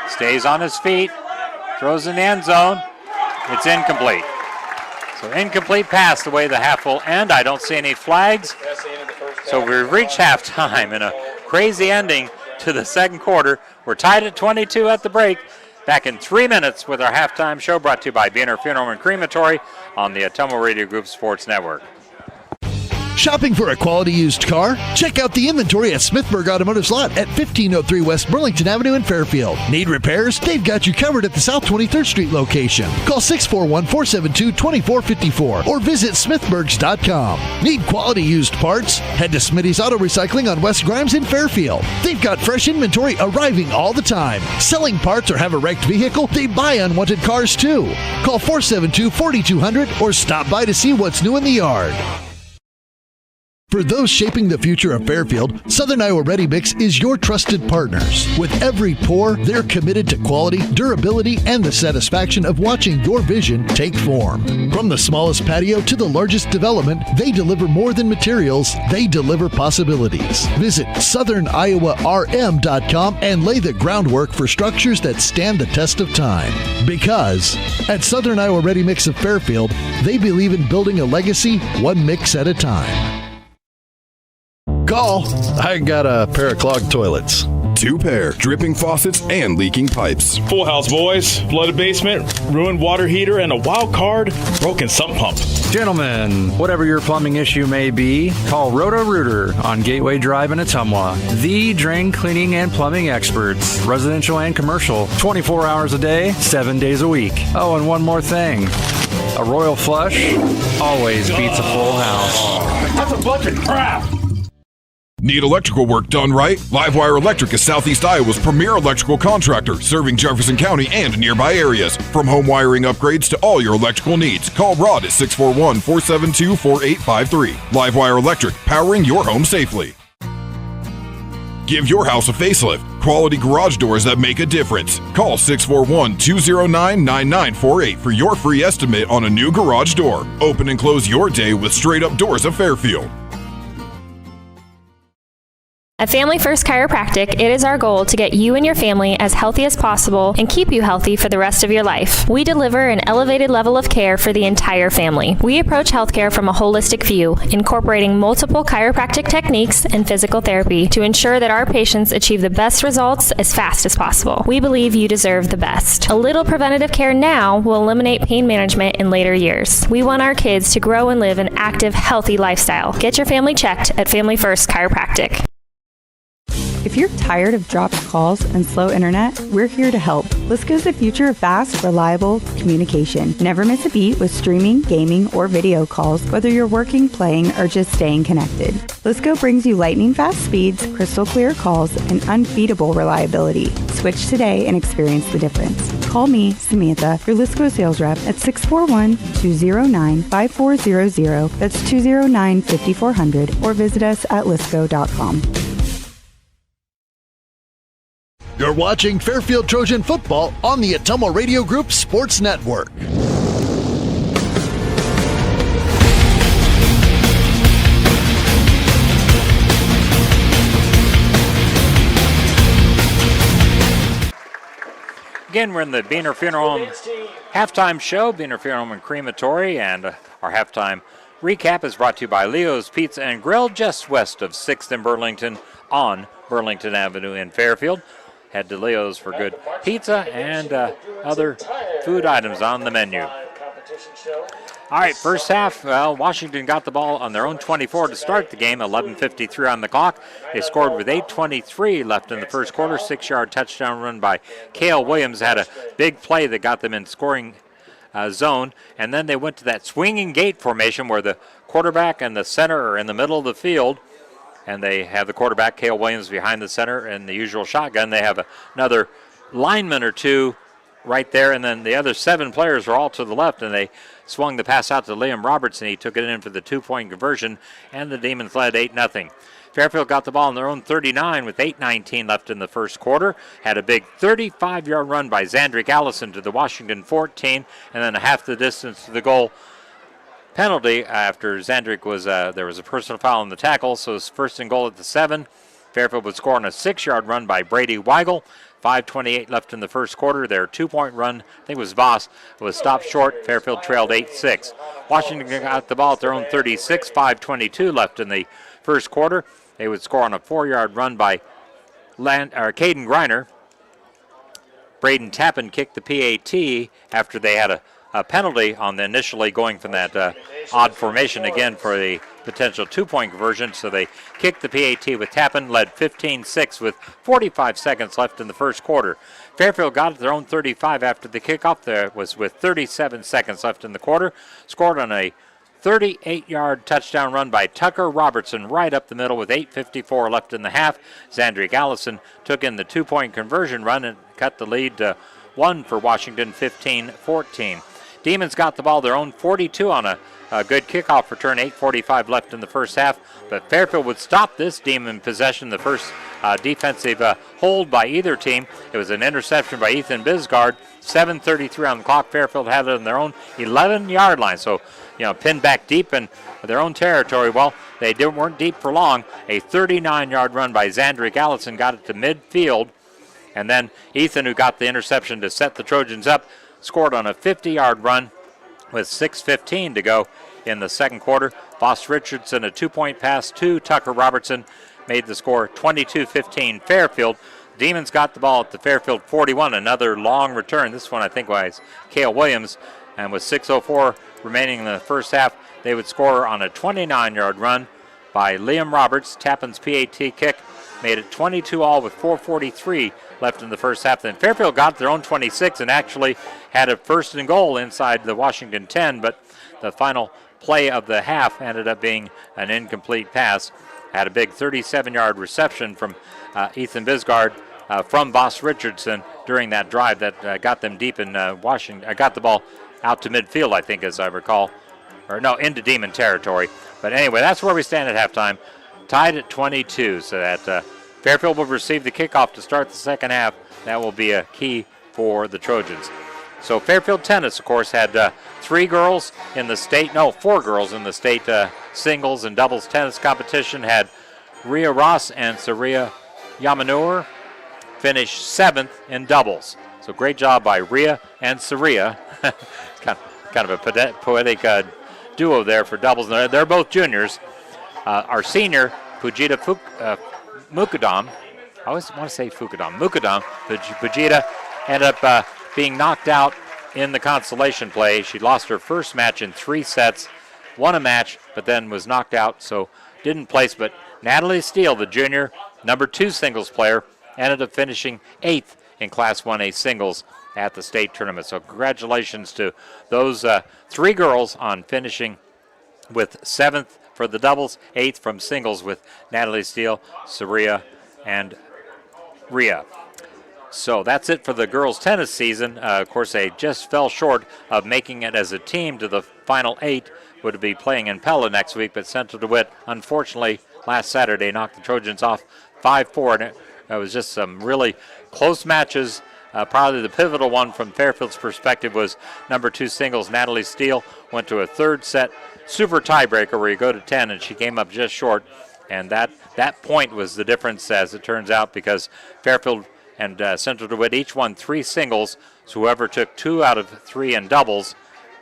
Stays on his feet, throws in the end zone. It's incomplete. So incomplete pass the way the half will end. I don't see any flags. So we've reached halftime in a crazy ending to the second quarter. We're tied at 22 at the break. Back in 3 minutes with our halftime show brought to you by Biener Funeral and Crematory on the Atomo Radio Group Sports Network. Shopping for a quality used car? Check out the inventory at Smithburg Automotive's lot at 1503 West Burlington Avenue in Fairfield. Need repairs? They've got you covered at the South 23rd Street location. Call 641-472-2454 or visit smithburgs.com. Need quality used parts? Head to Smitty's Auto Recycling on West Grimes in Fairfield. They've got fresh inventory arriving all the time. Selling parts or have a wrecked vehicle? They buy unwanted cars too. Call 472-4200 or stop by to see what's new in the yard. For those shaping the future of Fairfield, Southern Iowa Ready Mix is your trusted partners. With every pour, they're committed to quality, durability, and the satisfaction of watching your vision take form. From the smallest patio to the largest development, they deliver more than materials, they deliver possibilities. Visit SouthernIowaRM.com and lay the groundwork for structures that stand the test of time. Because at Southern Iowa Ready Mix of Fairfield, they believe in building a legacy one mix at a time. Call. I got a pair of clogged toilets. 2 pair, dripping faucets and leaking pipes. Full house, boys. Flooded basement, ruined water heater, and a wild card, broken sump pump. Gentlemen, whatever your plumbing issue may be, call Roto-Rooter on Gateway Drive in Ottumwa. The drain cleaning and plumbing experts, residential and commercial, 24 hours a day, 7 days a week. Oh, and one more thing. A royal flush always beats a full house. That's a bunch of crap. Need electrical work done right? Livewire Electric is Southeast Iowa's premier electrical contractor, serving Jefferson County and nearby areas. From home wiring upgrades to all your electrical needs, call Rod at 641-472-4853. Livewire Electric, powering your home safely. Give your house a facelift. Quality garage doors that make a difference. Call 641-209-9948 for your free estimate on a new garage door. Open and close your day with Straight Up Doors of Fairfield. At Family First Chiropractic, it is our goal to get you and your family as healthy as possible and keep you healthy for the rest of your life. We deliver an elevated level of care for the entire family. We approach healthcare from a holistic view, incorporating multiple chiropractic techniques and physical therapy to ensure that our patients achieve the best results as fast as possible. We believe you deserve the best. A little preventative care now will eliminate pain management in later years. We want our kids to grow and live an active, healthy lifestyle. Get your family checked at Family First Chiropractic. If you're tired of dropped calls and slow internet, we're here to help. Lisco's the future of fast, reliable communication. Never miss a beat with streaming, gaming, or video calls, whether you're working, playing, or just staying connected. Lisco brings you lightning fast speeds, crystal clear calls, and unbeatable reliability. Switch today and experience the difference. Call me, Samantha, your Lisco sales rep at 641-209-5400. That's 209-5400, or visit us at lisco.com. You're watching Fairfield Trojan football on the Atomo Radio Group Sports Network. Again, we're in the Beaner Funeral Home halftime show, Beaner Funeral Home and Crematory, and our halftime recap is brought to you by Leo's Pizza and Grill, just west of 6th and Burlington on Burlington Avenue in Fairfield. Head to Leo's for good pizza and other food items on the menu. All right, first half, Washington got the ball on their own 24 to start the game, 11:53 on the clock. They scored with 8:23 left in the first quarter. 6-yard touchdown run by Cale Williams had a big play that got them in scoring zone, and then they went to that swinging gate formation where the quarterback and the center are in the middle of the field, and they have the quarterback, Cale Williams, behind the center in the usual shotgun. They have another lineman or two right there, and then the other 7 players are all to the left, and they swung the pass out to Liam Robertson. He took it in for the 2-point conversion, and the Demons led 8-0. Fairfield got the ball on their own 39 with 8:19 left in the first quarter. Had a big 35-yard run by Zandrick Allison to the Washington 14, and then a half the distance to the goal penalty after Zandrick was, there was a personal foul on the tackle, so it's first and goal at the 7. Fairfield would score on a 6-yard run by Brady Weigel. 5:28 left in the first quarter. Their 2-point run, I think it was Voss, was stopped short. Fairfield trailed 8-6. Washington got the ball at their own 36, 5:22 left in the first quarter. They would score on a 4-yard run by Caden Griner. Braden Tappan kicked the PAT after they had a penalty on the initially going from that odd formation again for the potential 2-point conversion. So they kicked the PAT with Tappan, led 15-6 with 45 seconds left in the first quarter. Fairfield got at their own 35 after the kickoff. There was with 37 seconds left in the quarter. Scored on a 38-yard touchdown run by Tucker Robertson right up the middle with 8:54 left in the half. Zandrick Allison took in the 2-point conversion run and cut the lead to 1 for Washington, 15-14. Demons got the ball their own 42 on a good kickoff return, 8:45 left in the first half. But Fairfield would stop this Demon possession, the first defensive hold by either team. It was an interception by Ethan Bisgard. 7:33 on the clock. Fairfield had it on their own 11-yard line. So, pinned back deep in their own territory. Well, they weren't deep for long. A 39-yard run by Zandrick Allison got it to midfield. And then Ethan, who got the interception to set the Trojans up, scored on a 50-yard run with 6:15 to go in the second quarter. Voss Richardson, a 2-point pass to Tucker Robertson, made the score 22-15 Fairfield. Demons got the ball at the Fairfield 41, another long return. This one I think was Cale Williams, and with 6:04 remaining in the first half, they would score on a 29-yard run by Liam Roberts. Tappan's PAT kick made it 22-all with 4:43 left in the first half. Then Fairfield got their own 26 and actually had a first and goal inside the Washington 10, but the final play of the half ended up being an incomplete pass. Had a big 37-yard reception from Ethan Bisgard from Voss Richardson during that drive that got them deep in Washington. Got the ball out to midfield, I think, as I recall. Or no, into Demon territory. But anyway, that's where we stand at halftime. Tied at 22, so that Fairfield will receive the kickoff to start the second half. That will be a key for the Trojans. So Fairfield Tennis, of course, had 4 girls in the state singles and doubles tennis competition. Had Rhea Ross and Saria Yamanur finish 7th in doubles. So great job by Rhea and Saria. kind of a poetic duo there for doubles. They're both juniors. Our senior, Pujita Mukadam, I always want to say Mukadam, Pujita ended up being knocked out in the consolation play. She lost her first match in 3 sets, won a match, but then was knocked out, so didn't place. But Natalie Steele, the junior, number 2 singles player, ended up finishing 8th in Class 1A singles at the state tournament. So congratulations to those 3 girls on finishing with 7th for the doubles, 8th from singles with Natalie Steele, Saria, and Rhea. So that's it for the girls' tennis season. Of course, they just fell short of making it as a team to the final 8. Would be playing in Pella next week, but Central DeWitt, unfortunately, last Saturday knocked the Trojans off 5-4, and it was just some really close matches. Probably the pivotal one from Fairfield's perspective was number 2 singles. Natalie Steele went to a 3rd set super tiebreaker where you go to 10, and she came up just short. And that point was the difference, as it turns out, because Fairfield and Central DeWitt each won 3 singles. So whoever took 2 out of 3 in doubles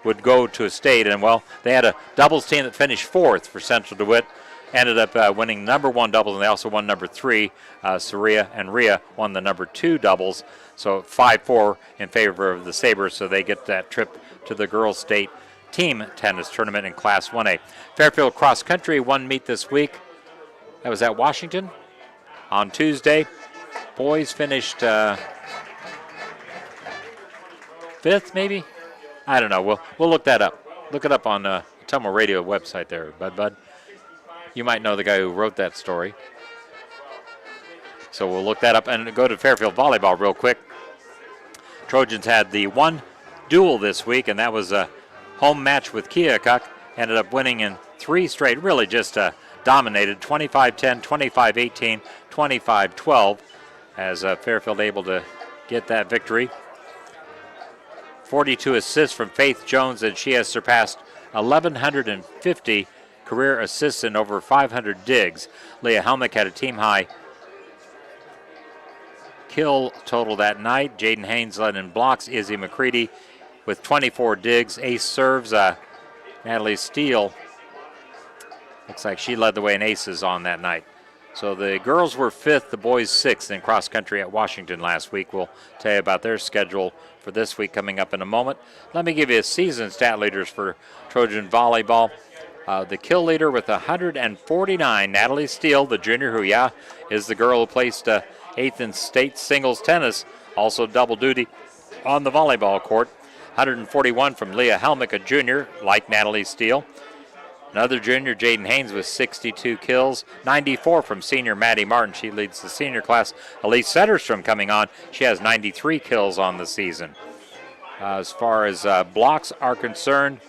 would go to a state. And, well, they had a doubles team that finished 4th for Central DeWitt. Ended up winning number 1 doubles, and they also won number 3. Saria and Rhea won the number 2 doubles. So 5-4 in favor of the Sabres, so they get that trip to the girls' state team tennis tournament in Class 1A. Fairfield Cross Country one meet this week. That was at Washington on Tuesday. Boys finished 5th, maybe? I don't know. We'll look that up. Look it up on the Ottumwa Radio website there, Bud. You might know the guy who wrote that story. So we'll look that up and go to Fairfield Volleyball real quick. Trojans had the one duel this week, and that was a home match with Keokuk. Ended up winning in 3 straight, really just dominated, 25-10, 25-18, 25-12, as Fairfield able to get that victory. 42 assists from Faith Jones, and she has surpassed 1,150 career assists and over 500 digs. Leah Helmick had a team-high kill total that night. Jaden Haynes led in blocks. Izzy McCready with 24 digs. Ace serves. Natalie Steele looks like she led the way in aces on that night. So the girls were 5th, the boys 6th in cross country at Washington last week. We'll tell you about their schedule for this week coming up in a moment. Let me give you a season stat leaders for Trojan volleyball. The kill leader with 149, Natalie Steele, the junior who, is the girl who placed 8th in state singles tennis, also double duty on the volleyball court. 141 from Leah Helmick, a junior, like Natalie Steele. Another junior, Jaden Haynes, with 62 kills. 94 from senior Maddie Martin. She leads the senior class. Elise Setterstrom coming on. She has 93 kills on the season. As far as blocks are concerned,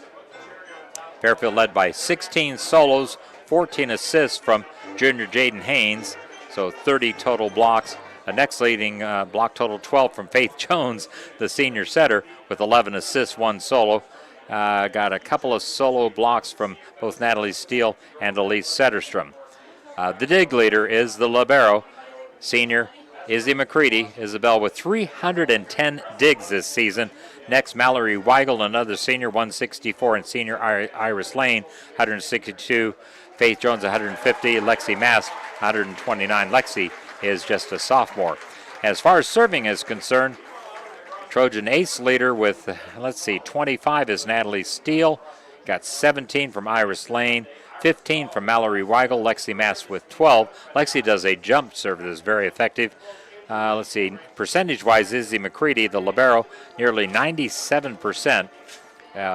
Fairfield led by 16 solos, 14 assists from junior Jaden Haynes, so 30 total blocks. The next leading block total 12 from Faith Jones, the senior setter, with 11 assists, 1 solo. Got a couple of solo blocks from both Natalie Steele and Elise Setterstrom. The dig leader is the libero, senior Izzy McCready. Isabel with 310 digs this season. Next, Mallory Weigel, another senior, 164, and senior Iris Lane, 162. Faith Jones, 150. Lexi Mast, 129. Lexi is just a sophomore. As far as serving is concerned, Trojan ace leader with, 25 is Natalie Steele. Got 17 from Iris Lane, 15 from Mallory Weigel. Lexi Mast with 12. Lexi does a jump serve that is very effective. Percentage-wise, Izzy McCready, the libero, nearly 97%,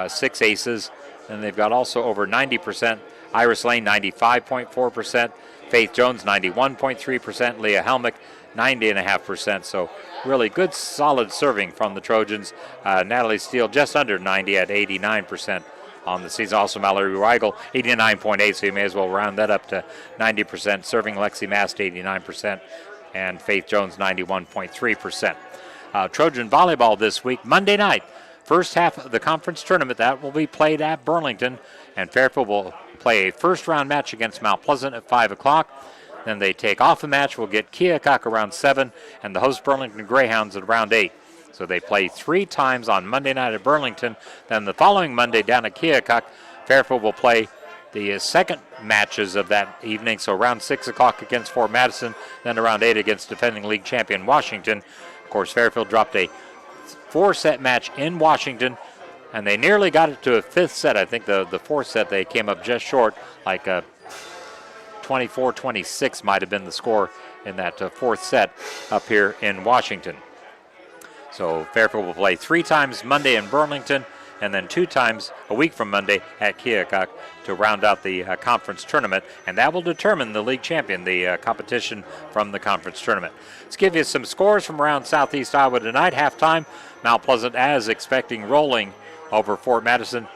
6 aces. And they've got also over 90%. Iris Lane, 95.4%. Faith Jones, 91.3%. Leah Helmick, 90.5%. So really good, solid serving from the Trojans. Natalie Steele just under 90 at 89% on the season. Also Mallory Weigel, 89.8, so you may as well round that up to 90%. Serving Lexi Mast, 89%. And Faith Jones, 91.3%. Trojan volleyball this week, Monday night. First half of the conference tournament, that will be played at Burlington. And Fairfield will play a first-round match against Mount Pleasant at 5 o'clock. Then they take off a match. We'll get Keokuk around 7, and the host Burlington Greyhounds at around 8. So they play 3 times on Monday night at Burlington. Then the following Monday down at Keokuk, Fairfield will play the second matches of that evening. So around 6 o'clock against Fort Madison, then around 8 against defending league champion Washington. Of course, Fairfield dropped a 4-set match in Washington, and they nearly got it to a 5th set. I think the 4th set they came up just short, like 24-26 might have been the score in that 4th set up here in Washington. So Fairfield will play 3 times Monday in Burlington, and then 2 times a week from Monday at Keokuk to round out the conference tournament, and that will determine the league champion, the competition from the conference tournament. Let's give you some scores from around Southeast Iowa tonight. Halftime, Mount Pleasant, as expecting, rolling over Fort Madison,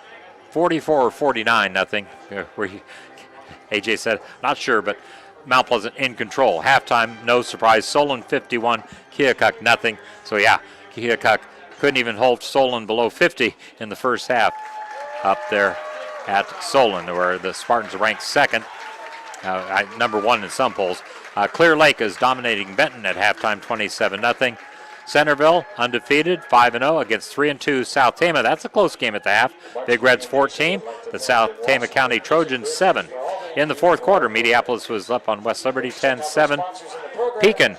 44-49, nothing. AJ said, not sure, but Mount Pleasant in control. Halftime, no surprise, Solon 51, Keokuk nothing. So yeah, Keokuk couldn't even hold Solon below 50 in the first half up there at Solon, where the Spartans ranked second, number 1 in some polls. Clear Lake is dominating Benton at halftime, 27-0. Centerville, undefeated, 5-0 against 3-2 South Tama. That's a close game at the half. Big Reds 14, the South Tama County Trojans 7. In the fourth quarter, Mediapolis was up on West Liberty 10-7. Pekin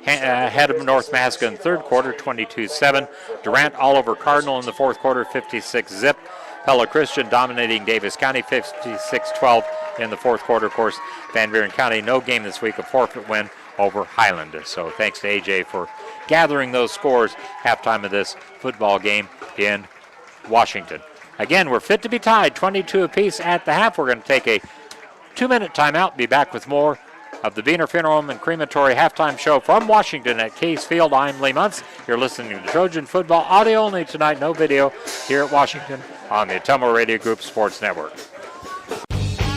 ahead of North Mahaska in the third quarter, 22-7. Durant all over Cardinal in the fourth quarter, 56-zip. Pella Christian dominating Davis County, 56-12 in the fourth quarter. Of course, Van Buren County, no game this week, a forfeit win over Highland. So thanks to AJ for gathering those scores halftime of this football game in Washington. Again, we're fit to be tied, 22 apiece at the half. We're going to take a 2-minute timeout. Be back with more of the Wiener Funeral Home and Crematory halftime show from Washington at Case Field. I'm Lee Muntz. You're listening to Trojan Football, audio only tonight, no video, here at Washington on the Ottumwa Radio Group Sports Network.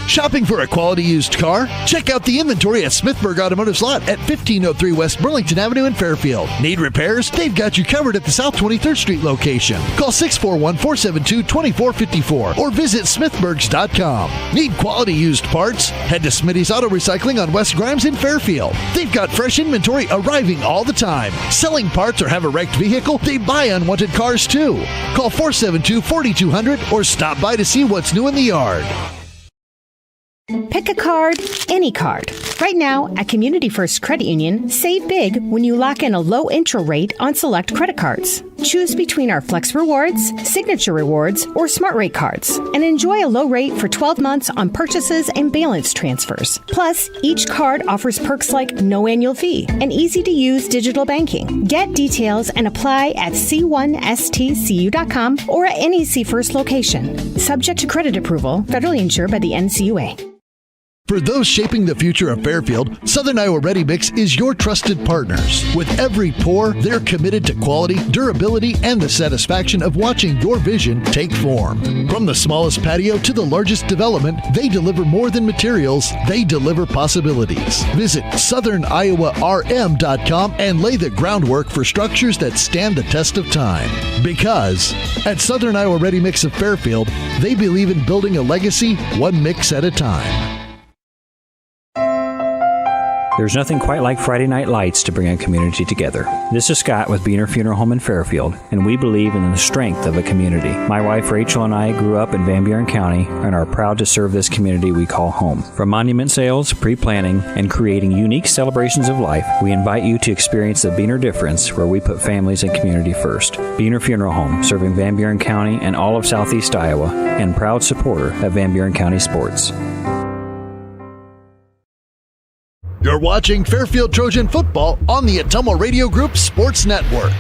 Shopping for a quality used car? Check out the inventory at Smithburg Automotive's lot at 1503 West Burlington Avenue in Fairfield. Need repairs? They've got you covered at the South 23rd Street location. Call 641-472-2454 or visit smithburgs.com. Need quality used parts? Head to Smitty's Auto Recycling on West Grimes in Fairfield. They've got fresh inventory arriving all the time. Selling parts or have a wrecked vehicle? They buy unwanted cars too. Call 472-4200 or stop by to see what's new in the yard. Pick a card, any card. Right now, at Community First Credit Union, save big when you lock in a low intro rate on select credit cards. Choose between our Flex Rewards, Signature Rewards, or Smart Rate cards, and enjoy a low rate for 12 months on purchases and balance transfers. Plus, each card offers perks like no annual fee and easy-to-use digital banking. Get details and apply at c1stcu.com or at NEC First location. Subject to credit approval, federally insured by the NCUA. For those shaping the future of Fairfield, Southern Iowa Ready Mix is your trusted partners. With every pour, they're committed to quality, durability, and the satisfaction of watching your vision take form. From the smallest patio to the largest development, they deliver more than materials, they deliver possibilities. Visit SouthernIowaRM.com and lay the groundwork for structures that stand the test of time. Because at Southern Iowa Ready Mix of Fairfield, they believe in building a legacy one mix at a time. There's nothing quite like Friday night lights to bring a community together. This is Scott with Wiener Funeral Home in Fairfield, and we believe in the strength of a community. My wife Rachel and I grew up in Van Buren County and are proud to serve this community we call home. From monument sales, pre-planning, and creating unique celebrations of life, we invite you to experience the Wiener difference where we put families and community first. Wiener Funeral Home, serving Van Buren County and all of Southeast Iowa, and proud supporter of Van Buren County sports. You're watching Fairfield Trojan football on the Ottumwa Radio Group Sports Network.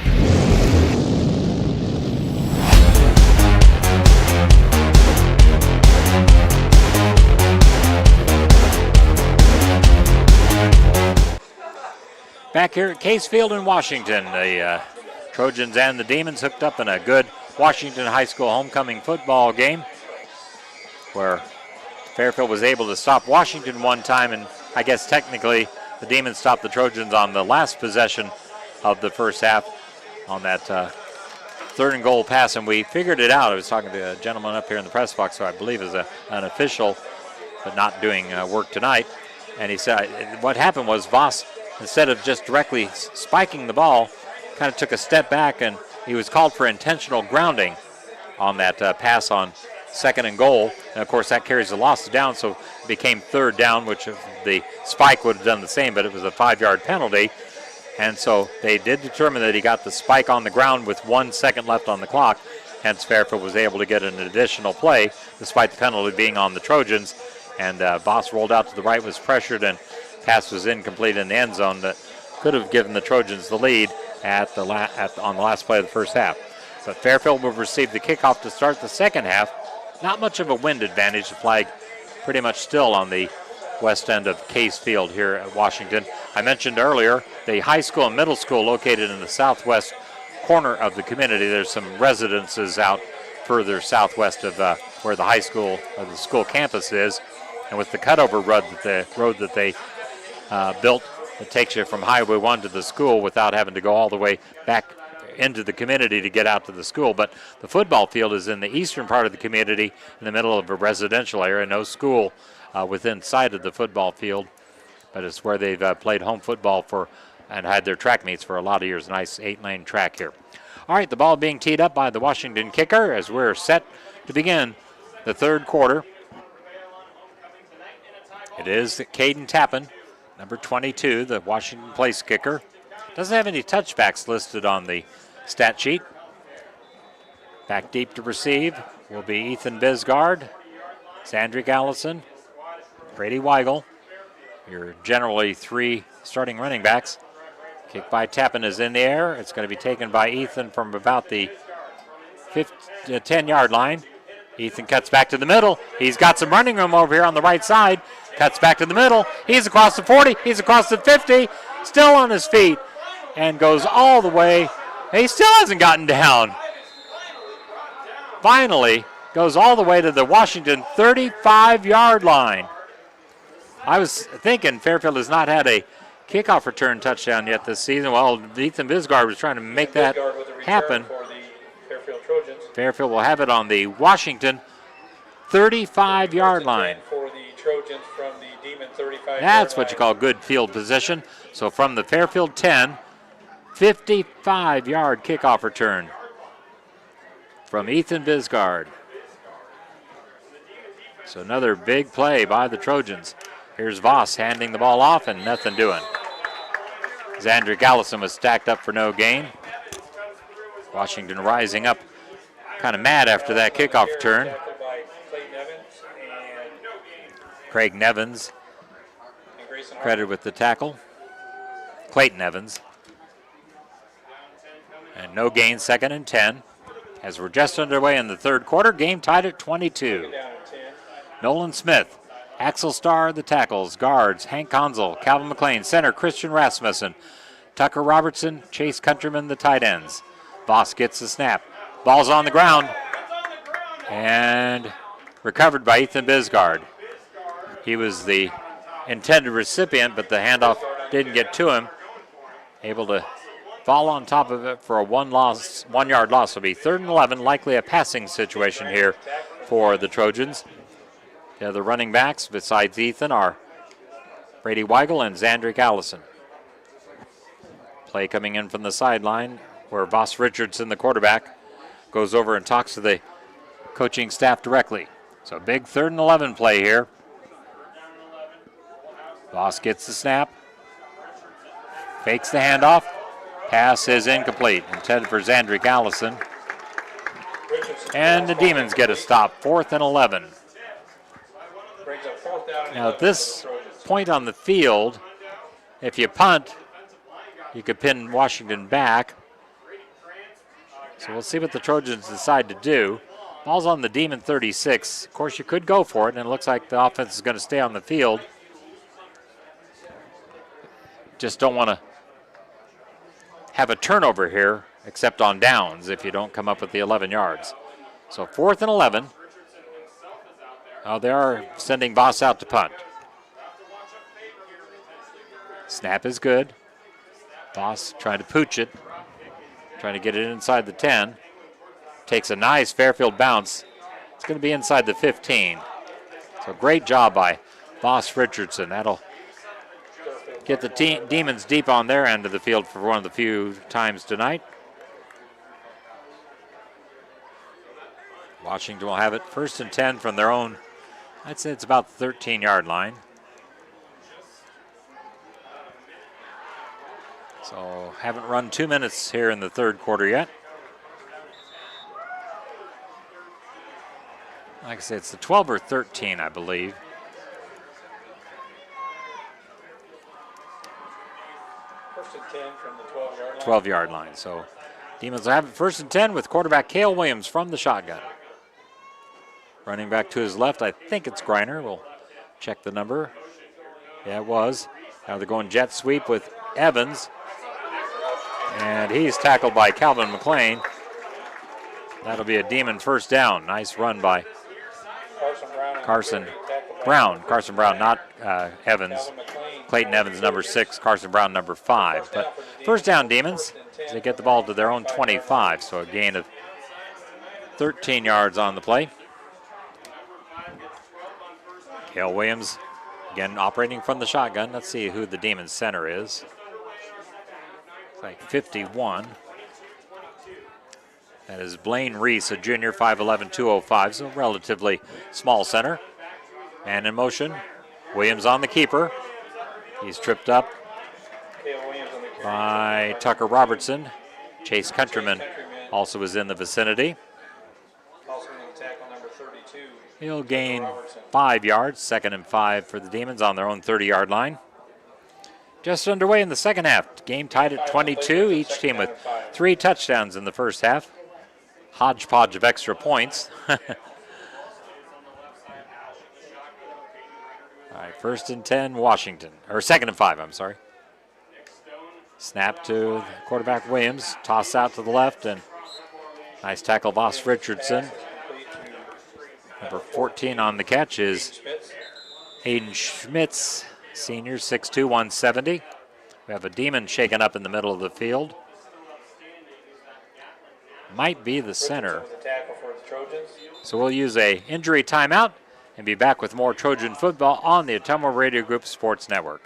Back here at Case Field in Washington, the Trojans and the Demons hooked up in a good Washington High School homecoming football game where Fairfield was able to stop Washington one time, and I guess technically the Demons stopped the Trojans on the last possession of the first half on that third and goal pass, and we figured it out. I was talking to a gentleman up here in the press box who I believe is an official but not doing work tonight, and he said what happened was Voss, instead of just directly spiking the ball, kind of took a step back, and he was called for intentional grounding on that pass on second and goal. And of course that carries the loss down, so it became third down, which the spike would have done the same, but it was a 5-yard penalty. And so they did determine that he got the spike on the ground with 1 second left on the clock. Hence Fairfield was able to get an additional play despite the penalty being on the Trojans. And Voss rolled out to the right, was pressured, and pass was incomplete in the end zone that could have given the Trojans the lead on the last play of the first half. But Fairfield will receive the kickoff to start the second half. Not much of a wind advantage. The flag pretty much still on the west end of Case Field here at Washington. I mentioned earlier the high school and middle school located in the southwest corner of the community. There's some residences out further southwest of where the high school or the school campus is. And with the cutover road that they built, it takes you from Highway 1 to the school without having to go all the way back into the community to get out to the school. But the football field is in the eastern part of the community in the middle of a residential area. No school within sight of the football field. but it's where they've played home football for and had their track meets for a lot of years. Nice 8-lane track here. All right, the ball being teed up by the Washington kicker as we're set to begin the third quarter. It is Caden Tappan, number 22, the Washington place kicker. Doesn't have any touchbacks listed on the stat sheet. Back deep to receive will be Ethan Bisgard, Zandrick Allison, Brady Weigel. Your generally 3 starting running backs. Kick by Tappan is in the air. It's going to be taken by Ethan from about the 10-yard line. Ethan cuts back to the middle. He's got some running room over here on the right side. Cuts back to the middle. He's across the 40. He's across the 50. Still on his feet. And goes all the way. He still hasn't gotten down. Finally, goes all the way to the Washington 35-yard line. I was thinking Fairfield has not had a kickoff return touchdown yet this season. Well, Ethan Bisgard was trying to make that happen. Fairfield will have it on the Washington 35-yard line. For the Trojans from the Demon 35. That's what you call good field position. So from the Fairfield 10, 55-yard kickoff return from Ethan Bisgard. So another big play by the Trojans. Here's Voss handing the ball off and nothing doing. Zandrick Allison was stacked up for no gain. Washington rising up kind of mad after that kickoff return. Craig Nevins credited with the tackle. Clayton Evans. And no gain, 2nd and 10. As we're just underway in the third quarter, game tied at 22. Nolan Smith, Axel Starr, the tackles, guards, Hank Konzel, Calvin McLean, center, Christian Rasmussen, Tucker Robertson, Chase Countryman, the tight ends. Voss gets the snap. Ball's on the ground. And recovered by Ethan Bisgard. He was the intended recipient, but the handoff didn't get to him. Able to fall on top of it for a 1-yard loss. Will be 3rd and 11, likely a passing situation here for the Trojans. The other running backs besides Ethan are Brady Weigel and Zandrick Allison. Play coming in from the sideline where Voss Richardson, the quarterback, goes over and talks to the coaching staff directly. So big 3rd and 11 play here. Voss gets the snap, fakes the handoff. Pass is incomplete, intended for Zandrick Allison. And the Demons get a stop, 4th and 11. Now at this point on the field, if you punt, you could pin Washington back. So we'll see what the Trojans decide to do. Ball's on the Demon 36. Of course, you could go for it, and it looks like the offense is going to stay on the field. Just don't want to have a turnover here, except on downs if you don't come up with the 11 yards. So 4th and 11. They are sending Voss out to punt. Snap is good. Voss trying to pooch it, trying to get it inside the 10. Takes a nice Fairfield bounce. It's going to be inside the 15. So great job by Voss Richardson. That'll get the Demons deep on their end of the field for one of the few times tonight. Washington will have it 1st and 10 from their own, I'd say it's about the 13-yard line. So haven't run 2 minutes here in the third quarter yet. Like I said, it's the 12 or 13, I believe. First and 10 from the 12-yard line. 12-yard line. So Demons will have it 1st and 10 with quarterback Cale Williams from the shotgun. Running back to his left, I think it's Greiner. We'll check the number. Yeah, it was. Now they're going jet sweep with Evans. And he's tackled by Calvin McLean. That'll be a Demon 1st down. Nice run by Carson Brown, not Evans. Clayton Evans, number 6. Carson Brown, number 5. But 1st down, Demons. They get the ball to their own 25. So a gain of 13 yards on the play. Cale Williams Again, operating from the shotgun. Let's see who the Demons center is. It's like 51. That is Blaine Reese, a junior, 5'11", 205, so relatively small center. Man in motion. Williams on the keeper. He's tripped up by Tucker Robertson. Chase Countryman also is in the vicinity. He'll gain 5 yards, 2nd and 5 for the Demons on their own 30-yard line. Just underway in the second half. Game tied at 22, each team with 3 touchdowns in the first half. Hodgepodge of extra points. All right, 1st and 10, Washington. Or 2nd and 5, I'm sorry. Snap to quarterback Williams. Toss out to the left, and nice tackle, Voss Richardson. Number 14 on the catch is Aiden Schmitz, senior, 6'2", 170. We have a Demon shaken up in the middle of the field. Might be the center. So we'll use a injury timeout and be back with more Trojan football on the Ottumwa Radio Group Sports Network.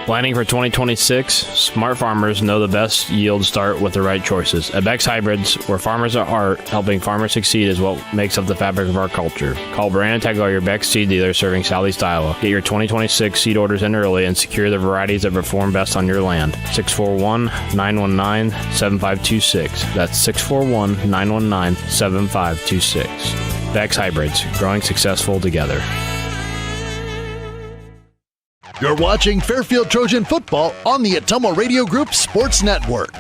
Planning for 2026, smart farmers know the best yields start with the right choices. At Beck's Hybrids, where farmers are art, helping farmers succeed is what makes up the fabric of our culture. Call Brandon Tegler, your Beck's seed dealer serving Southeast Iowa. Get your 2026 seed orders in early and secure the varieties that perform best on your land. 641-919-7526. That's 641-919-7526. Beck's Hybrids, growing successful together. You're watching Fairfield Trojan football on the Ottumwa Radio Group Sports Network.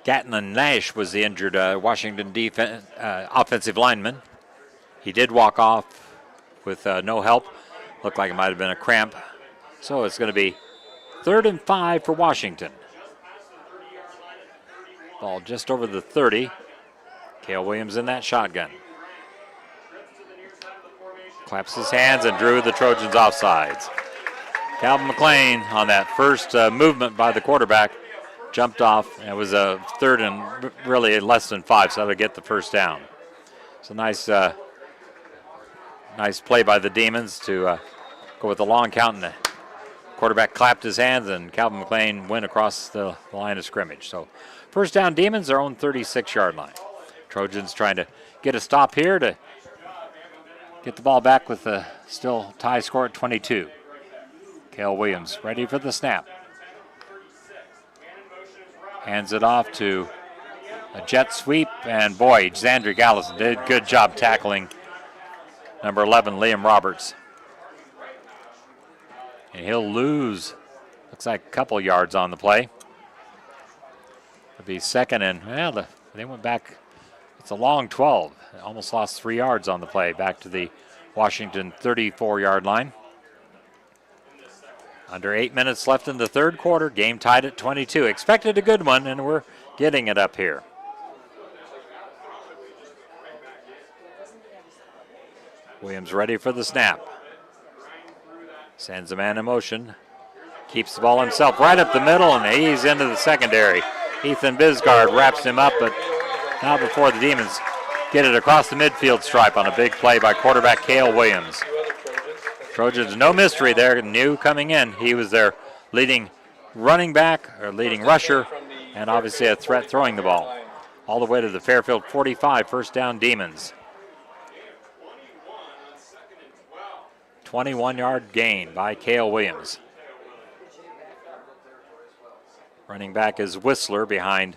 Gatlin Nash was the injured Washington offensive lineman. He did walk off with no help. Looked like it might have been a cramp. So it's going to be 3rd and 5 for Washington. Ball just over the 30. Cale Williams in that shotgun. Claps his hands and drew the Trojans offsides. Calvin McLean on that first movement by the quarterback jumped off. It was a 3rd and really less than 5, so that would get the first down. So nice play by the Demons to go with the long count, and the quarterback clapped his hands, and Calvin McLean went across the line of scrimmage. So first down, Demons, their own 36-yard line. Trojans trying to get a stop here to get the ball back with a still tie score at 22. Cale Williams ready for the snap. Hands it off to a jet sweep, and boy, Xandrick Allison did a good job tackling number 11, Liam Roberts. And he'll lose, looks like a couple yards on the play. It'll be 2nd and, well, they went back. It's a long 12. They almost lost 3 yards on the play, back to the Washington 34-yard line. Under 8 minutes left in the third quarter. Game tied at 22. Expected a good one, and we're getting it up here. Williams ready for the snap. Sends a man in motion. Keeps the ball himself right up the middle, and he's into the secondary. Ethan Bisgard wraps him up, but now before the Demons get it across the midfield stripe on a big play by quarterback Cale Williams. Trojans, no mystery there. New coming in. He was their leading running back, or leading rusher, and obviously a threat throwing the ball. All the way to the Fairfield 45, first down Demons. 21-yard gain by Cale Williams. Running back is Whistler behind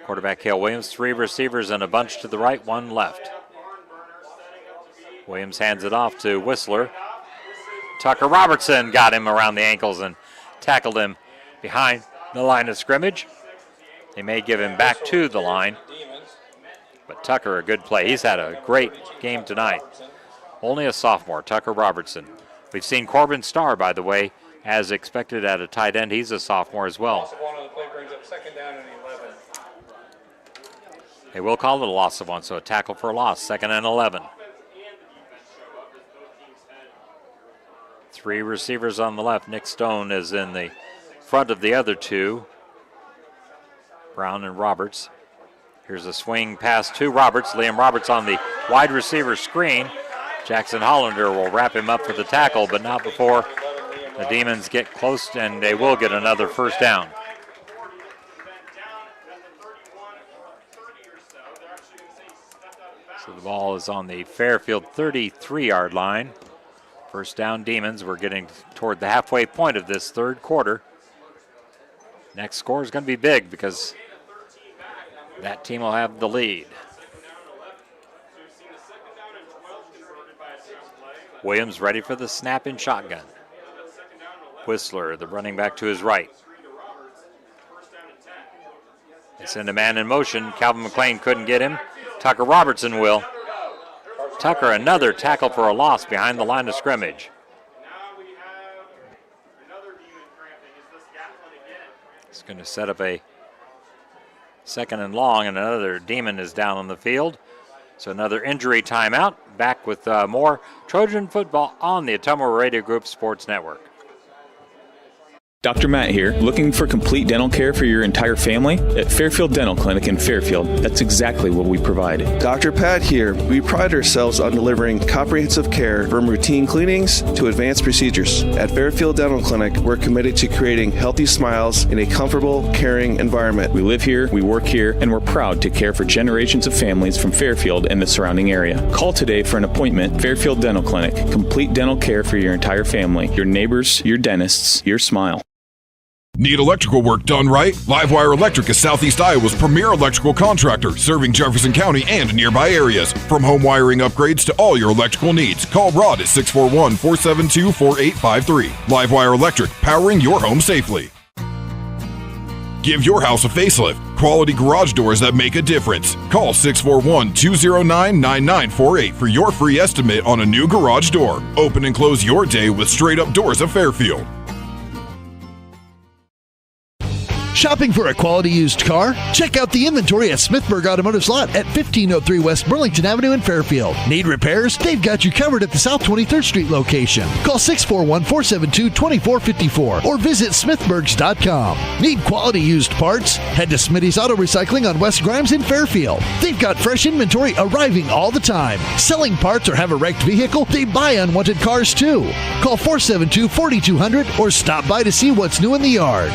quarterback Cale Williams. 3 receivers and a bunch to the right, 1 left. Williams hands it off to Whistler. Tucker Robertson got him around the ankles and tackled him behind the line of scrimmage. They may give him back to the line, but Tucker, a good play. He's had a great game tonight. Only a sophomore, Tucker Robertson. We've seen Corbin Starr, by the way, as expected at a tight end. He's a sophomore as well. They will call it a loss of 1, so a tackle for a loss, 2nd and 11. Three receivers on the left. Nick Stone is in the front of the other two, Brown and Roberts. Here's a swing pass to Roberts. Liam Roberts on the wide receiver screen. Jackson Hollander will wrap him up for the tackle, but not before the Demons get close, and they will get another first down. So the ball is on the Fairfield 33-yard line. First down, Demons. We're getting toward the halfway point of this third quarter. Next score is going to be big because that team will have the lead. Williams ready for the snap in shotgun. Whistler, the running back, to his right. They send a man in motion. Calvin McLean couldn't get him. Tucker Robertson will. Tucker, another tackle for a loss behind the line of scrimmage. It's going to set up a second and long, and another Demon is down on the field. So another injury timeout. Back with more Trojan football on the Ottumwa Radio Group Sports Network. Dr. Matt here. Looking for complete dental care for your entire family? At Fairfield Dental Clinic in Fairfield, that's exactly what we provide. Dr. Pat here. We pride ourselves on delivering comprehensive care from routine cleanings to advanced procedures. At Fairfield Dental Clinic, we're committed to creating healthy smiles in a comfortable, caring environment. We live here, we work here, and we're proud to care for generations of families from Fairfield and the surrounding area. Call today for an appointment. Fairfield Dental Clinic. Complete dental care for your entire family. Your neighbors, your dentists, your smile. Need electrical work done right? Livewire Electric is Southeast Iowa's premier electrical contractor, serving Jefferson County and nearby areas. From home wiring upgrades to all your electrical needs, call Rod at 641-472-4853. Livewire Electric, powering your home safely. Give your house a facelift. Quality garage doors that make a difference. Call 641-209-9948 for your free estimate on a new garage door. Open and close your day with straight-up doors of Fairfield. Shopping for a quality used car? Check out the inventory at Smithburg Automotive's lot at 1503 West Burlington Avenue in Fairfield. Need repairs? They've got you covered at the South 23rd Street location. Call 641-472-2454 or visit smithburgs.com. Need quality used parts? Head to Smitty's Auto Recycling on West Grimes in Fairfield. They've got fresh inventory arriving all the time. Selling parts or have a wrecked vehicle? They buy unwanted cars too. Call 472-4200 or stop by to see what's new in the yard.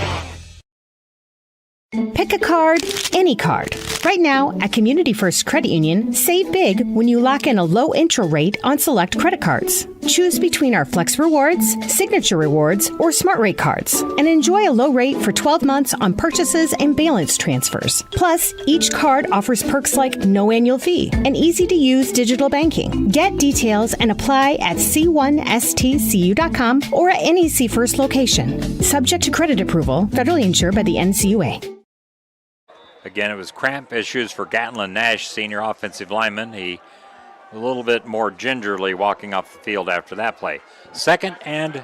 Pick a card, any card. Right now, at Community First Credit Union, save big when you lock in a low intro rate on select credit cards. Choose between our Flex Rewards, Signature Rewards, or Smart Rate cards, and enjoy a low rate for 12 months on purchases and balance transfers. Plus, each card offers perks like no annual fee and easy-to-use digital banking. Get details and apply at c1stcu.com or at any C First location. Subject to credit approval, federally insured by the NCUA. Again, it was cramp issues for Gatlin Nash, senior offensive lineman. He a little bit more gingerly walking off the field after that play. 2nd and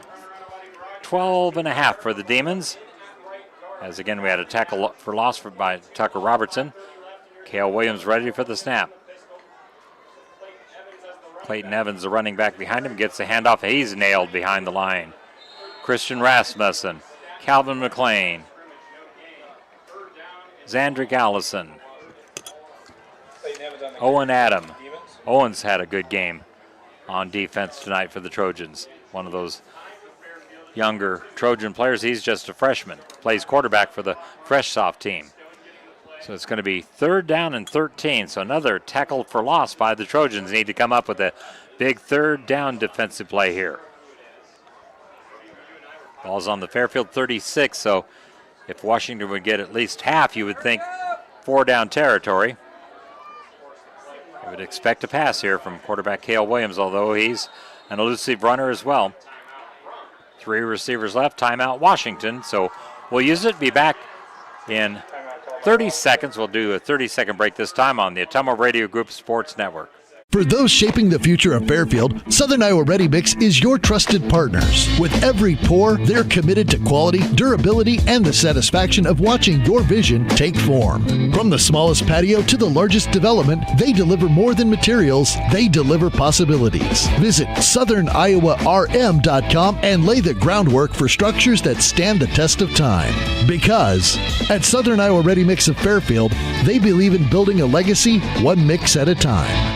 12 and a half for the Demons. As again, we had a tackle for loss by Tucker Robertson. Cale Williams ready for the snap. Clayton Evans, the running back behind him, gets the handoff. He's nailed behind the line. Christian Rasmussen, Calvin McLean, Zandrick Allison, Owen Adam. Owen's had a good game on defense tonight for the Trojans. One of those younger Trojan players. He's just a freshman. Plays quarterback for the Fresh Soft team. So it's going to be 3rd down and 13. So another tackle for loss by the Trojans. Need to come up with a big 3rd down defensive play here. Ball's on the Fairfield 36, so if Washington would get at least half, you would think 4-down territory. You would expect a pass here from quarterback Cale Williams, although he's an elusive runner as well. 3 receivers left, timeout Washington. So we'll use it, be back in 30 seconds. We'll do a 30-second break this time on the Ottumwa Radio Group Sports Network. For those shaping the future of Fairfield, Southern Iowa Ready Mix is your trusted partners. With every pour, they're committed to quality, durability, and the satisfaction of watching your vision take form. From the smallest patio to the largest development, they deliver more than materials, they deliver possibilities. Visit SouthernIowaRM.com and lay the groundwork for structures that stand the test of time. Because at Southern Iowa Ready Mix of Fairfield, they believe in building a legacy one mix at a time.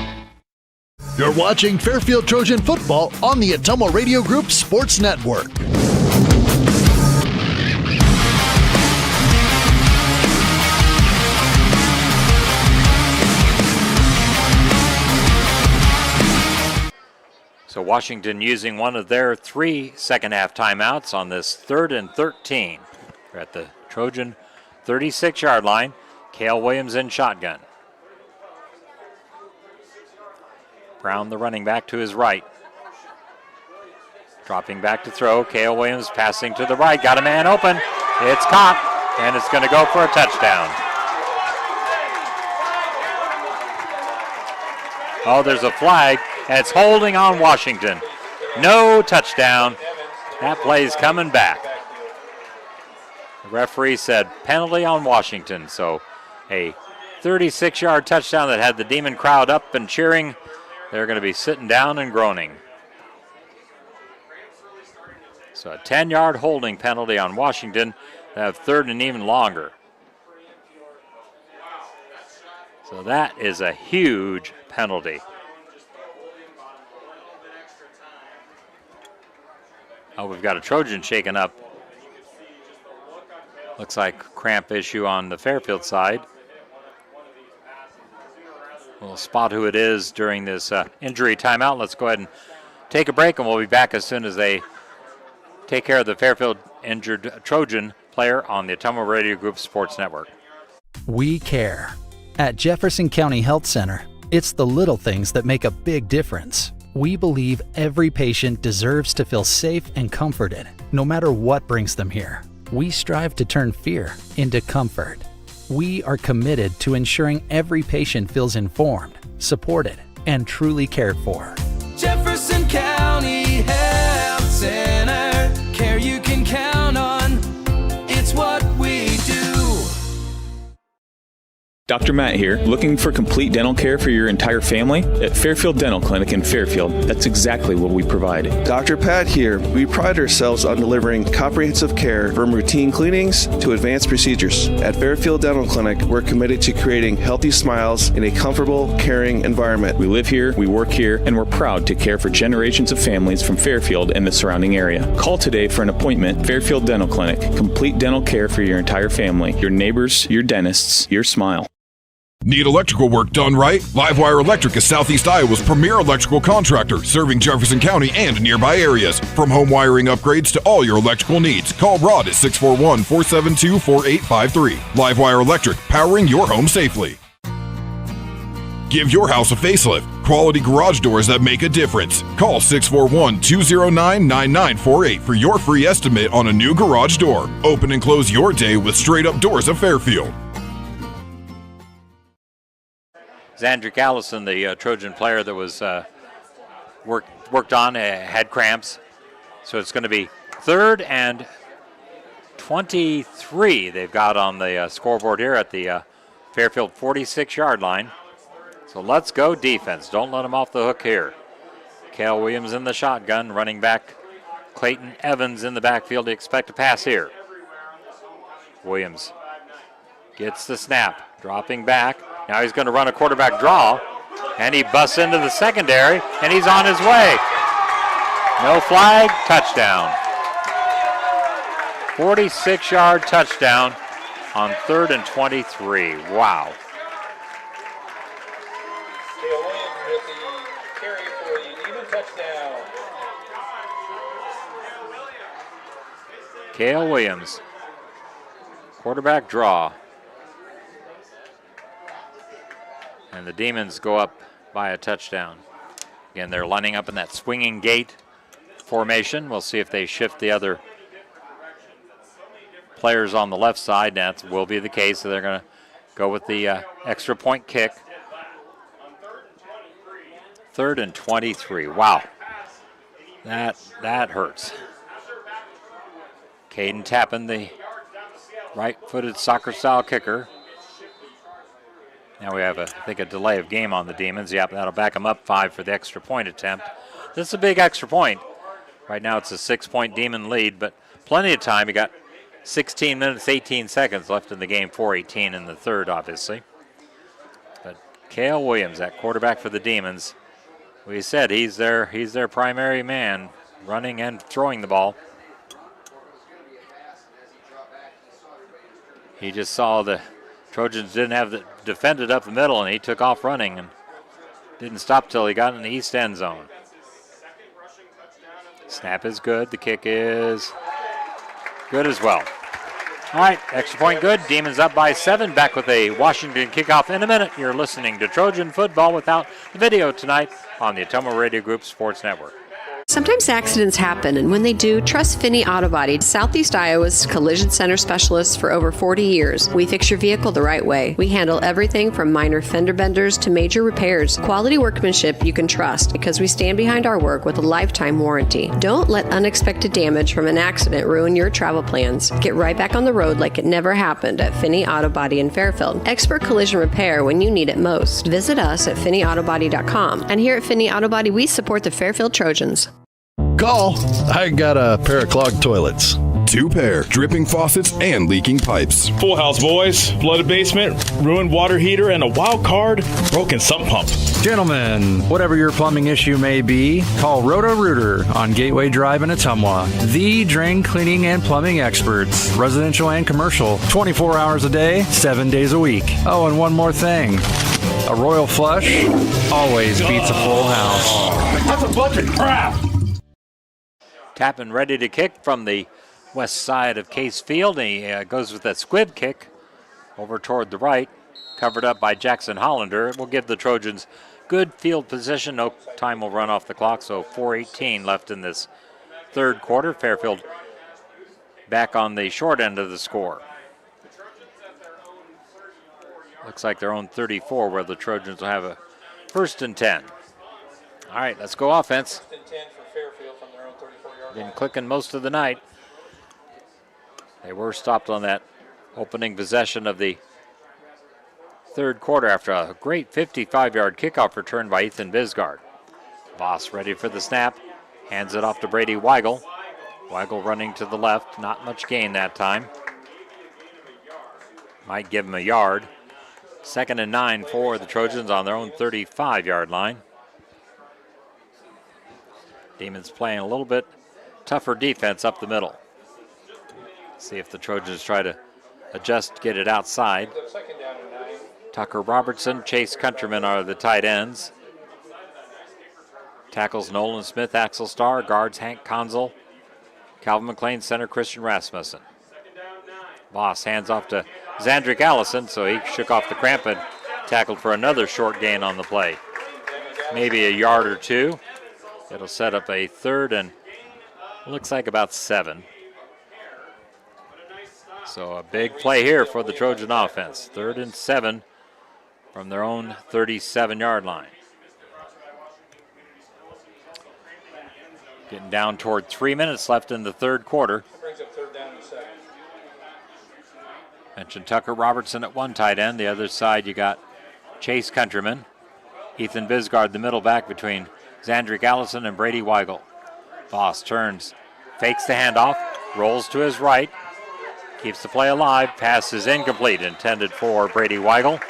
You're watching Fairfield Trojan football on the Atomo Radio Group Sports Network. So Washington using one of their 3 second-half timeouts on this 3rd and 13. We're at the Trojan 36-yard line. Cale Williams in shotgun. Brown, the running back, to his right. Dropping back to throw. Cale Williams passing to the right. Got a man open. It's caught, and it's going to go for a touchdown. Oh, there's a flag, and it's holding on Washington. No touchdown. That play's coming back. The referee said penalty on Washington, so a 36-yard touchdown that had the Demon crowd up and cheering. They're going to be sitting down and groaning. So a 10-yard holding penalty on Washington. They have 3rd and even longer. So that is a huge penalty. Oh, we've got a Trojan shaken up. Looks like cramp issue on the Fairfield side. We'll spot who it is during this injury timeout. Let's go ahead and take a break, and we'll be back as soon as they take care of the Fairfield injured Trojan player on the Atomo Radio Group Sports Network. We care. At Jefferson County Health Center, it's the little things that make a big difference. We believe every patient deserves to feel safe and comforted, no matter what brings them here. We strive to turn fear into comfort. We are committed to ensuring every patient feels informed, supported, and truly cared for. Jefferson County Health Center, care you can count on. It's what we do. Dr. Matt here. Looking for complete dental care for your entire family? At Fairfield Dental Clinic in Fairfield, that's exactly what we provide. Dr. Pat here. We pride ourselves on delivering comprehensive care from routine cleanings to advanced procedures. At Fairfield Dental Clinic, we're committed to creating healthy smiles in a comfortable, caring environment. We live here, we work here, and we're proud to care for generations of families from Fairfield and the surrounding area. Call today for an appointment. Fairfield Dental Clinic. Complete dental care for your entire family. Your neighbors, your dentists, your smile. Need electrical work done right? Livewire Electric is Southeast Iowa's premier electrical contractor, serving Jefferson County and nearby areas. From home wiring upgrades to all your electrical needs, call Rod at 641-472-4853. Livewire Electric, powering your home safely. Give your house a facelift. Quality garage doors that make a difference. Call 641-209-9948 for your free estimate on a new garage door. Open and close your day with straight-up doors of Fairfield. Xandrick Allison, the Trojan player that was worked on, had cramps. So it's going to be 3rd and 23 they've got on the scoreboard here at the Fairfield 46-yard line. So let's go defense. Don't let them off the hook here. Cale Williams in the shotgun, running back Clayton Evans in the backfield to expect a pass here. Williams gets the snap, dropping back. Now he's going to run a quarterback draw, and he busts into the secondary, and he's on his way. No flag, touchdown. 46-yard touchdown on 3rd and 23. Wow. Cale Williams with the carry for the Demon touchdown. Cale Williams, quarterback draw. And the Demons go up by a touchdown. Again, they're lining up in that swinging gate formation. We'll see if they shift the other players on the left side. That will be the case. So they're going to go with the extra point kick. 3rd and 23. Wow. That hurts. Caden Tappan, the right-footed soccer-style kicker. Now we have, I think, a delay of game on the Demons. Yep, that'll back them up 5 for the extra point attempt. This is a big extra point. Right now it's a 6-point Demon lead, but plenty of time. You got 16 minutes, 18 seconds left in the game, 4:18 in the third, obviously. But Cale Williams, that quarterback for the Demons, we said he's their primary man, running and throwing the ball. He just saw the Trojans didn't have the defended up the middle, and he took off running and didn't stop till he got in the east end zone. Snap is good. The kick is good as well. All right, extra point good. Demons up by 7. Back with a Washington kickoff in a minute. You're listening to Trojan Football without the video tonight on the Atomo Radio Group Sports Network. Sometimes accidents happen, and when they do, trust Finney Auto Body, Southeast Iowa's collision center specialists for over 40 years. We fix your vehicle the right way. We handle everything from minor fender benders to major repairs. Quality workmanship you can trust because we stand behind our work with a lifetime warranty. Don't let unexpected damage from an accident ruin your travel plans. Get right back on the road like it never happened at Finney Auto Body in Fairfield. Expert collision repair when you need it most. Visit us at FinneyAutoBody.com. And here at Finney Auto Body, we support the Fairfield Trojans. Call. I got a pair of clogged toilets. 2 pair, dripping faucets, and leaking pipes. Full house, boys. Flooded basement, ruined water heater, and a wild card, broken sump pump. Gentlemen, whatever your plumbing issue may be, call Roto-Rooter on Gateway Drive in Ottumwa. The drain cleaning and plumbing experts, residential and commercial, 24 hours a day, 7 days a week. Oh, and one more thing. A royal flush always beats a full house. That's a bunch of crap. Tappan ready to kick from the west side of Case Field. He goes with that squib kick over toward the right, covered up by Jackson Hollander. It will give the Trojans good field position. No time will run off the clock, so 4:18 left in this third quarter. Fairfield back on the short end of the score. Looks like their own 34 where the Trojans will have a 1st and 10. All right, let's go offense. Been clicking most of the night. They were stopped on that opening possession of the third quarter after a great 55-yard kickoff return by Ethan Bisgard. Voss ready for the snap. Hands it off to Brady Weigel. Weigel running to the left. Not much gain that time. Might give him a yard. 2nd and 9 for the Trojans on their own 35-yard line. Demons playing a little bit tougher defense up the middle. See if the Trojans try to adjust, get it outside. Tucker Robertson, Chase Countryman are the tight ends. Tackles Nolan Smith, Axel Starr, guards Hank Konzel, Calvin McLean, center Christian Rasmussen. Voss hands off to Zandrick Allison, so he shook off the cramp and tackled for another short gain on the play. Maybe a yard or two. It'll set up a 3rd and looks like about 7. So a big play here for the Trojan offense. 3rd and 7 from their own 37-yard line. Getting down toward 3 minutes left in the third quarter. Mentioned Tucker Robertson at one tight end. The other side you got Chase Countryman. Ethan Bisgard, the middle back between Zandrick Allison and Brady Weigel. Voss turns, fakes the handoff, rolls to his right, keeps the play alive. Pass is incomplete, intended for Brady Weigel.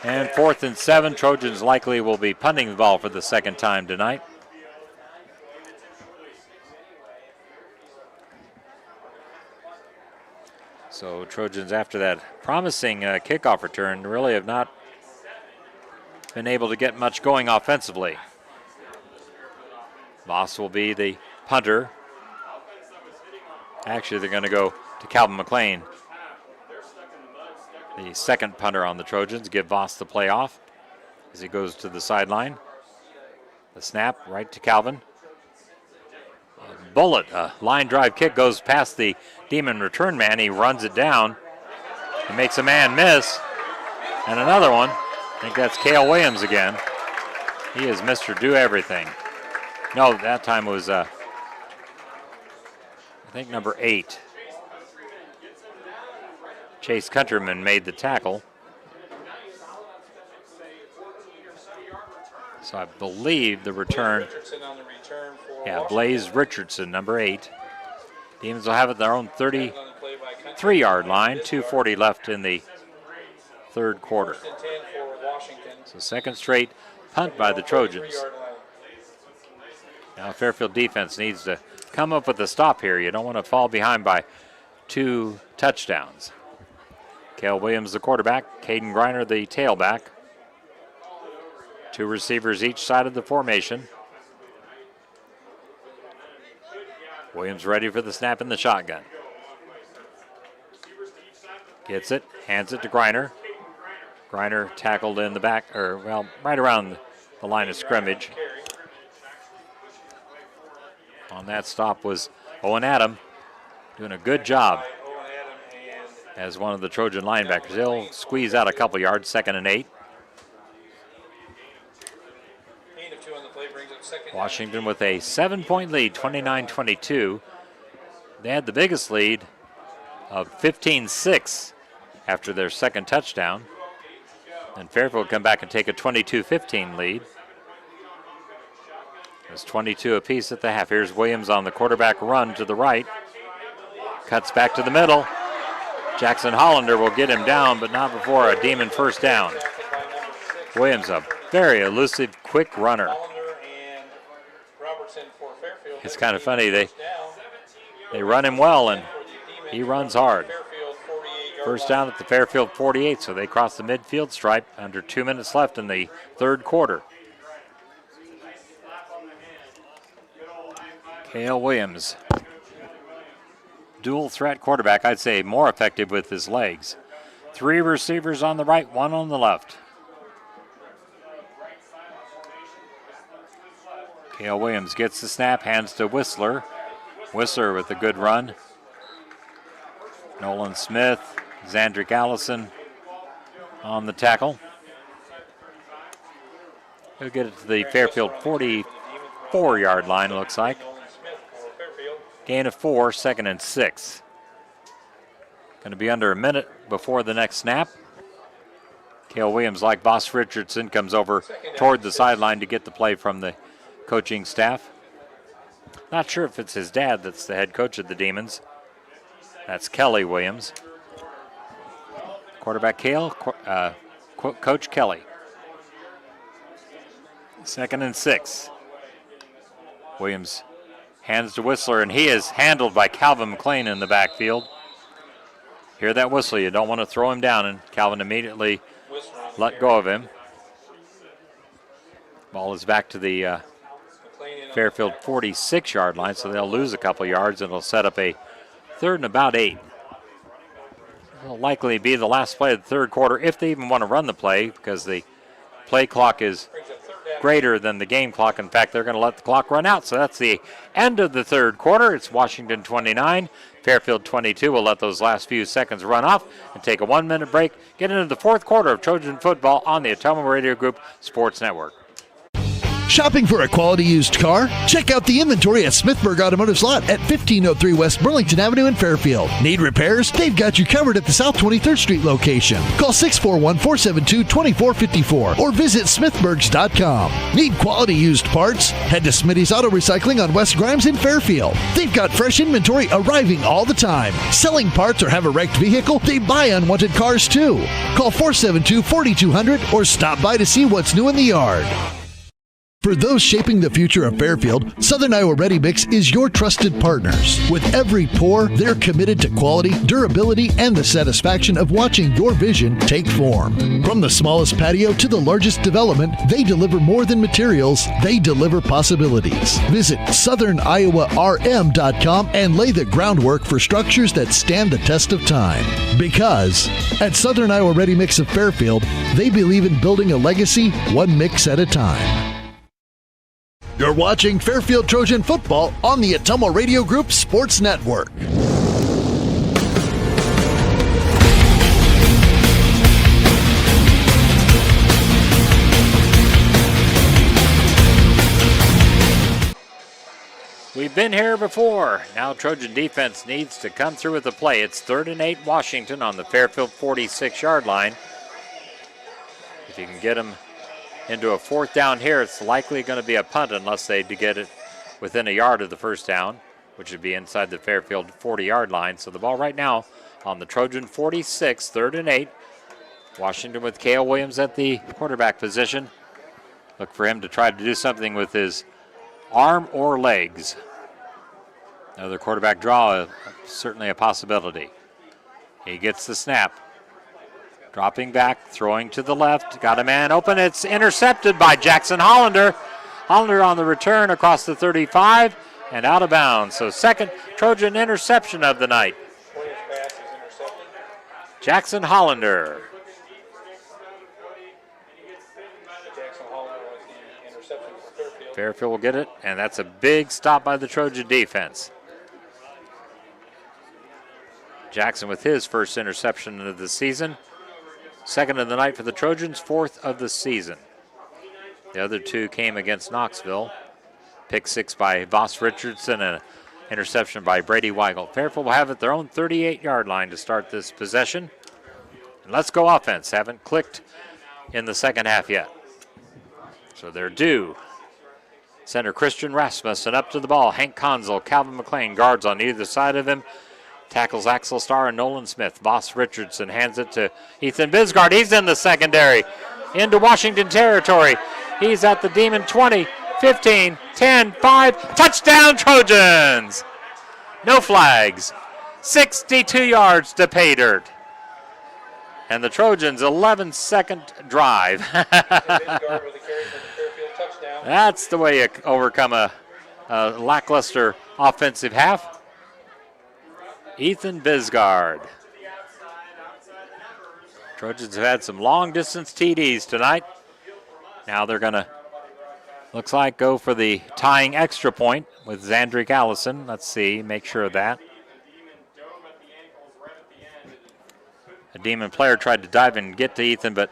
And 4th and 7, Trojans likely will be punting the ball for the second time tonight. So Trojans, after that promising kickoff return, really have not been able to get much going offensively. Voss will be the punter. Actually, they're going to go to Calvin McLean, the second punter on the Trojans. Give Voss the play off as he goes to the sideline. The snap right to Calvin. A bullet, a line drive kick goes past the Demon return man. He runs it down. He makes a man miss. And another one. I think that's Cale Williams again. He is Mr. Do Everything. No, that time was, I think, number 8. Chase Countryman made the tackle. So I believe the return. Richardson on the return for Yeah, Washington. Blaze Richardson, number 8. Demons will have it their own 33-yard line. 2:40 left in the third quarter. First and 10 for Washington. So second straight punt by the Trojans. 3-yard line. Now Fairfield defense needs to come up with a stop here. You don't want to fall behind by 2 touchdowns. Cale Williams, the quarterback. Caden Griner, the tailback. 2 receivers each side of the formation. Williams ready for the snap in the shotgun. Gets it, hands it to Griner. Griner tackled in the back, or well, right around the line of scrimmage. On that stop was Owen Adam, doing a good job as one of the Trojan linebackers. He'll squeeze out a couple yards, 2nd and 8. Washington with a 7-point lead, 29-22. They had the biggest lead of 15-6 after their second touchdown. And Fairfield come back and take a 22-15 lead. It's 22 apiece at the half. Here's Williams on the quarterback run to the right. Cuts back to the middle. Jackson Hollander will get him down, but not before a Demon first down. Williams, a very elusive, quick runner. It's kind of funny. They run him well, and he runs hard. First down at the Fairfield 48, so they cross the midfield stripe under 2 minutes left in the third quarter. Cale Williams, dual threat quarterback, I'd say more effective with his legs. 3 receivers on the right, 1 on the left. Cale Williams gets the snap, hands to Whistler. Whistler with a good run. Nolan Smith, Zandrick Allison on the tackle. He'll get it to the Fairfield 44-yard line, looks like. Gain of 4, 2nd and 6. Going to be under a minute before the next snap. Cale Williams, like Boss Richardson, comes over toward the sideline to get the play from the coaching staff. Not sure if it's his dad that's the head coach of the Demons. That's Kelly Williams. Quarterback Cale, Coach Kelly. 2nd and 6. Williams hands to Whistler, and he is handled by Calvin McLean in the backfield. Hear that whistle, you don't want to throw him down, and Calvin immediately let go of him. Ball is back to the Fairfield 46-yard line, so they'll lose a couple yards, and it'll set up a 3rd and about 8. It'll likely be the last play of the third quarter if they even want to run the play, because the play clock is greater than the game clock. In fact, they're going to let the clock run out. So that's the end of the third quarter. It's Washington 29, Fairfield 22. We'll let those last few seconds run off and take a 1-minute break. Get into the fourth quarter of Trojan football on the Atomo Radio Group Sports Network. Shopping for a quality used car? Check out the inventory at Smithburg Automotive's lot at 1503 West Burlington Avenue in Fairfield. Need repairs? They've got you covered at the South 23rd Street location. Call 641-472-2454 or visit smithburgs.com. Need quality used parts? Head to Smitty's Auto Recycling on West Grimes in Fairfield. They've got fresh inventory arriving all the time. Selling parts or have a wrecked vehicle? They buy unwanted cars too. Call 472-4200 or stop by to see what's new in the yard. For those shaping the future of Fairfield, Southern Iowa Ready Mix is your trusted partners. With every pour, they're committed to quality, durability, and the satisfaction of watching your vision take form. From the smallest patio to the largest development, they deliver more than materials, they deliver possibilities. Visit SouthernIowaRM.com and lay the groundwork for structures that stand the test of time. Because at Southern Iowa Ready Mix of Fairfield, they believe in building a legacy one mix at a time. You're watching Fairfield Trojan football on the Atomo Radio Group Sports Network. been here before. Now Trojan defense needs to come through with the play. It's 3rd and 8 Washington on the Fairfield 46-yard line. If you can get them into a 4th down here, it's likely going to be a punt unless they get it within a yard of the first down, which would be inside the Fairfield 40-yard line. So the ball right now on the Trojan 46, 3rd and 8. Washington with Cale Williams at the quarterback position. Look for him to try to do something with his arm or legs. Another quarterback draw, certainly a possibility. He gets the snap. Dropping back, throwing to the left. Got a man open. It's intercepted by Jackson Hollander. Hollander on the return across the 35 and out of bounds. So second Trojan interception of the night. Jackson Hollander. Fairfield will get it, and that's a big stop by the Trojan defense. Jackson with his first interception of the season. Second of the night for the Trojans, 4th of the season. The other 2 came against Knoxville. Pick 6 by Voss Richardson and an interception by Brady Weigel. Fairfield will have it their own 38-yard line to start this possession. And let's go offense. Haven't clicked in the second half yet. So they're due. Center Christian Rasmussen up to the ball. Hank Conzel, Calvin McLean, guards on either side of him. Tackles Axel Starr and Nolan Smith. Voss Richardson hands it to Ethan Bisgard. He's in the secondary. Into Washington territory. He's at the Demon 20, 15, 10, 5. Touchdown Trojans! No flags. 62 yards to pay dirt. And the Trojans' 11-second drive. That's the way you overcome a lackluster offensive half. Ethan Bisgard. Trojans have had some long-distance TDs tonight. Now they're going to, looks like, go for the tying extra point with Zandrick Allison. Let's see, make sure of that. A Demon player tried to dive and get to Ethan, but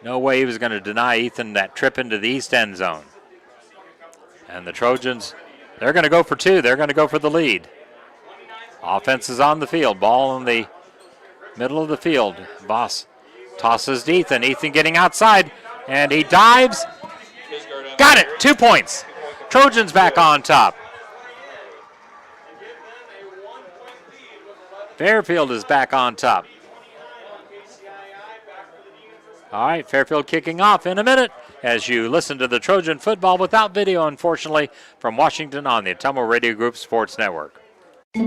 no way he was going to deny Ethan that trip into the east end zone. And the Trojans, they're going to go for 2. They're going to go for the lead. Offense is on the field. Ball in the middle of the field. Voss tosses to Ethan. Ethan getting outside, and he dives. Got it. 2 points. Trojans back on top. Fairfield is back on top. All right, Fairfield kicking off in a minute as you listen to the Trojan football without video, unfortunately, from Washington on the Atomo Radio Group Sports Network.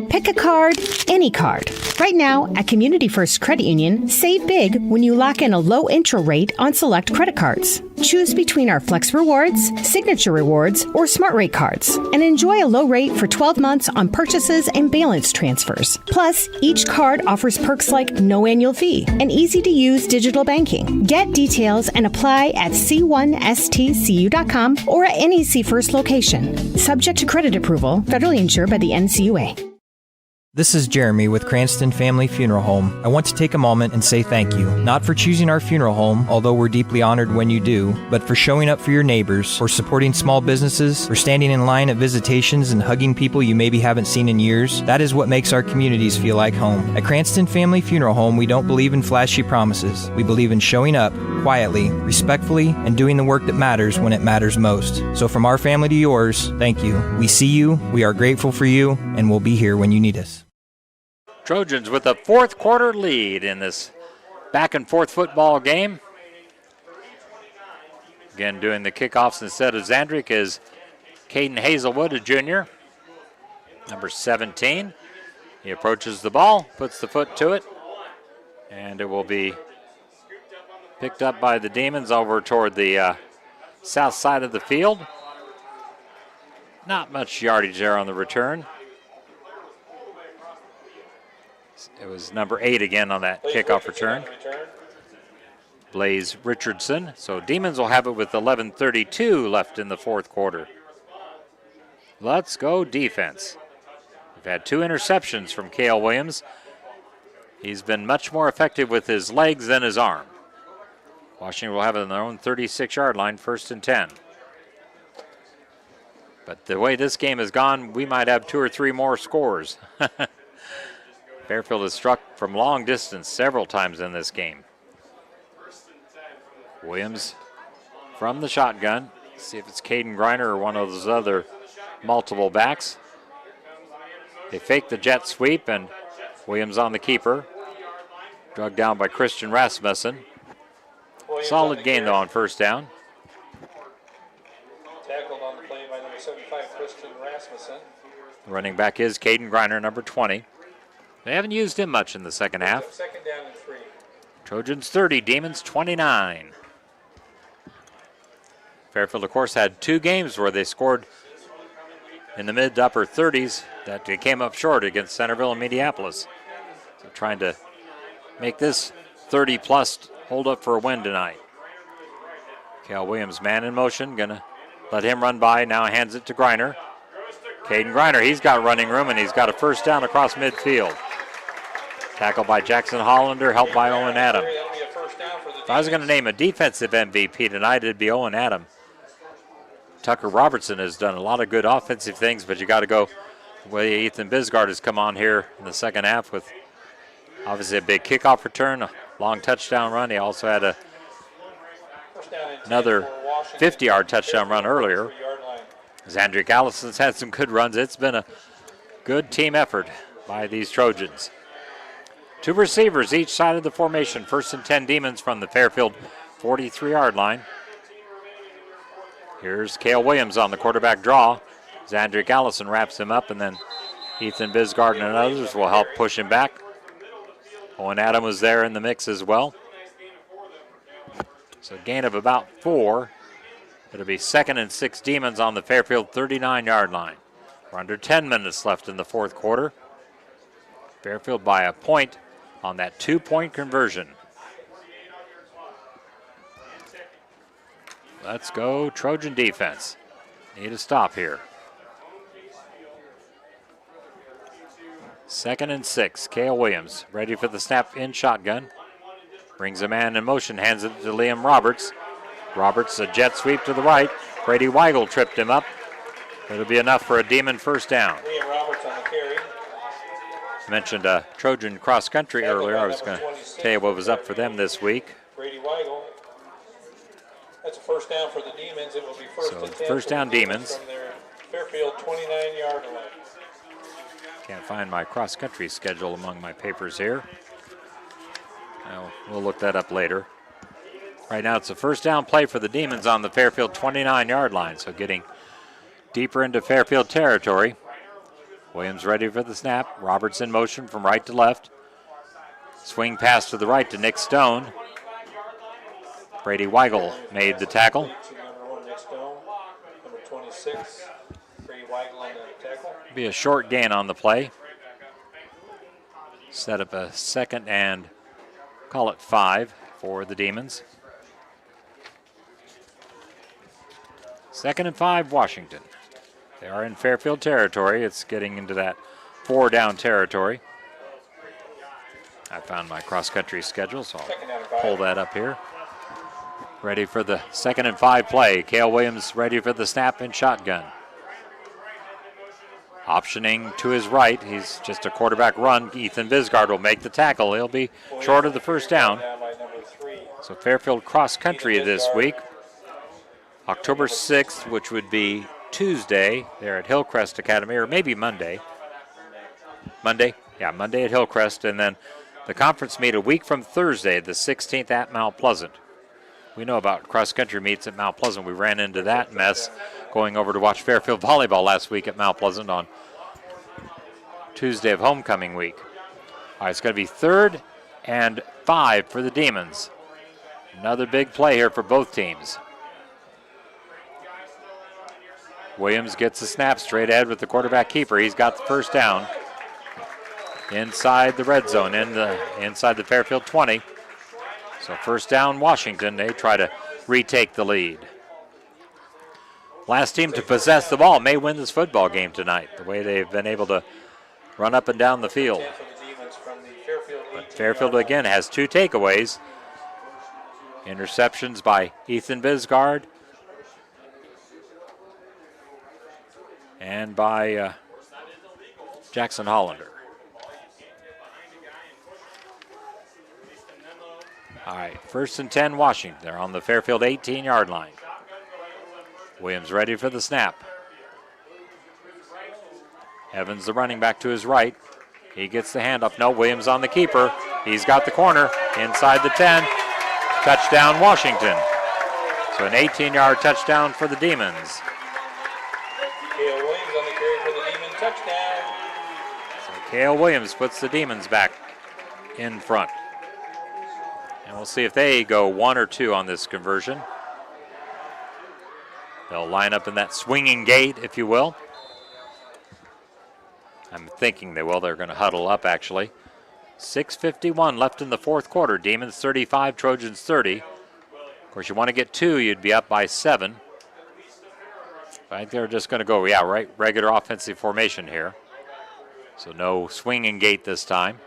Pick a card, any card. Right now, at Community First Credit Union, save big when you lock in a low intro rate on select credit cards. Choose between our Flex Rewards, Signature Rewards, or Smart Rate cards, and enjoy a low rate for 12 months on purchases and balance transfers. Plus, each card offers perks like no annual fee and easy-to-use digital banking. Get details and apply at c1stcu.com or at NEC First location. Subject to credit approval, federally insured by the NCUA. This is Jeremy with Cranston Family Funeral Home. I want to take a moment and say thank you, not for choosing our funeral home, although we're deeply honored when you do, but for showing up for your neighbors, for supporting small businesses, for standing in line at visitations and hugging people you maybe haven't seen in years. That is what makes our communities feel like home. At Cranston Family Funeral Home, we don't believe in flashy promises. We believe in showing up quietly, respectfully, and doing the work that matters when it matters most. So from our family to yours, thank you. We see you, we are grateful for you, and we'll be here when you need us. Trojans with a 4th quarter lead in this back and forth football game. Again, doing the kickoffs instead of Zandrick is Caden Hazelwood, a junior, number 17. He approaches the ball, puts the foot to it, and it will be picked up by the Demons over toward the south side of the field. Not much yardage there on the return. It was number 8 again on that kickoff return. Blaze Richardson. So Demons will have it with 11:32 left in the 4th quarter. Let's go defense. We've had 2 interceptions from Cale Williams. He's been much more effective with his legs than his arm. Washington will have it on their own 36-yard line, 1st and 10. But the way this game has gone, we might have 2 or 3 more scores. Fairfield has struck from long distance several times in this game. Williams from the shotgun. See if it's Caden Griner or one of those other multiple backs. They fake the jet sweep, and Williams on the keeper. Drugged down by Christian Rasmussen. Solid gain, though, on first down. Tackled on the play by number 75, Christian Rasmussen. The running back is Caden Griner, number 20. They haven't used him much in the second half. Second down and 3. Trojans 30, Demons 29. Fairfield, of course, had 2 games where they scored in the mid to upper 30s that they came up short against Centerville and Minneapolis. So trying to make this 30-plus hold up for a win tonight. Cal Williams, man in motion, gonna let him run by. Now hands it to Griner. Caden Griner, he's got running room, and he's got a first down across midfield. Tackled by Jackson Hollander, helped by Owen Adam. If I was going to name a defensive MVP tonight, it'd be Owen Adam. Tucker Robertson has done a lot of good offensive things, but you got to go the way Ethan Bisgard has come on here in the second half with obviously a big kickoff return, a long touchdown run. He also had another 50-yard touchdown run earlier. Zandrick Allison's had some good runs. It's been a good team effort by these Trojans. 2 receivers each side of the formation. 1st and 10 Demons from the Fairfield 43-yard line. Here's Cale Williams on the quarterback draw. Zandrick Allison wraps him up, and then Ethan Bisgard and others will help push him back. Owen Adam was there in the mix as well. So a gain of about 4. It'll be 2nd and 6 Demons on the Fairfield 39-yard line. We're under 10 minutes left in the fourth quarter. Fairfield by a point on that 2-point conversion. Let's go Trojan defense. Need a stop here. 2nd and 6. Cale Williams ready for the snap in shotgun. Brings a man in motion, hands it to Liam Roberts. Roberts, a jet sweep to the right. Brady Weigel tripped him up. It'll be enough for a Demon first down. Liam Roberts on the carry. I mentioned Trojan cross country earlier. I was going to tell you what was up for them this week. Brady Weigel. That's a first down for the Demons. It will be first and 10 first down Demons. From their Fairfield 29-yard line. Can't find my cross country schedule among my papers here. We'll look that up later. Right now it's a first down play for the Demons on the Fairfield 29-yard line, so getting deeper into Fairfield territory. Williams ready for the snap. Roberts in motion from right to left. Swing pass to the right to Nick Stone. Brady Weigel made the tackle. Number 1, Nick Stone. Number 26, Brady Weigel on the tackle. Be a short gain on the play. Set up a 2nd and call it 5 for the Demons. 2nd and 5, Washington. They are in Fairfield territory. It's getting into that 4-down territory. I found my cross-country schedule, so I'll pull that up here. Ready for the 2nd and 5 play. Cale Williams ready for the snap in shotgun. Optioning to his right. He's just a quarterback run. Ethan Bisgard will make the tackle. He'll be short of the first down. So Fairfield cross-country this week. October 6th, which would be Tuesday there at Hillcrest Academy, or maybe Monday. Monday? Yeah, Monday at Hillcrest, and then the conference meet a week from Thursday, the 16th at Mount Pleasant. We know about cross-country meets at Mount Pleasant. We ran into that mess going over to watch Fairfield volleyball last week at Mount Pleasant on Tuesday of homecoming week. All right, it's going to be 3rd and 5 for the Demons. Another big play here for both teams. Williams gets the snap straight ahead with the quarterback keeper. He's got the first down inside the red zone, inside the Fairfield 20. So first down, Washington. They try to retake the lead. Last team to possess the ball may win this football game tonight, the way they've been able to run up and down the field. But Fairfield again has 2 takeaways. Interceptions by Ethan Bisgard and by Jackson Hollander. All right, 1st and 10, Washington. They're on the Fairfield 18-yard line. Williams ready for the snap. Evans, the running back, to his right. He gets the handoff. No, Williams on the keeper. He's got the corner inside the 10. Touchdown, Washington. So an 18-yard touchdown for the Demons. Cale Williams on the carry for the Demon touchdown. So Cale Williams puts the Demons back in front. And we'll see if they go 1 or 2 on this conversion. They'll line up in that swinging gate, if you will. I'm thinking they will. They're going to huddle up, actually. 6:51 left in the fourth quarter. Demons 35, Trojans 30. Of course, you want to get 2, you'd be up by 7. I think they're just going to go, right, regular offensive formation here. So no swinging gate this time.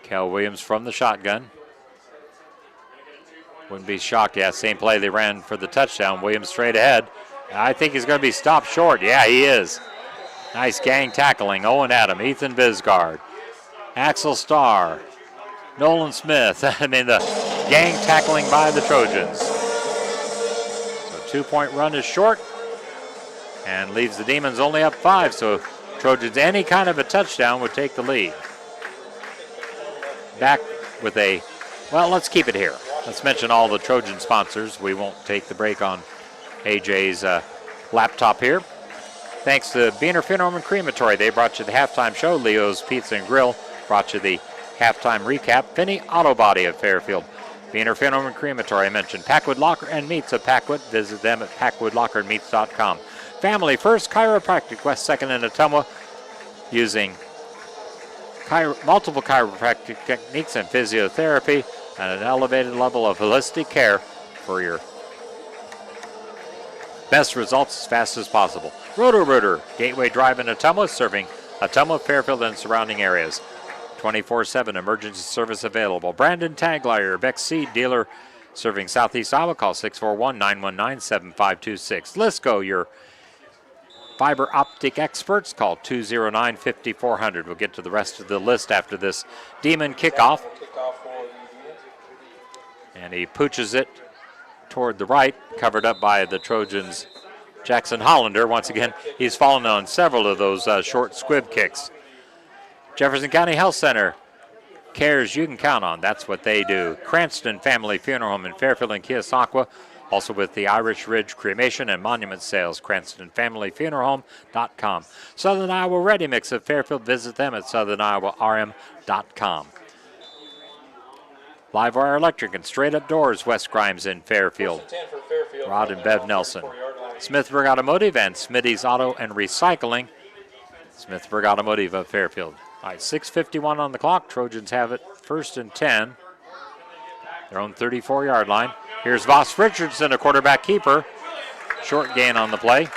Cal Williams from the shotgun. Wouldn't be shocked. Yeah, same play they ran for the touchdown. Williams straight ahead. I think he's going to be stopped short. Yeah, he is. Nice gang tackling. Owen Adam, Ethan Bisgard, Axel Starr, Nolan Smith. I mean, the gang tackling by the Trojans. So 2-point run is short and leaves the Demons only up 5. So Trojans, any kind of a touchdown would take the lead. Back with a, well, let's keep it here. Let's mention all the Trojan sponsors. We won't take the break on AJ's laptop here. Thanks to Beaner Funeral and Crematory. They brought you the halftime show. Leo's Pizza and Grill brought you the halftime recap. Finney Auto Body of Fairfield. Beaner Funeral and Crematory. I mentioned Packwood Locker and Meats of Packwood. Visit them at packwoodlockerandmeats.com. Family First Chiropractic, West 2nd and Ottumwa, using multiple chiropractic techniques and physiotherapy and an elevated level of holistic care for your best results as fast as possible. Roto-Rooter, Gateway Drive in Ottumwa, serving Ottumwa, Fairfield, and surrounding areas. 24/7 emergency service available. Brandon Taglier, Beck Seed dealer, serving Southeast Iowa. Call 641-919-7526. Lisco, your fiber optic experts. Call 209-5400. We'll get to the rest of the list after this Demon kickoff. And he pooches it toward the right, covered up by the Trojans' Jackson Hollander. Once again, he's fallen on several of those short squib kicks. Jefferson County Health Center, cares you can count on. That's what they do. Cranston Family Funeral Home in Fairfield and Keosauqua. Also with the Irish Ridge Cremation and Monument Sales, CranstonFamilyFuneralHome.com. Southern Iowa Ready Mix of Fairfield. Visit them at SouthernIowaRM.com. Livewire Electric and Straight Up Doors, West Grimes in Fairfield. Rod and Bev Nelson. Smithburg Automotive and Smitty's Auto and Recycling. Smithburg Automotive of Fairfield. All right, 6:51 on the clock. Trojans have it 1st and 10. Their own 34-yard line. Here's Voss Richardson, a quarterback keeper. Short gain on the play.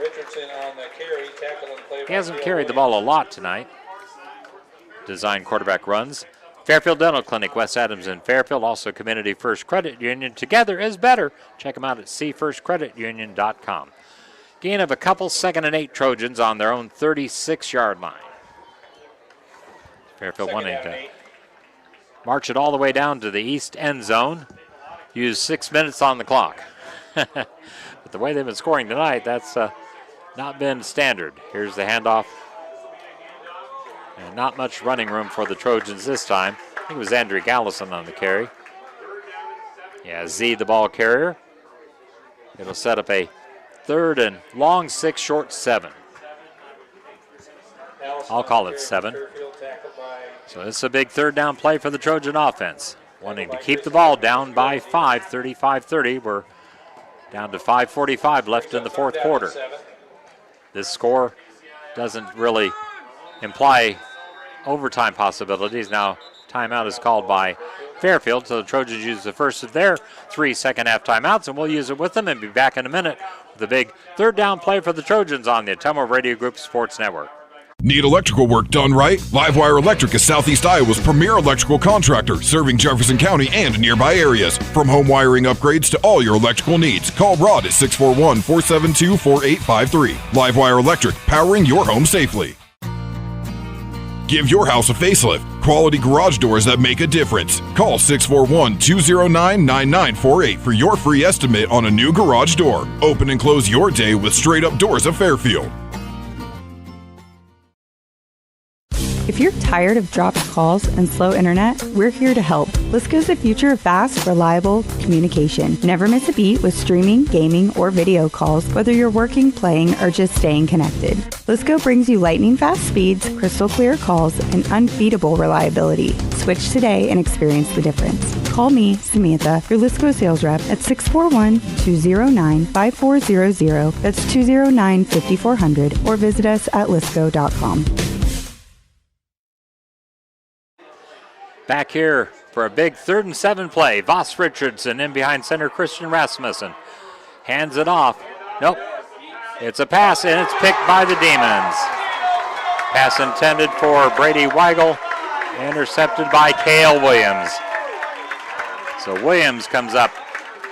Richardson on the carry, tackle and play. He hasn't carried the ball a lot tonight. Design quarterback runs. Fairfield Dental Clinic, West Adams and Fairfield. Also Community First Credit Union. Together is better. Check them out at cfirstcreditunion.com. Gain of a couple, 2nd and 8 Trojans on their own 36-yard line. Fairfield wanting to march it all the way down to the east end zone. Use 6 minutes on the clock. But the way they've been scoring tonight, that's not been standard. Here's the handoff. And not much running room for the Trojans this time. I think it was Andrew Gallison on the carry. Yeah, Z the ball carrier. It'll set up a 3rd and long 6, short 7. I'll call it 7. So it's a big 3rd down play for the Trojan offense. Wanting to keep the ball down by 5, 35-30. We're down to 5:45 left in the fourth quarter. This score doesn't really imply overtime possibilities. Now timeout is called by Fairfield, so the Trojans use the first of their 3 second-half timeouts, and we'll use it with them and be back in a minute with a big 3rd down play for the Trojans on the Ottumwa Radio Group Sports Network. Need electrical work done right? Livewire Electric is Southeast Iowa's premier electrical contractor, serving Jefferson County and nearby areas. From home wiring upgrades to all your electrical needs, call Rod at 641-472-4853. Livewire Electric, powering your home safely. Give your house a facelift. Quality garage doors that make a difference. Call 641-209-9948 for your free estimate on a new garage door. Open and close your day with straight-up doors of Fairfield. If you're tired of dropped calls and slow internet, we're here to help. Lisco's the future of fast, reliable communication. Never miss a beat with streaming, gaming, or video calls, whether you're working, playing, or just staying connected. Lisco brings you lightning fast speeds, crystal clear calls, and unbeatable reliability. Switch today and experience the difference. Call me, Samantha, your Lisco sales rep at 641-209-5400. That's 209-5400, or visit us at lisco.com. Back here for a big 3rd and 7 play. Voss Richardson in behind center Christian Rasmussen. Hands it off. Nope. It's a pass, and it's picked by the Demons. Pass intended for Brady Weigel. Intercepted by Cale Williams. So Williams comes up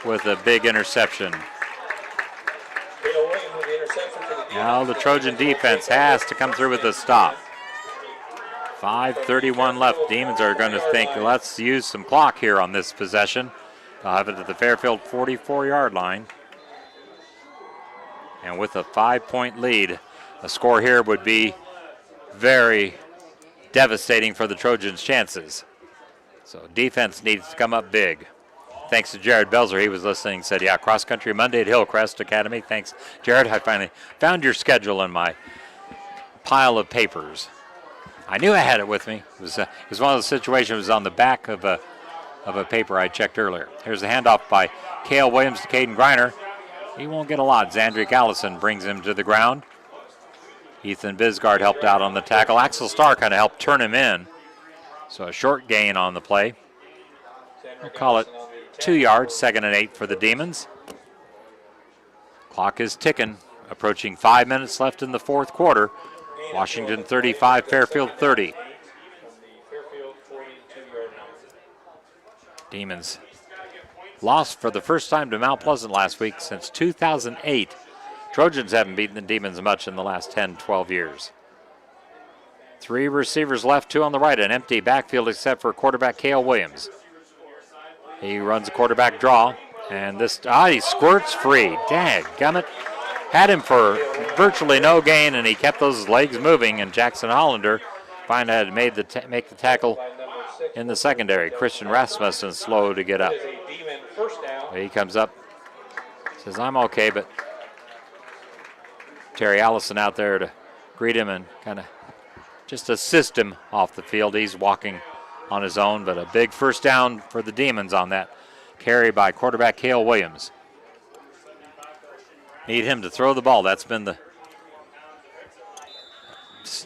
with a big interception. Now the Trojan defense has to come through with a stop. 5:31 left. Demons are going to think, let's use some clock here on this possession. They'll have it at the Fairfield 44-yard line. And with a 5-point lead, a score here would be very devastating for the Trojans' chances. So defense needs to come up big. Thanks to Jared Belzer. He was listening, said, yeah, cross-country Monday at Hillcrest Academy. Thanks, Jared. I finally found your schedule in my pile of papers. I knew I had it with me. It was one of those situations. It was on the back of a paper I checked earlier. Here's the handoff by Cale Williams to Caden Griner. He won't get a lot. Zandrick Allison brings him to the ground. Ethan Bisgard helped out on the tackle. Axel Starr kind of helped turn him in. So a short gain on the play. We'll call it 2 yards, 2nd and 8 for the Demons. Clock is ticking. Approaching 5 minutes left in the 4th quarter. Washington 35, Fairfield 30. Demons lost for the first time to Mount Pleasant last week since 2008. Trojans haven't beaten the Demons much in the last 10, 12 years. 3 receivers left, 2 on the right, an empty backfield except for quarterback Cale Williams. He runs a quarterback draw, and he squirts free. Dadgummit. Had him for virtually no gain, and he kept those legs moving, and Jackson Hollander finally had made make the tackle in the secondary. Christian Rasmussen slow to get up. He comes up, says, I'm okay, but Terry Allison out there to greet him and kind of just assist him off the field. He's walking on his own, but a big first down for the Demons on that carry by quarterback Cale Williams. Need him to throw the ball. That's been the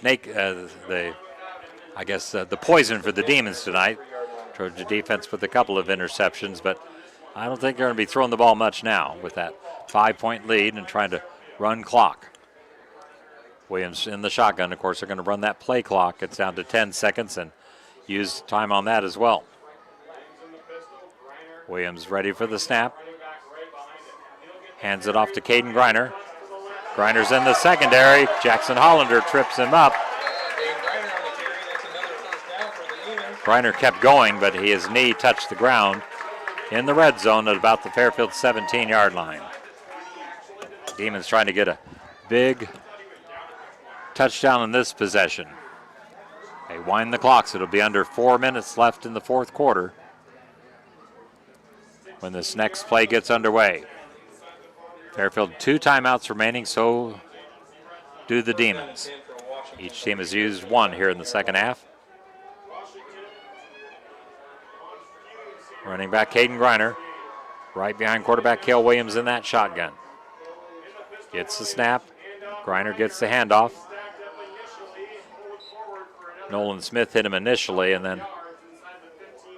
the poison for the Demons tonight. Trojan defense with a couple of interceptions, but I don't think they're going to be throwing the ball much now with that 5-point lead and trying to run clock. Williams in the shotgun, of course, they're going to run that play clock. It's down to 10 seconds and use time on that as well. Williams ready for the snap. Hands it off to Caden Griner. Griner's in the secondary. Jackson Hollander trips him up. Griner kept going, but his knee touched the ground in the red zone at about the Fairfield 17-yard line. Demons trying to get a big touchdown in this possession. They wind the clock, so it'll be under 4 minutes left in the 4th quarter when this next play gets underway. Fairfield 2 timeouts remaining, so do the Demons. Each team has used 1 here in the second half. Running back Caden Griner, right behind quarterback Cale Williams in that shotgun. Gets the snap. Griner gets the handoff. Nolan Smith hit him initially, and then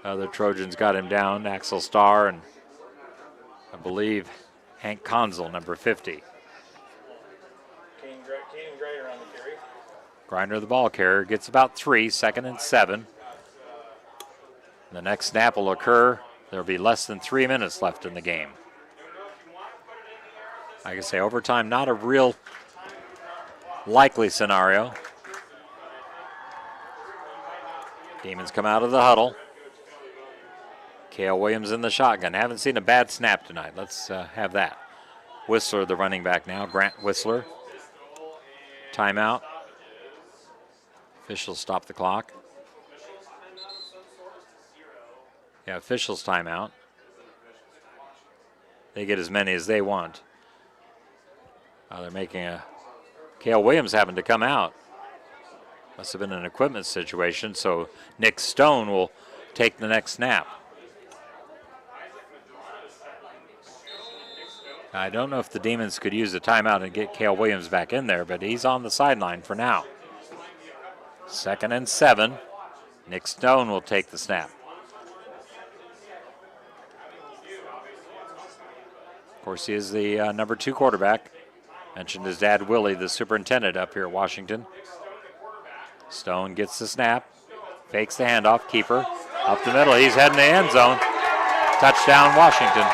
other Trojans got him down. Axel Starr and I believe Hank Konzel, number 50. Grinder, the ball carrier, gets about 3, 2nd and 7. The next snap will occur. There'll be less than 3 minutes left in the game. Like I say, overtime, not a real likely scenario. Demons come out of the huddle. Cale Williams in the shotgun. Haven't seen a bad snap tonight. Let's have that. Whistler, the running back now. Grant Whistler. Timeout. Officials stop the clock. Yeah, officials timeout. They get as many as they want. They're making a... Cale Williams having to come out. Must have been an equipment situation, so Nick Stone will take the next snap. I don't know if the Demons could use a timeout and get Cale Williams back in there, but he's on the sideline for now. 2nd and 7. Nick Stone will take the snap. Of course, he is the number 2 quarterback. Mentioned his dad, Willie, the superintendent up here at Washington. Stone gets the snap, fakes the handoff, keeper up the middle. He's heading the end zone. Touchdown, Washington.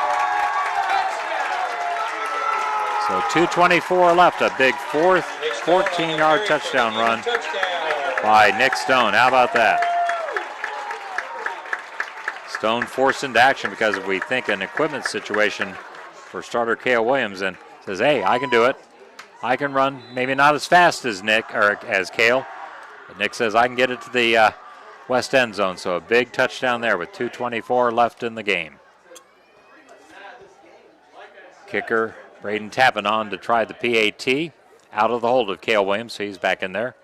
So 2:24 left, a big 14-yard touchdown run by Nick Stone. How about that? Stone forced into action because we think an equipment situation for starter Cale Williams, and says, hey, I can do it. I can run, maybe not as fast as Nick or as Cale, but Nick says I can get it to the west end zone. So a big touchdown there with 2:24 left in the game. Kicker Braden Tappan on to try the PAT. Out of the hold of Cale Williams, so he's back in there.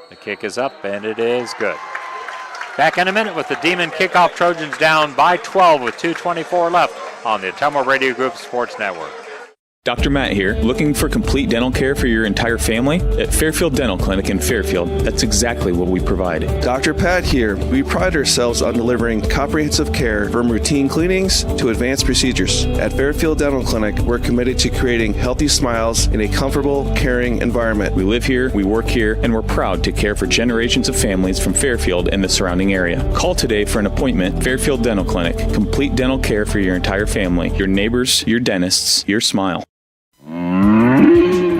The kick is up, and it is good. Back in a minute with the Demon kickoff. Trojans down by 12 with 2:24 left on the Ottumwa Radio Group Sports Network. Dr. Matt here. Looking for complete dental care for your entire family? At Fairfield Dental Clinic in Fairfield, that's exactly what we provide. Dr. Pat here. We pride ourselves on delivering comprehensive care from routine cleanings to advanced procedures. At Fairfield Dental Clinic, we're committed to creating healthy smiles in a comfortable, caring environment. We live here, we work here, and we're proud to care for generations of families from Fairfield and the surrounding area. Call today for an appointment. Fairfield Dental Clinic. Complete dental care for your entire family, your neighbors, your dentists, your smile.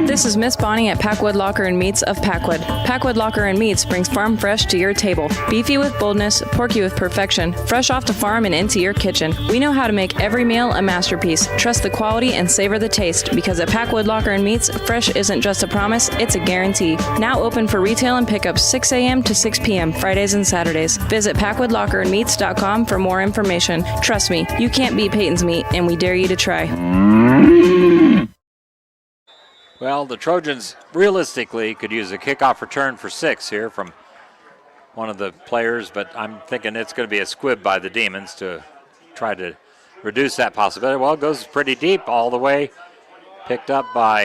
This is Miss Bonnie at Packwood Locker and Meats of Packwood. Packwood Locker and Meats brings farm fresh to your table. Beefy with boldness, porky with perfection, fresh off the farm and into your kitchen. We know how to make every meal a masterpiece. Trust the quality and savor the taste, because at Packwood Locker and Meats, fresh isn't just a promise, it's a guarantee. Now open for retail and pickup 6 a.m. to 6 p.m. Fridays and Saturdays. Visit PackwoodLockerandMeats.com for more information. Trust me, you can't beat Peyton's Meat, and we dare you to try. Well, the Trojans realistically could use a kickoff return for 6 here from one of the players, but I'm thinking it's going to be a squib by the Demons to try to reduce that possibility. Well, it goes pretty deep all the way, picked up by,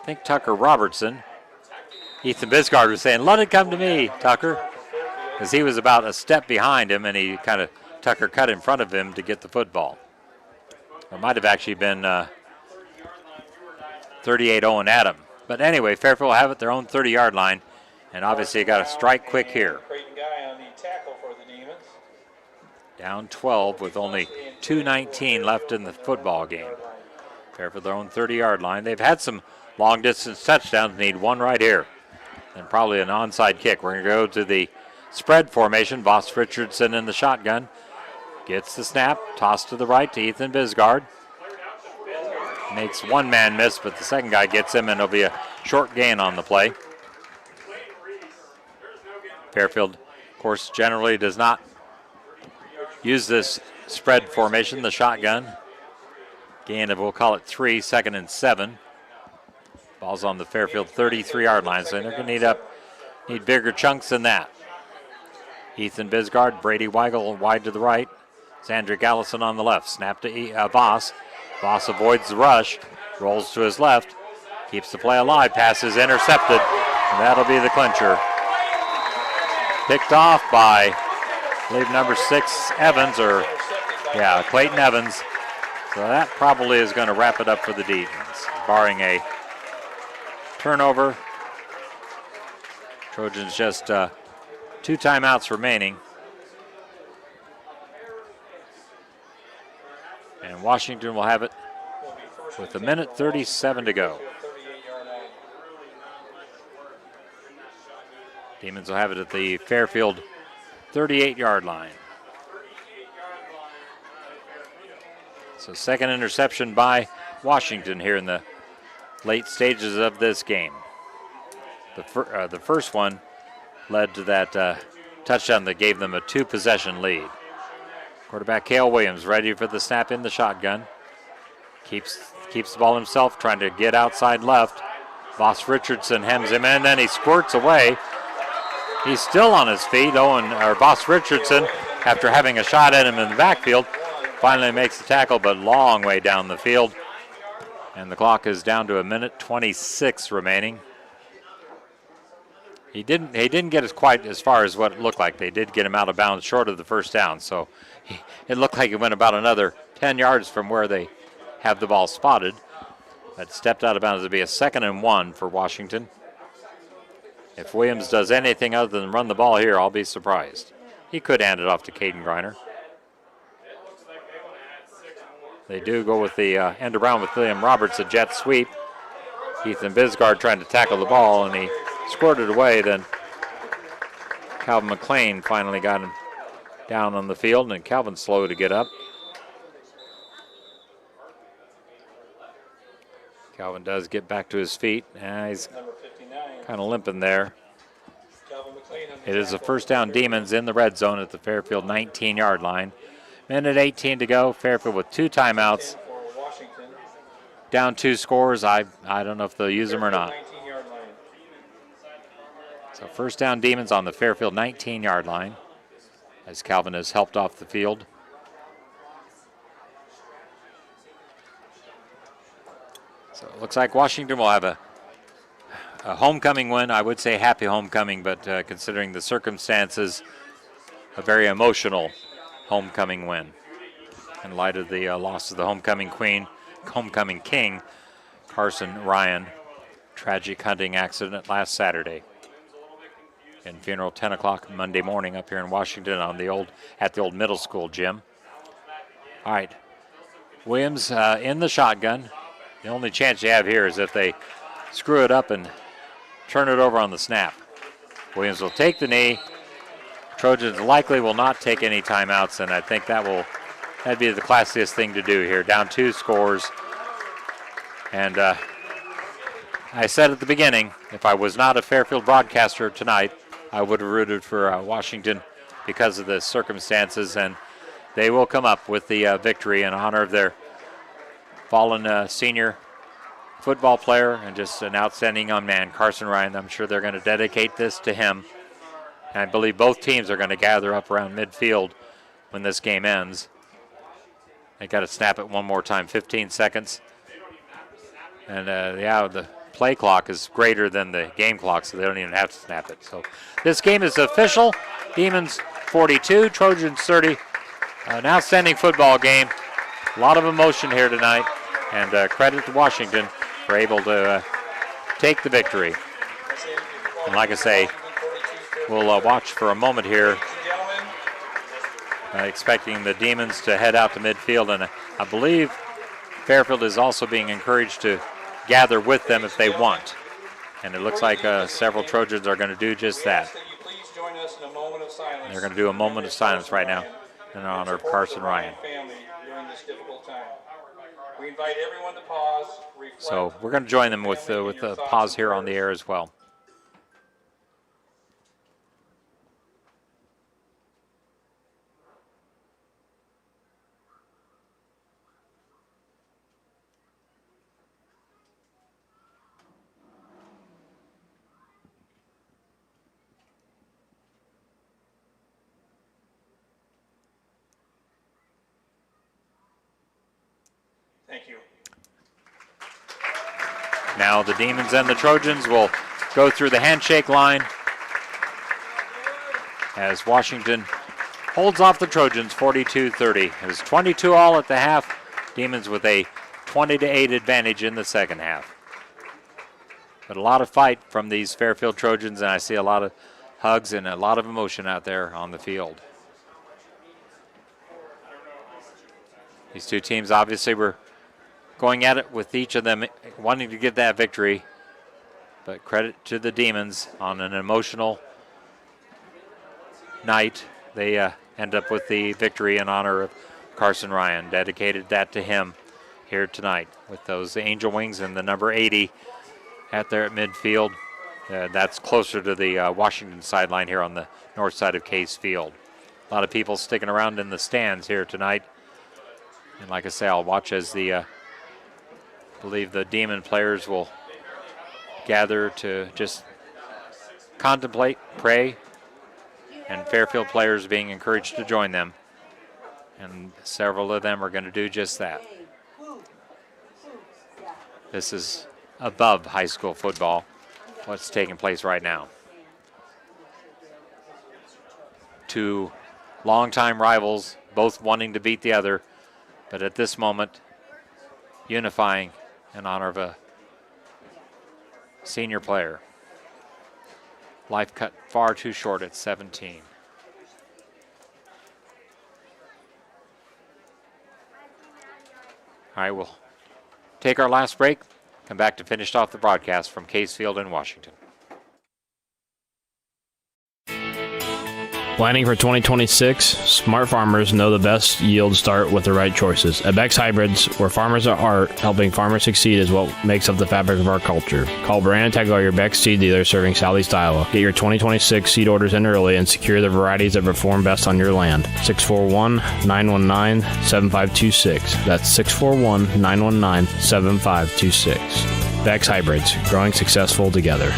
I think, Tucker Robertson. Ethan Bisgard was saying, let it come to me, Tucker, because he was about a step behind him, and he kind of, Tucker cut in front of him to get the football. It might have actually been 38 Owen Adam. But anyway, Fairfield will have it their own 30-yard line, and obviously got to strike quick here. Down 12 with only 2:19 left in the football game. Fairfield their own 30-yard line. They've had some long-distance touchdowns, need one right here, and probably an onside kick. We're going to go to the spread formation. Voss Richardson in the shotgun. Gets the snap, tossed to the right to Ethan Bisgard. Makes one man miss, but the second guy gets him, and it'll be a short gain on the play. Fairfield, of course, generally does not use this spread formation, the shotgun. Gain of, we'll call it 3, 2nd and 7. Ball's on the Fairfield 33-yard line, so they're going to need bigger chunks than that. Ethan Bisgard, Brady Weigel wide to the right. Sandra Gallison on the left. Snap to Voss. Voss avoids the rush, rolls to his left, keeps the play alive, pass is intercepted, and that'll be the clincher. Picked off by, I believe, number 6, Evans, Clayton Evans. So that probably is going to wrap it up for the Demons, barring a turnover Trojans just 2 timeouts remaining. And Washington will have it with 1:37 to go. Demons will have it at the Fairfield 38-yard line. So second interception by Washington here in the late stages of this game. The first one led to that touchdown that gave them a 2-possession lead. Quarterback Cale Williams ready for the snap in the shotgun. Keeps the ball himself, trying to get outside left. Boss Richardson hems him in, then he squirts away. He's still on his feet. Boss Richardson, after having a shot at him in the backfield, finally makes the tackle, but long way down the field. And the clock is down to 1:26 remaining. He didn't get quite as far as what it looked like. They did get him out of bounds short of the first down, so it looked like it went about another 10 yards from where they have the ball spotted. That stepped out of bounds to be a 2nd and 1 for Washington. If Williams does anything other than run the ball here, I'll be surprised. He could hand it off to Caden Griner. They do go with the end around with William Roberts, a jet sweep. Ethan Bisgard trying to tackle the ball, and he squirted away. Then Calvin McLean finally got him down on the field, and Calvin's slow to get up. Calvin does get back to his feet. He's kind of limping there. It is a first down, Demons in the red zone at the Fairfield 19-yard line. 1:18 to go. Fairfield with 2 timeouts. Down 2 scores. I don't know if they'll use them or not. So first down, Demons on the Fairfield 19-yard line as Calvin is helped off the field. So it looks like Washington will have a homecoming win. I would say happy homecoming, but considering the circumstances, a very emotional homecoming win in light of the loss of the homecoming king, Carson Ryan. Tragic hunting accident last Saturday. And funeral 10 o'clock Monday morning up here in Washington at the old middle school gym. All right, Williams in the shotgun. The only chance you have here is if they screw it up and turn it over on the snap. Williams will take the knee. Trojans likely will not take any timeouts, and I think that'd be the classiest thing to do here. Down 2 scores. And I said at the beginning, if I was not a Fairfield broadcaster tonight, I would have rooted for Washington because of the circumstances, and they will come up with the victory in honor of their fallen senior football player and just an outstanding young man, Carson Ryan. I'm sure they're going to dedicate this to him. And I believe both teams are going to gather up around midfield when this game ends. They got to snap it one more time, 15 seconds. And the play clock is greater than the game clock, so they don't even have to snap it. So this game is official. Demons 42, Trojans 30. An outstanding football game. A lot of emotion here tonight, and credit to Washington for able to take the victory. And like I say, we'll watch for a moment here, expecting the Demons to head out to midfield, and I believe Fairfield is also being encouraged to gather with them if they want. And it looks like several Trojans are going to do just that. They're going to do a moment of silence right now in honor of Carson Ryan. We invite everyone to pause, reflect. So we're going to join them with a pause here on the air as well. Thank you. Now the Demons and the Trojans will go through the handshake line as Washington holds off the Trojans 42-30. It was 22-all at the half. Demons with a 20-8 advantage in the second half. But a lot of fight from these Fairfield Trojans, and I see a lot of hugs and a lot of emotion out there on the field. These two teams obviously were going at it with each of them wanting to get that victory. But credit to the Demons on an emotional night. They end up with the victory in honor of Carson Ryan. Dedicated that to him here tonight with those angel wings and the number 80 at midfield. That's closer to the Washington sideline here on the north side of Case Field. A lot of people sticking around in the stands here tonight. And like I say, I'll watch as I believe the Demon players will gather to just contemplate, pray, and Fairfield players being encouraged to join them. And several of them are going to do just that. This is above high school football, what's taking place right now. Two longtime rivals, both wanting to beat the other, but at this moment, unifying in honor of a senior player. Life cut far too short at 17. All right, we'll take our last break, come back to finish off the broadcast from Case Field in Washington. Planning for 2026? Smart farmers know the best yields start with the right choices. At Beck's Hybrids, where farmers are art, helping farmers succeed is what makes up the fabric of our culture. Call Brandon Tegeler, your Beck's seed dealer serving Southeast Iowa. Get your 2026 seed orders in early and secure the varieties that perform best on your land. 641-919-7526. That's 641-919-7526. Beck's Hybrids, growing successful together.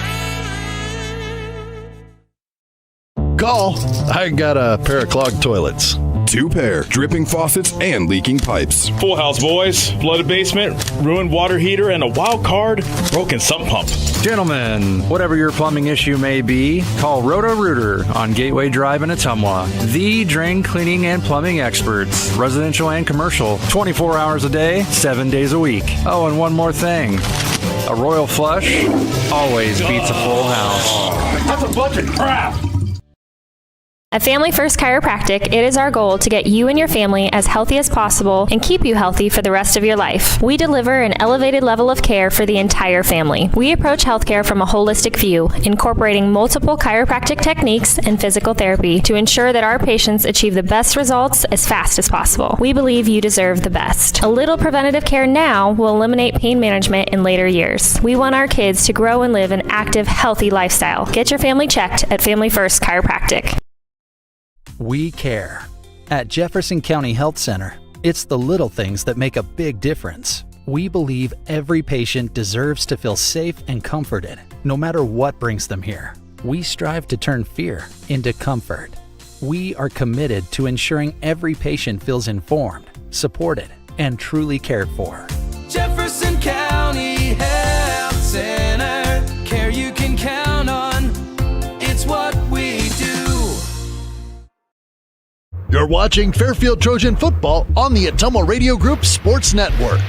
Call. I got a pair of clogged toilets. 2 pair, dripping faucets and leaking pipes. Full house, boys. Flooded basement, ruined water heater, and a wild card, broken sump pump. Gentlemen, whatever your plumbing issue may be, call Roto-Rooter on Gateway Drive in Ottumwa. The drain cleaning and plumbing experts, residential and commercial, 24 hours a day, 7 days a week. Oh, and one more thing. A royal flush always beats a full house. That's a bunch of crap. At Family First Chiropractic, it is our goal to get you and your family as healthy as possible and keep you healthy for the rest of your life. We deliver an elevated level of care for the entire family. We approach healthcare from a holistic view, incorporating multiple chiropractic techniques and physical therapy to ensure that our patients achieve the best results as fast as possible. We believe you deserve the best. A little preventative care now will eliminate pain management in later years. We want our kids to grow and live an active, healthy lifestyle. Get your family checked at Family First Chiropractic. We care. At Jefferson County Health Center, it's the little things that make a big difference. We believe every patient deserves to feel safe and comforted, no matter what brings them here. We strive to turn fear into comfort. We are committed to ensuring every patient feels informed, supported, and truly cared for. Jefferson County Health Center, care you can count on. It's what we do. You're watching Fairfield Trojan football on the Ottumwa Radio Group Sports Network.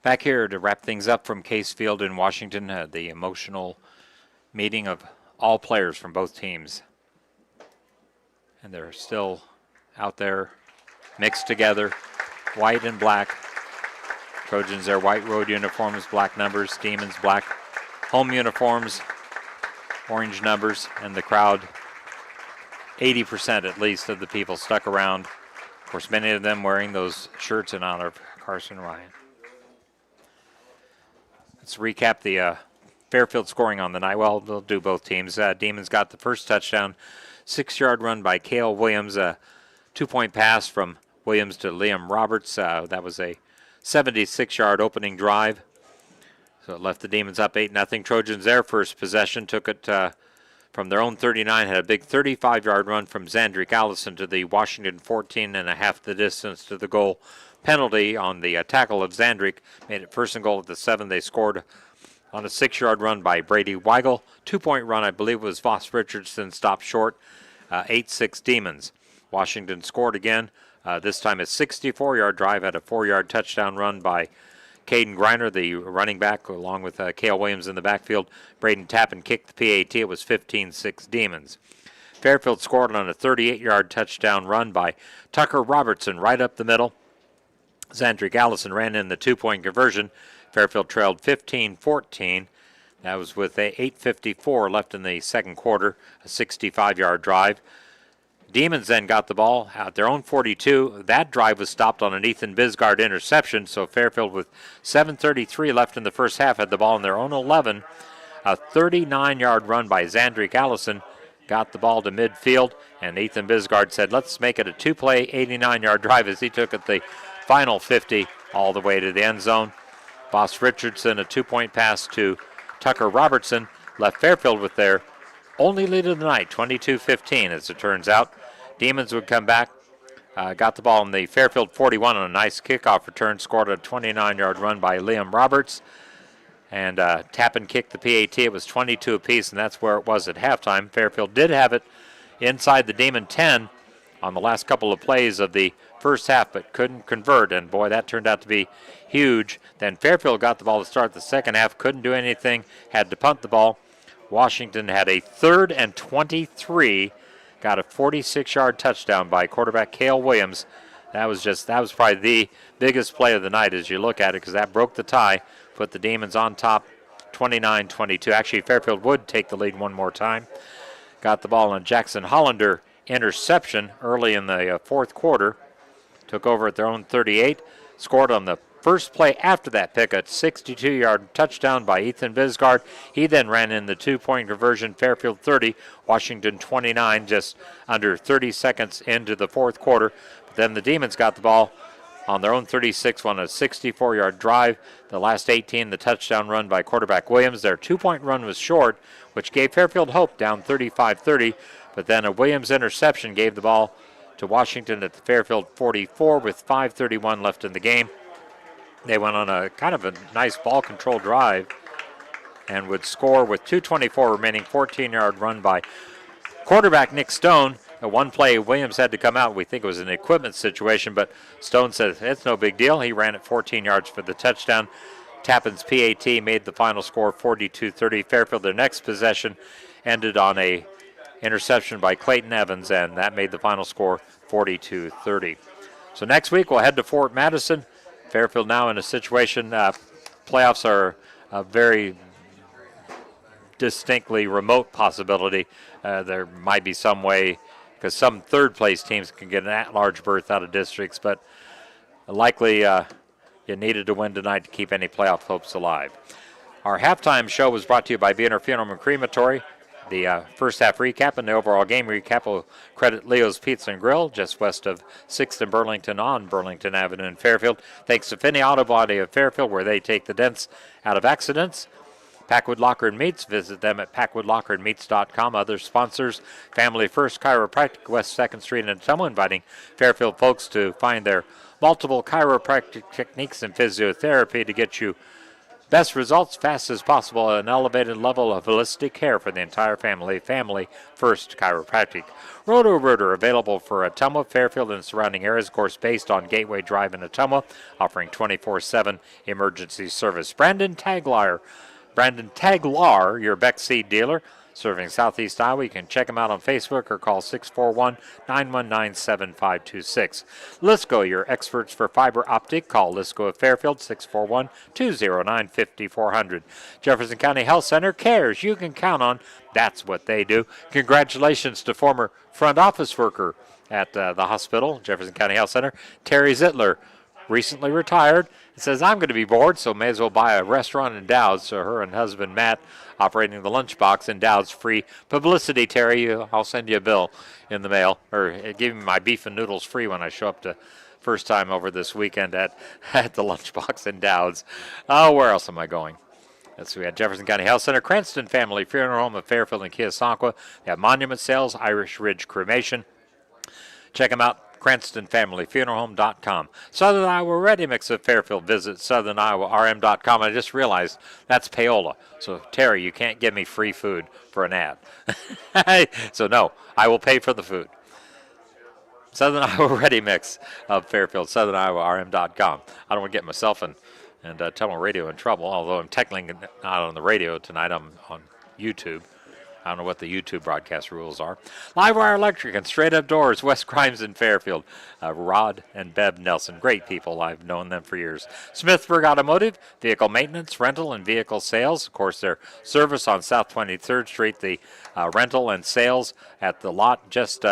Back here to wrap things up from Case Field in Washington, the emotional meeting of all players from both teams. And they're still out there mixed together. White and black. Trojans, their white road uniforms, black numbers. Demons, black home uniforms, orange numbers. And the crowd, 80% at least of the people stuck around. Of course, many of them wearing those shirts in honor of Carson Ryan. Let's recap the Fairfield scoring on the night. Well, they'll do both teams. Demons got the first touchdown, 6-yard run by Cale Williams, a 2-point pass from Williams to Liam Roberts. That was a 76-yard opening drive. So it left the Demons up 8-0. Trojans, their first possession, took it from their own 39, had a big 35-yard run from Zandrick Allison to the Washington 14.5 the distance to the goal. Penalty on the tackle of Zandrick made it 1st and goal at the 7. They scored on a 6-yard run by Brady Weigel. 2-point run, I believe, was Voss Richardson, stopped short. 8-6 Demons. Washington scored again. This time a 64-yard drive, had a 4-yard touchdown run by Caden Griner, the running back, along with Cale Williams in the backfield. Braden Tappan kicked the PAT. It was 15-6 Demons. Fairfield scored on a 38-yard touchdown run by Tucker Robertson right up the middle. Zandrick Allison ran in the 2-point conversion. Fairfield trailed 15-14. That was with 8:54 left in the second quarter, a 65-yard drive. Demons then got the ball at their own 42. That drive was stopped on an Ethan Bisgard interception, so Fairfield with 7:33 left in the first half had the ball in their own 11. A 39-yard run by Zandrick Allison got the ball to midfield, and Ethan Bisgard said, let's make it a 2-play, 89-yard drive as he took it the final 50 all the way to the end zone. Voss Richardson, a 2-point pass to Tucker Robertson, left Fairfield with their only lead of the night, 22-15 as it turns out. Demons would come back, got the ball in the Fairfield 41 on a nice kickoff return, scored a 29-yard run by Liam Roberts, and Tappan kicked the PAT. It was 22 apiece, and that's where it was at halftime. Fairfield did have it inside the Demon 10 on the last couple of plays of the first half, but couldn't convert, and boy, that turned out to be huge. Then Fairfield got the ball to start the second half, couldn't do anything, had to punt the ball. Washington had a 3rd and 23, got a 46-yard touchdown by quarterback Cale Williams. That was probably the biggest play of the night as you look at it, because that broke the tie, put the Demons on top 29-22. Actually, Fairfield would take the lead one more time. Got the ball on Jackson Hollander interception early in the fourth quarter. Took over at their own 38. Scored on the first play after that pick, a 62-yard touchdown by Ethan Bisgard. He then ran in the 2-point conversion, Fairfield 30, Washington 29, just under 30 seconds into the fourth quarter. But then the Demons got the ball on their own 36, on a 64-yard drive. The last 18, the touchdown run by quarterback Williams. Their 2-point run was short, which gave Fairfield hope, down 35-30. But then a Williams interception gave the ball to Washington at the Fairfield 44 with 5:31 left in the game. They went on a kind of a nice ball control drive and would score with 2:24 remaining, 14-yard run by quarterback Nick Stone. At one play, Williams had to come out. We think it was an equipment situation, but Stone said it's no big deal. He ran it 14 yards for the touchdown. Tappan's PAT made the final score 42-30. Fairfield, their next possession, ended on a interception by Clayton Evans, and that made the final score 42-30. So next week we'll head to Fort Madison. Fairfield now in a situation, playoffs are a very distinctly remote possibility. There might be some way, because some third-place teams can get an at-large berth out of districts, but likely you needed to win tonight to keep any playoff hopes alive. Our halftime show was brought to you by Biener Funeral and Crematory. The first half recap and the overall game recap will credit Leo's Pizza and Grill, just west of 6th and Burlington on Burlington Avenue in Fairfield. Thanks to Finney Auto Body of Fairfield, where they take the dents out of accidents. Packwood Locker and Meats, visit them at packwoodlockerandmeats.com. Other sponsors, Family First Chiropractic, West 2nd Street in Ottumwa, inviting Fairfield folks to find their multiple chiropractic techniques and physiotherapy to get you best results fast as possible, an elevated level of holistic care for the entire family. Family First Chiropractic. Roto-Rooter, available for Ottumwa, Fairfield, and surrounding areas, of course, based on Gateway Drive in Ottumwa, offering 24/7 emergency service. Brandon Taglar, your Beck Seed dealer, serving Southeast Iowa. You can check them out on Facebook or call 641-919-7526. Lisco, your experts for fiber optic. Call Lisco of Fairfield, 641-209-5400. Jefferson County Health Center cares. You can count on. That's what they do. Congratulations to former front office worker at the hospital, Jefferson County Health Center, Terry Zittler. Recently retired. It says, I'm going to be bored, so may as well buy a restaurant in Dowds. So her and husband Matt operating the lunchbox in Dowds. Free publicity, Terry. I'll send you a bill in the mail, or give me my beef and noodles free when I show up to first time over this weekend at the lunchbox in Dowds. Oh, where else am I going? Let's see, we had Jefferson County Health Center, Cranston Family Funeral Home of Fairfield and Keosauqua. They have Monument Sales, Irish Ridge Cremation. Check them out. CranstonFamilyFuneralHome.com. Southern Iowa Ready Mix of Fairfield. Visit SouthernIowaRM.com. I just realized that's payola. So, Terry, you can't give me free food for an ad. So, no, I will pay for the food. Southern Iowa Ready Mix of Fairfield, SouthernIowaRM.com. I don't want to get myself and Tunnel Radio in trouble, although I'm technically not on the radio tonight. I'm on YouTube. I don't know what the YouTube broadcast rules are. Livewire Electric and Straight Up Doors, West Grimes in Fairfield. Rod and Bev Nelson, great people. I've known them for years. Smithburg Automotive, vehicle maintenance, rental, and vehicle sales. Of course, their service on South 23rd Street, the rental and sales at the lot just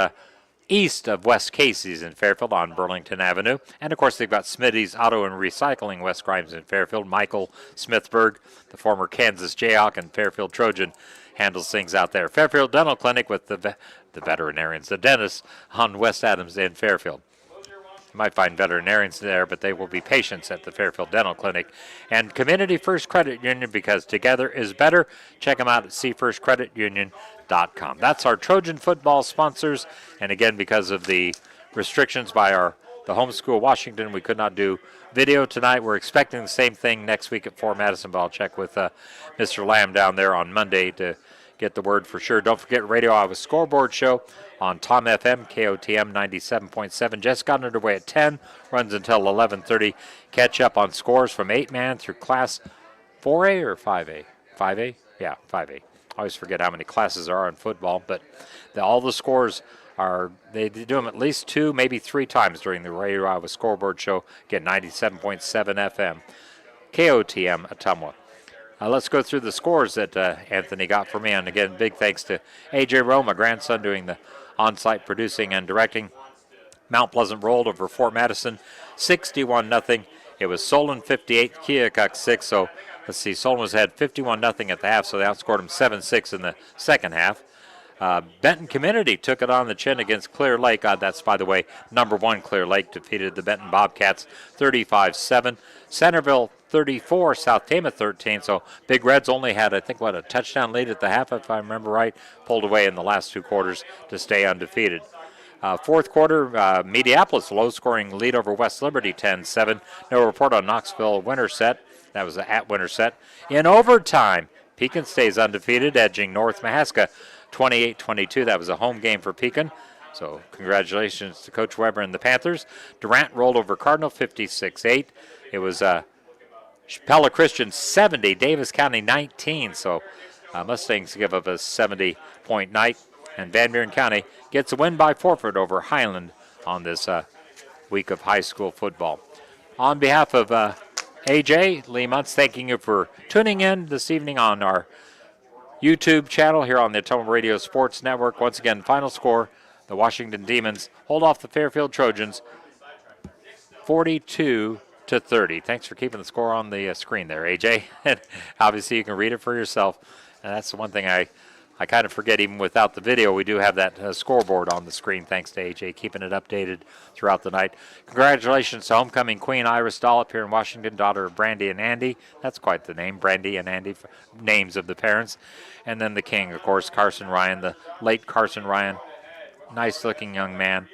east of West Casey's in Fairfield on Burlington Avenue. And, of course, they've got Smitty's Auto and Recycling, West Grimes in Fairfield. Michael Smithburg, the former Kansas Jayhawk and Fairfield Trojan, handles things out there. Fairfield Dental Clinic with the veterinarians, the dentists on West Adams in Fairfield. You might find veterinarians there, but they will be patients at the Fairfield Dental Clinic. And Community First Credit Union, because together is better. Check them out at cfirstcreditunion.com. That's our Trojan football sponsors. And again, because of the restrictions by the homeschool Washington, we could not do video tonight. We're expecting the same thing next week at Fort Madison, but I'll check with Mr. Lamb down there on Monday to get the word for sure. Don't forget Radio Iowa Scoreboard Show on Tom FM, KOTM 97.7. Just got underway at 10, runs until 11:30. Catch up on scores from 8-man through Class 4A or 5A? 5A? Yeah, 5A. I always forget how many classes there are in football, but all the scores they do them at least 2, maybe 3 times during the Radio Iowa Scoreboard Show. Again, 97.7 FM, KOTM Ottumwa. Let's go through the scores that Anthony got for me. And again, big thanks to A.J. Rowe, my grandson, doing the on-site producing and directing. Mount Pleasant rolled over Fort Madison, 61-0. It was Solon 58, Keokuk 6. So let's see, Solon was ahead 51-0 at the half, so they outscored them 7-6 in the second half. Benton Community took it on the chin against Clear Lake. That's, by the way, number 1 Clear Lake defeated the Benton Bobcats 35-7. Centerville 34, South Tama 13. So Big Reds only had, I think, a touchdown lead at the half, if I remember right. Pulled away in the last 2 quarters to stay undefeated. Fourth quarter, Mediapolis low-scoring lead over West Liberty 10-7. No report on Knoxville Winterset. That was at Winterset. In overtime, Pekin stays undefeated, edging North Mahaska 28-22. That was a home game for Pekin. So congratulations to Coach Weber and the Panthers. Durant rolled over Cardinal 56-8. It was Pella Christian 70, Davis County 19. So Mustangs give up a 70-point night. And Van Buren County gets a win by forfeit over Highland on this week of high school football. On behalf of AJ, Lee Muntz, thanking you for tuning in this evening on our YouTube channel here on the Ottumwa Radio Sports Network. Once again, final score, the Washington Demons hold off the Fairfield Trojans 42-30. Thanks for keeping the score on the screen there, AJ. Obviously, you can read it for yourself. And that's the one thing I kind of forget, even without the video. We do have that scoreboard on the screen, thanks to AJ, keeping it updated throughout the night. Congratulations to homecoming queen Iris Dollop here in Washington, daughter of Brandy and Andy. That's quite the name, Brandy and Andy, names of the parents. And then the king, of course, Carson Ryan, the late Carson Ryan. Nice-looking young man.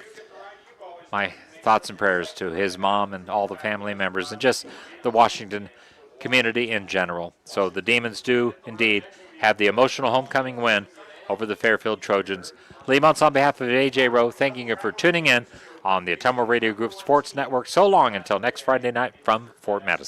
My thoughts and prayers to his mom and all the family members and just the Washington community in general. So the Demons do indeed have the emotional homecoming win over the Fairfield Trojans. Lee Muntz on behalf of A.J. Rowe, thanking you for tuning in on the Ottumwa Radio Group Sports Network. So long until next Friday night from Fort Madison.